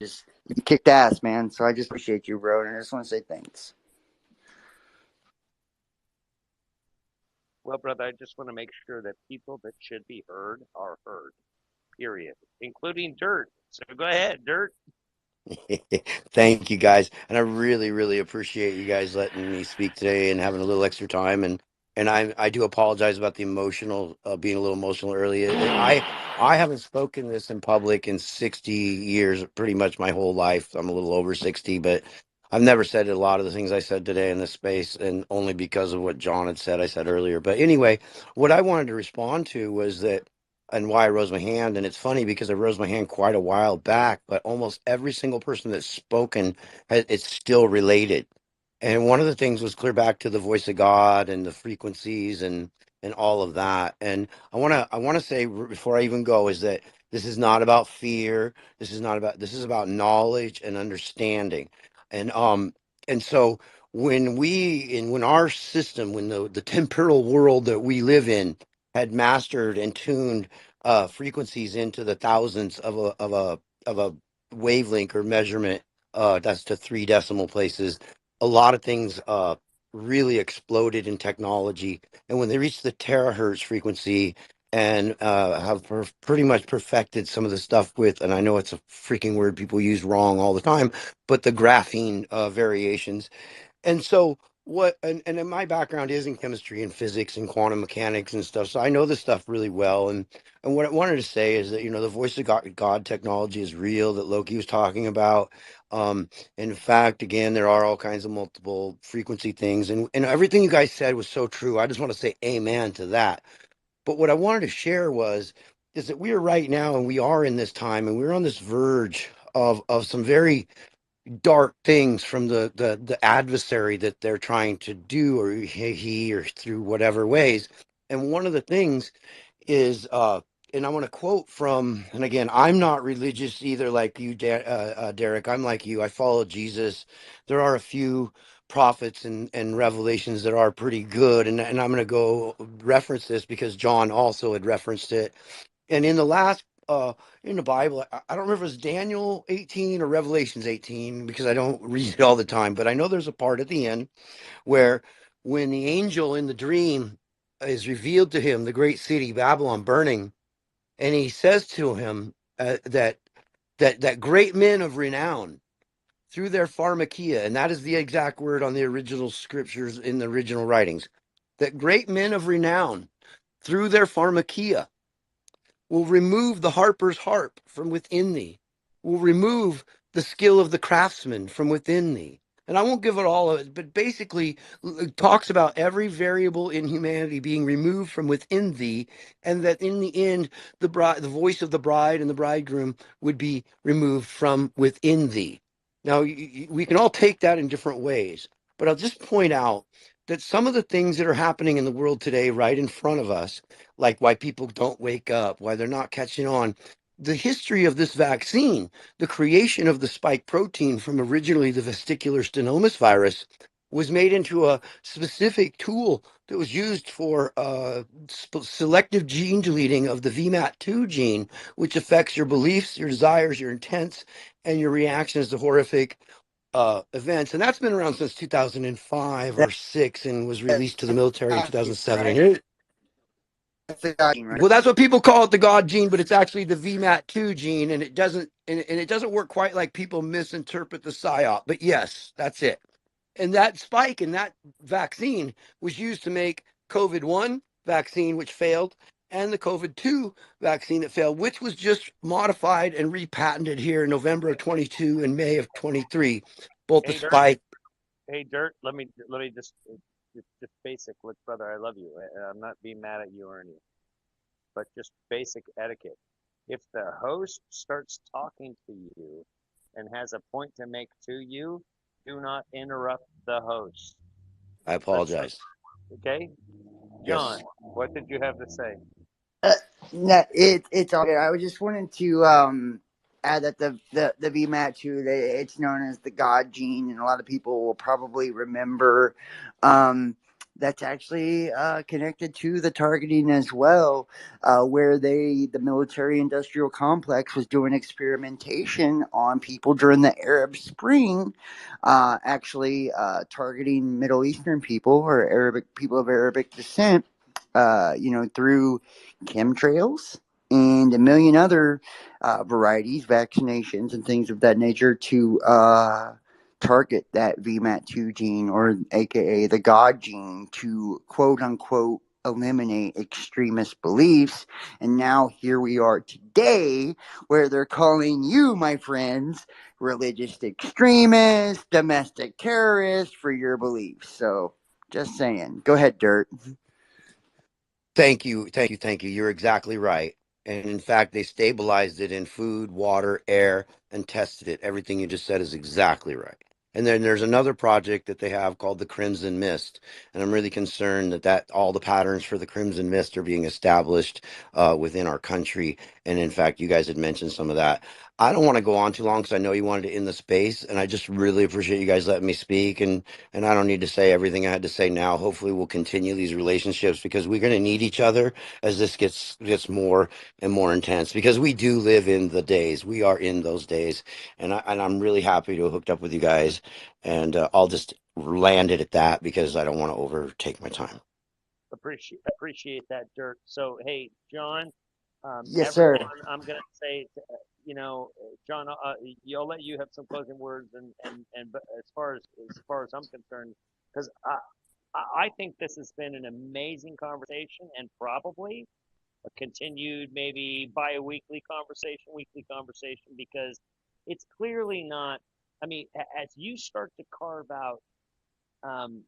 just you kicked ass, man. So I just appreciate you, bro, and I just want to say thanks. Well, brother, I just want to make sure that people that should be heard are heard. Period, including Dirt. So go ahead, Dirt. Thank you, guys, and I really, really appreciate you guys letting me speak today and having a little extra time. And I do apologize about the emotional, being a little emotional earlier. I haven't spoken this in public in 60 years, pretty much my whole life. I'm a little over 60, but I've never said a lot of the things I said today in this space, and only because of what John had said, I said earlier. But anyway, what I wanted to respond to was that, and why I rose my hand. And it's funny because I rose my hand quite a while back, but almost every single person that's spoken, it's still related. And one of the things was clear back to the voice of God and the frequencies and all of that. And I want to say before I even go is that this is not about fear. This is about knowledge and understanding. And so when our system, when the temporal world that we live in had mastered and tuned frequencies into the thousands of a wavelength or measurement, that's to 3 decimal places. A lot of things really exploded in technology, and when they reached the terahertz frequency and have pretty much perfected some of the stuff with, and I know it's a freaking word people use wrong all the time, but the graphene variations. And so and then my background is in chemistry and physics and quantum mechanics and stuff, so I know this stuff really well. And what I wanted to say is that, the voice of God technology is real, that Loki was talking about. In fact, again, there are all kinds of multiple frequency things, and everything you guys said was so true. I just want to say amen to that. But what I wanted to share is that we are right now, and we are in this time, and we're on this verge of some very dark things from the adversary that they're trying to do, or he or through whatever ways. And one of the things is and I want to quote from, and again, I'm not religious either like you, Derek. I'm like you. I follow Jesus. There are a few prophets and revelations that are pretty good, and I'm going to go reference this because John also had referenced it. And in the last in the Bible, I don't remember if it's Daniel 18 or Revelations 18 because I don't read it all the time, but I know there's a part at the end where when the angel in the dream is revealed to him, the great city Babylon burning, and he says to him that great men of renown through their pharmakia, and that is the exact word on the original scriptures in the original writings, that great men of renown through their pharmakia will remove the harper's harp from within thee, will remove the skill of the craftsman from within thee. And I won't give it all of it, but basically it talks about every variable in humanity being removed from within thee, and that in the end, the voice of the bride and the bridegroom would be removed from within thee. Now, we can all take that in different ways, but I'll just point out that some of the things that are happening in the world today, right in front of us, like why people don't wake up, why they're not catching on. The history of this vaccine, the creation of the spike protein from originally the vesicular stenomas virus, was made into a specific tool that was used for selective gene deleting of the VMAT2 gene, which affects your beliefs, your desires, your intents, and your reactions to horrific events. And that's been around since 2005 or 6 and was released to the military in 2007. And Right? here, That's the God gene, right? well, that's what people call it, the God gene, but it's actually the VMAT2 gene, and it doesn't work quite like people misinterpret the psyop. But yes, that's it. And that spike in that vaccine was used to make COVID-1 vaccine, which failed, and the COVID-2 vaccine that failed, which was just modified and repatented here in November of 22 and May of 23. Both the Hey, Dirt. spike. Hey, Dirt. Let me just basic. Look, brother, I love you. I'm not being mad at you or anything, but just basic etiquette. If the host starts talking to you and has a point to make to you, do not interrupt the host. I Let's, apologize. okay? John, Yes. what did you have to say? Uh, no, it's all good. I was just wanting to add that the VMAT too. It's known as the God gene, and a lot of people will probably remember that's actually connected to the targeting as well, where the military industrial complex was doing experimentation on people during the Arab Spring, actually targeting Middle Eastern people or Arabic people of Arabic descent. Through chemtrails and a million other varieties, vaccinations, and things of that nature to target that VMAT2 gene, or AKA the God gene, to quote unquote eliminate extremist beliefs. And now here we are today, where they're calling you, my friends, religious extremists, domestic terrorists for your beliefs. So just saying. Go ahead, Dirt. Thank you. Thank you. Thank you. You're exactly right. And in fact, they stabilized it in food, water, air, and tested it. Everything you just said is exactly right. And then there's another project that they have called the Crimson Mist, and I'm really concerned that all the patterns for the Crimson Mist are being established within our country. And in fact, you guys had mentioned some of that. I don't want to go on too long because I know you wanted to end the space, and I just really appreciate you guys letting me speak. And I don't need to say everything I had to say now. Hopefully, we'll continue these relationships because we're going to need each other as this gets more and more intense. Because we do live in the days. We are in those days, and I'm really happy to have hooked up with you guys. And I'll just land it at that because I don't want to overtake my time. Appreciate that, Dirk. So, hey, John, Yes, sir. everyone, I'm gonna say, John, I'll let you have some closing words, and but as far as I'm concerned, because I think this has been an amazing conversation, and probably a continued, maybe bi-weekly conversation, weekly conversation, because it's clearly not. I mean, as you start to carve out um,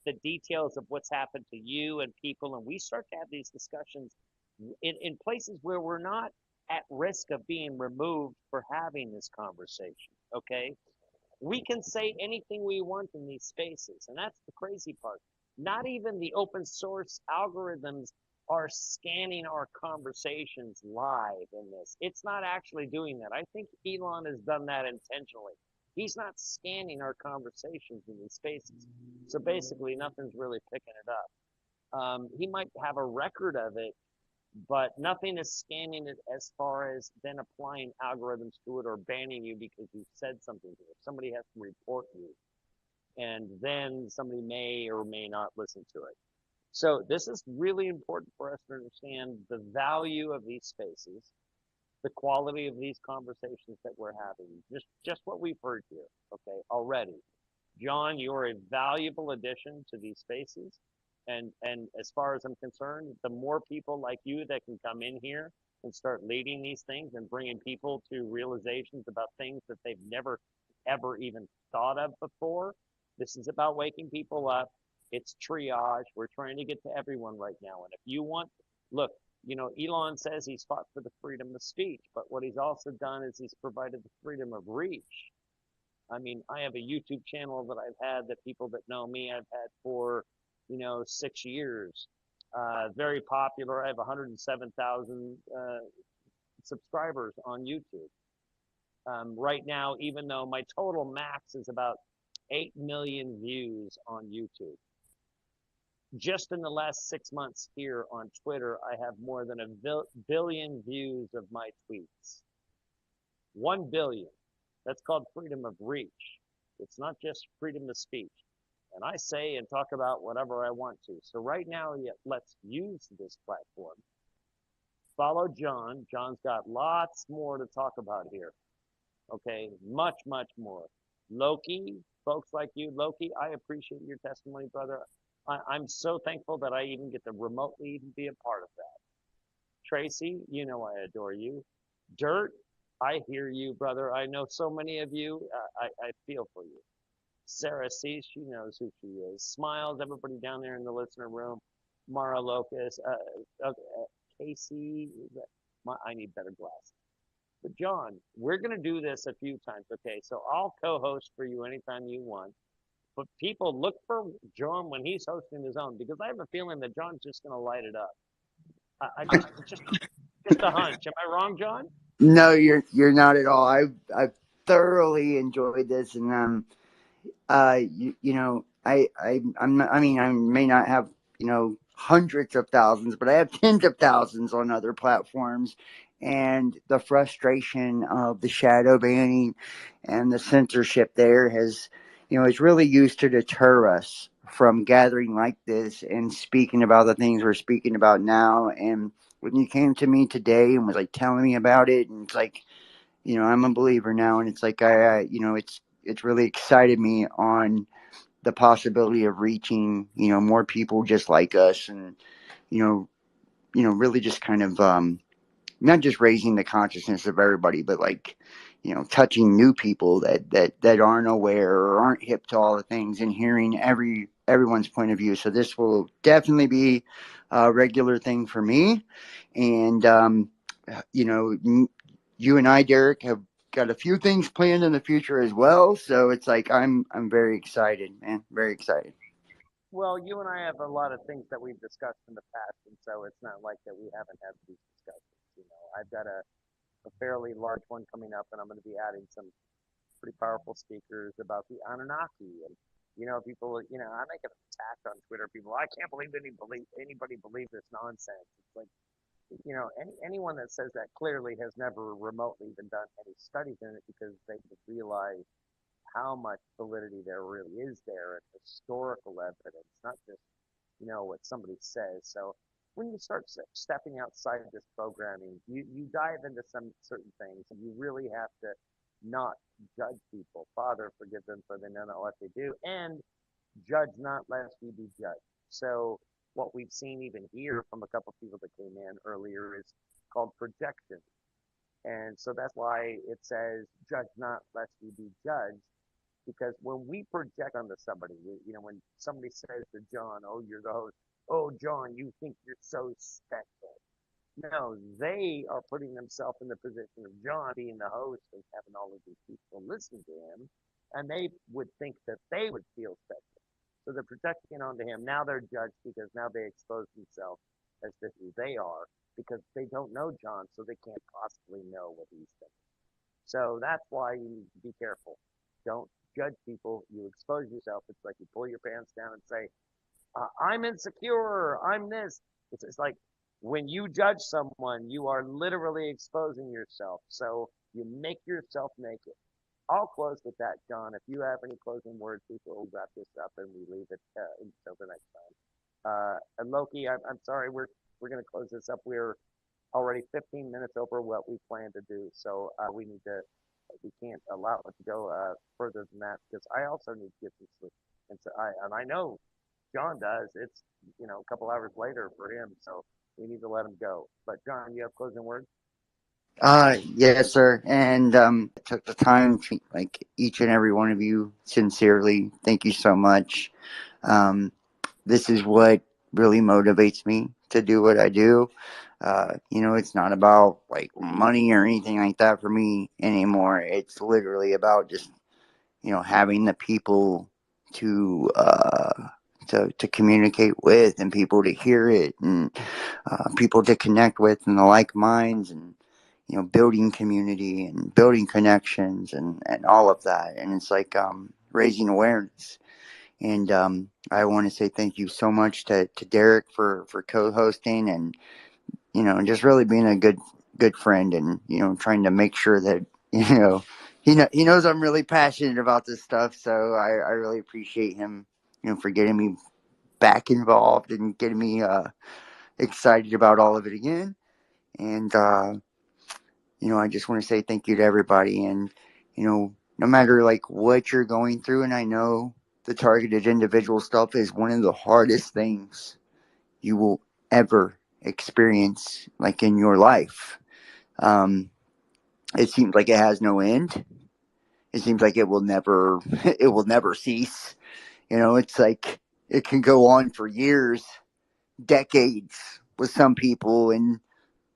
the details of what's happened to you and people, and we start to have these discussions in places where we're not at risk of being removed for having this conversation. Okay, we can say anything we want in these spaces, and that's the crazy part. Not even the open source algorithms are scanning our conversations live in this. It's not actually doing that. I think Elon has done that intentionally. He's not scanning our conversations in these spaces. So basically, nothing's really picking it up. He might have a record of it, but nothing is scanning it as far as then applying algorithms to it or banning you because you said something to it. Somebody has to report you, and then somebody may or may not listen to it. So this is really important for us to understand the value of these spaces, the quality of these conversations that we're having, just what we've heard here, okay, already. John, you're a valuable addition to these spaces. And as far as I'm concerned, the more people like you that can come in here and start leading these things and bringing people to realizations about things that they've never, ever even thought of before. This is about waking people up. It's triage. We're trying to get to everyone right now. And if you want, look, Elon says he's fought for the freedom of speech, but what he's also done is he's provided the freedom of reach. I mean, I have a YouTube channel that I've had that people that know me, I've had for, 6 years. Very popular. I have 107,000 subscribers on YouTube. Right now, even though my total max is about 8 million views on YouTube. Just in the last 6 months here on Twitter, I have more than a billion views of my tweets. 1 billion. That's called freedom of reach. It's not just freedom of speech. And I say and talk about whatever I want to. So right now, let's use this platform. Follow John. John's got lots more to talk about here. Okay, much, much more. Loki, folks like you, Loki, I appreciate your testimony, brother. I'm so thankful that I even get to remotely even be a part of that. Tracy, I adore you. Dirt, I hear you, brother. I know so many of you. I feel for you. Sarah sees, she knows who she is. Smiles, everybody down there in the listener room. Mara Locus, Casey, I need better glasses. But John, we're going to do this a few times, okay? So I'll co-host for you anytime you want. But people look for John when he's hosting his own, because I have a feeling that John's just going to light it up. I just a hunch. Am I wrong, John? No, you're not at all. I've thoroughly enjoyed this, and I mean, I may not have hundreds of thousands, but I have tens of thousands on other platforms, and the frustration of the shadow banning and the censorship there has is really used to deter us from gathering like this and speaking about the things we're speaking about now. And when you came to me today and was like telling me about it, and it's like, I'm a believer now, and it's like it's really excited me on the possibility of reaching more people just like us, and really just kind of not just raising the consciousness of everybody, but like touching new people that aren't aware or aren't hip to all the things, and hearing everyone's point of view. So this will definitely be a regular thing for me. And you and I, Derek, have got a few things planned in the future as well. So it's like I'm very excited, man. Very excited. Well, you and I have a lot of things that we've discussed in the past, and so it's not like that we haven't had these discussions. I've got a fairly large one coming up, and I'm going to be adding some pretty powerful speakers about the Anunnaki. And people, I make an attack on Twitter. People, I can't believe anybody believe this nonsense. It's like, anyone that says that clearly has never remotely even done any studies in it, because they realize how much validity there really is there, and historical evidence, not just what somebody says. So when you start stepping outside of this programming, you dive into some certain things, and you really have to not judge people. Father, forgive them, for they know not what they do, and judge not lest ye be judged. So what we've seen even here from a couple of people that came in earlier is called projection. And so that's why it says, judge not lest ye be judged, because when we project onto somebody, when somebody says to John, oh, you're the host, oh, John, you think you're so special. No, they are putting themselves in the position of John being the host and having all of these people listen to him, and they would think that they would feel special. So they're projecting onto him. Now they're judged, because now they expose themselves as to who they are, because they don't know John, so they can't possibly know what he's thinking. So that's why you need to be careful. Don't judge people. You expose yourself. It's like you pull your pants down and say, I'm insecure, I'm this. It's like when you judge someone, you are literally exposing yourself. So you make yourself naked. I'll close with that, John. If you have any closing words, we'll wrap this up and we leave it until the next time. And Loki, I'm sorry, we're going to close this up. We're already 15 minutes over what we plan to do, so we can't allow it to go further than that, because I also need to get some sleep, and so I know John does. It's a couple hours later for him, so we need to let him go. But John, you have closing words? Yes, sir. And took the time to like each and every one of you sincerely. Thank you so much. This is what really motivates me to do what I do. It's not about like money or anything like that for me anymore. It's literally about just, having the people to to communicate with, and people to hear it, and people to connect with, and the like minds, and building community and building connections, and all of that. And it's like raising awareness. And I want to say thank you so much to Derek for co-hosting, and just really being a good friend, and trying to make sure that he knows I'm really passionate about this stuff. So I really appreciate him, for getting me back involved and getting me excited about all of it again. And I just want to say thank you to everybody. And no matter like what you're going through, and I know the targeted individual stuff is one of the hardest things you will ever experience, like in your life. It seems like it has no end. It seems like it will never it will never cease. It's like it can go on for years, decades with some people, and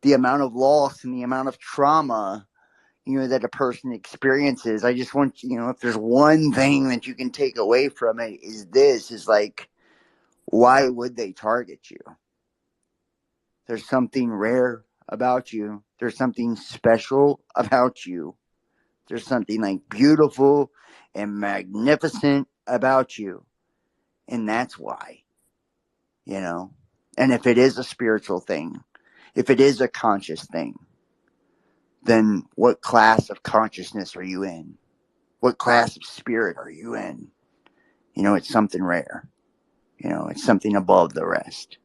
the amount of loss and the amount of trauma that a person experiences. I just want if there's one thing that you can take away from it, is like, why would they target you? There's something rare about you. There's something special about you. There's something like beautiful and magnificent about you. And that's why, And if it is a spiritual thing, if it is a conscious thing, then what class of consciousness are you in? What class of spirit are you in? It's something rare. It's something above the rest.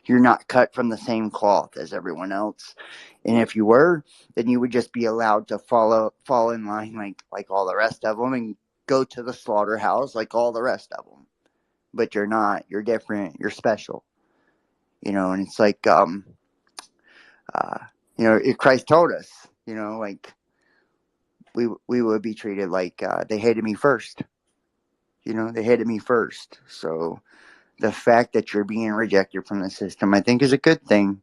You're not cut from the same cloth as everyone else. And if you were, then you would just be allowed to fall in line like all the rest of them, and go to the slaughterhouse like all the rest of them. But you're not. You're different. You're special. And it's like Christ told us, like we would be treated like they hated me first. They hated me first. So the fact that you're being rejected from the system, I think, is a good thing.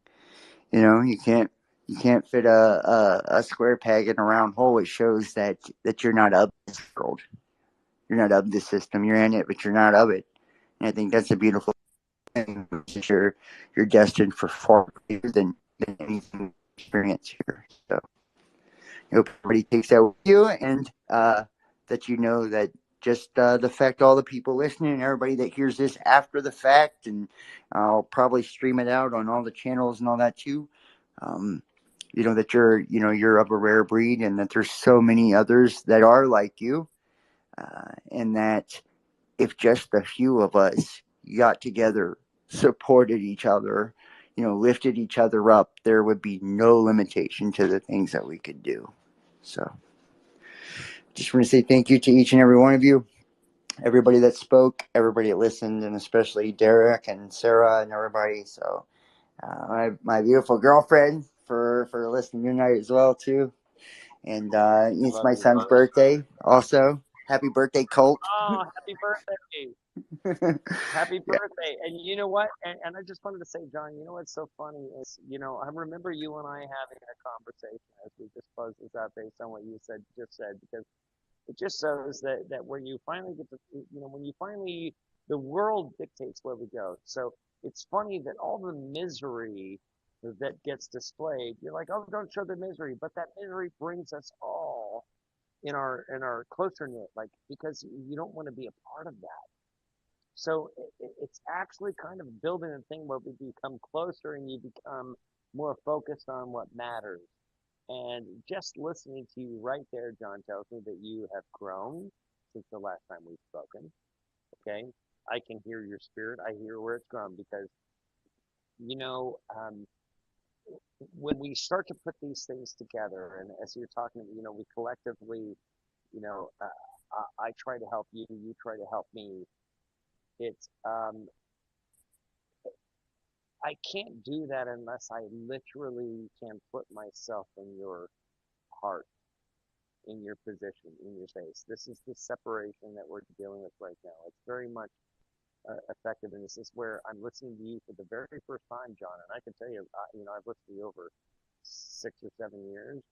You can't You can't fit a square peg in a round hole. It shows that you're not of this world. You're not of the system. You're in it, but you're not of it. And I think that's a beautiful thing. You're destined for far greater than anything you experience here. So I hope everybody takes that with you, and that you know that just the fact all the people listening and everybody that hears this after the fact, and I'll probably stream it out on all the channels and all that too. Um, that you're of a rare breed, and that there's so many others that are like you, and that if just a few of us got together, supported each other, lifted each other up, there would be no limitation to the things that we could do. So just want to say thank you to each and every one of you, everybody that spoke, everybody that listened, and especially Derek and Sarah and everybody. So my beautiful girlfriend for listening tonight as well too. And it's Love my you, son's brother. birthday also. Happy birthday, Colt. Oh, happy birthday. Happy Yeah. birthday. And you know what? And I just wanted to say, John, you know what's so funny is, I remember you and I having a conversation as we just closed this out based on what you just said, because it just shows that when you finally get to, when you finally, the world dictates where we go. So it's funny that all the misery that gets displayed, you're like, oh, don't show the misery, but that misery brings us all in our closer knit, like, because you don't want to be a part of that. So it's actually kind of building a thing where we become closer and you become more focused on what matters. And just listening to you right there, John, tells me that you have grown since the last time we've spoken. Okay. I can hear your spirit. I hear where it's grown because, you know, um, when we start to put these things together, and as you're talking, we collectively, you know, uh, I try to help you, you try to help me. It's, I can't do that unless I literally can put myself in your heart, in your position, in your space. This is the separation that we're dealing with right now. It's very much effective, and this is where I'm listening to you for the very first time, John. And I can tell you, I've listened to you over 6 or 7 years.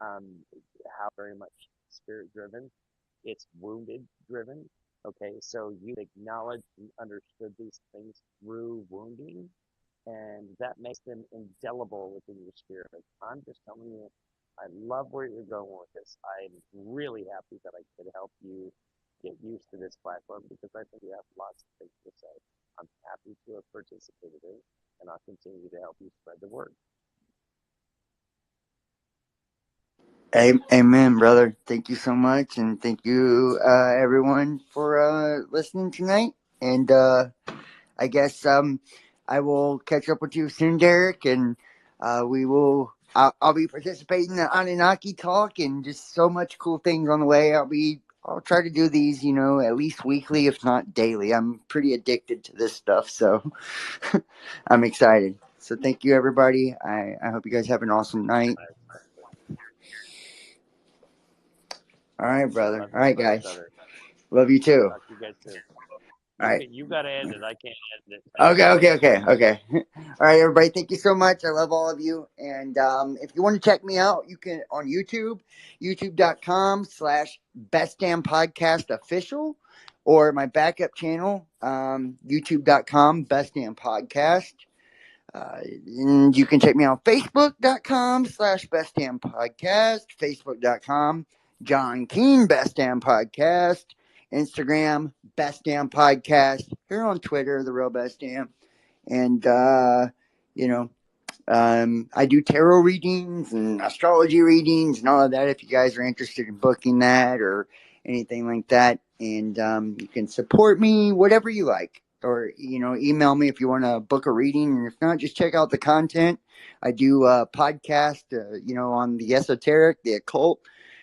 How very much spirit driven. It's wounded driven. Okay, so you acknowledged and understood these things through wounding, and that makes them indelible within your spirit. I'm just telling you, I love where you're going with this. I'm really happy that I could help you get used to this platform because I think you have lots of things to say. I'm happy to have participated in, and I'll continue to help you spread the word. Amen, brother. Thank you so much, and thank you, everyone, for listening tonight. And I guess I will catch up with you soon, Derek, and we will. I'll be participating in the Anunnaki talk, and just so much cool things on the way. I'll try to do these, at least weekly, if not daily. I'm pretty addicted to this stuff, so I'm excited. So thank you, everybody. I hope you guys have an awesome night. All right, brother. All right, guys. Brother. Love you too. Talk to you guys soon. All right. You got to end it. I can't end it. Okay. All right, everybody. Thank you so much. I love all of you. And if you want to check me out, you can on YouTube, youtube.com/Best Damn Podcast Official, or my backup channel, youtube.com Best Damn Podcast. And you can check me out facebook.com/Best Damn Podcast, facebook.com John Keen Best Damn Podcast, Instagram Best Damn Podcast, here on Twitter, The Real Best Damn. And, you know, I do tarot readings and astrology readings and all of that if you guys are interested in booking that or anything like that. And you can support me, whatever you like. Or, email me if you want to book a reading. And if not, just check out the content. I do a podcast, on the esoteric, the occult,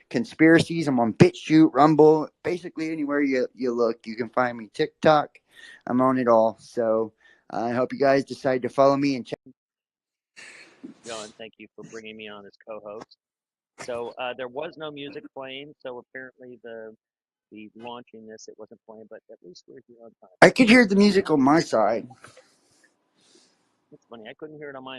conspiracies. I'm on BitChute, Rumble, basically anywhere you look, you can find me. TikTok, I'm on it all. So I hope you guys decide to follow me and check. John, thank you for bringing me on as co-host. So there was no music playing, so apparently the launching this, it wasn't playing, but at least we're here on time. I could hear the music on my side. It's funny, I couldn't hear it on my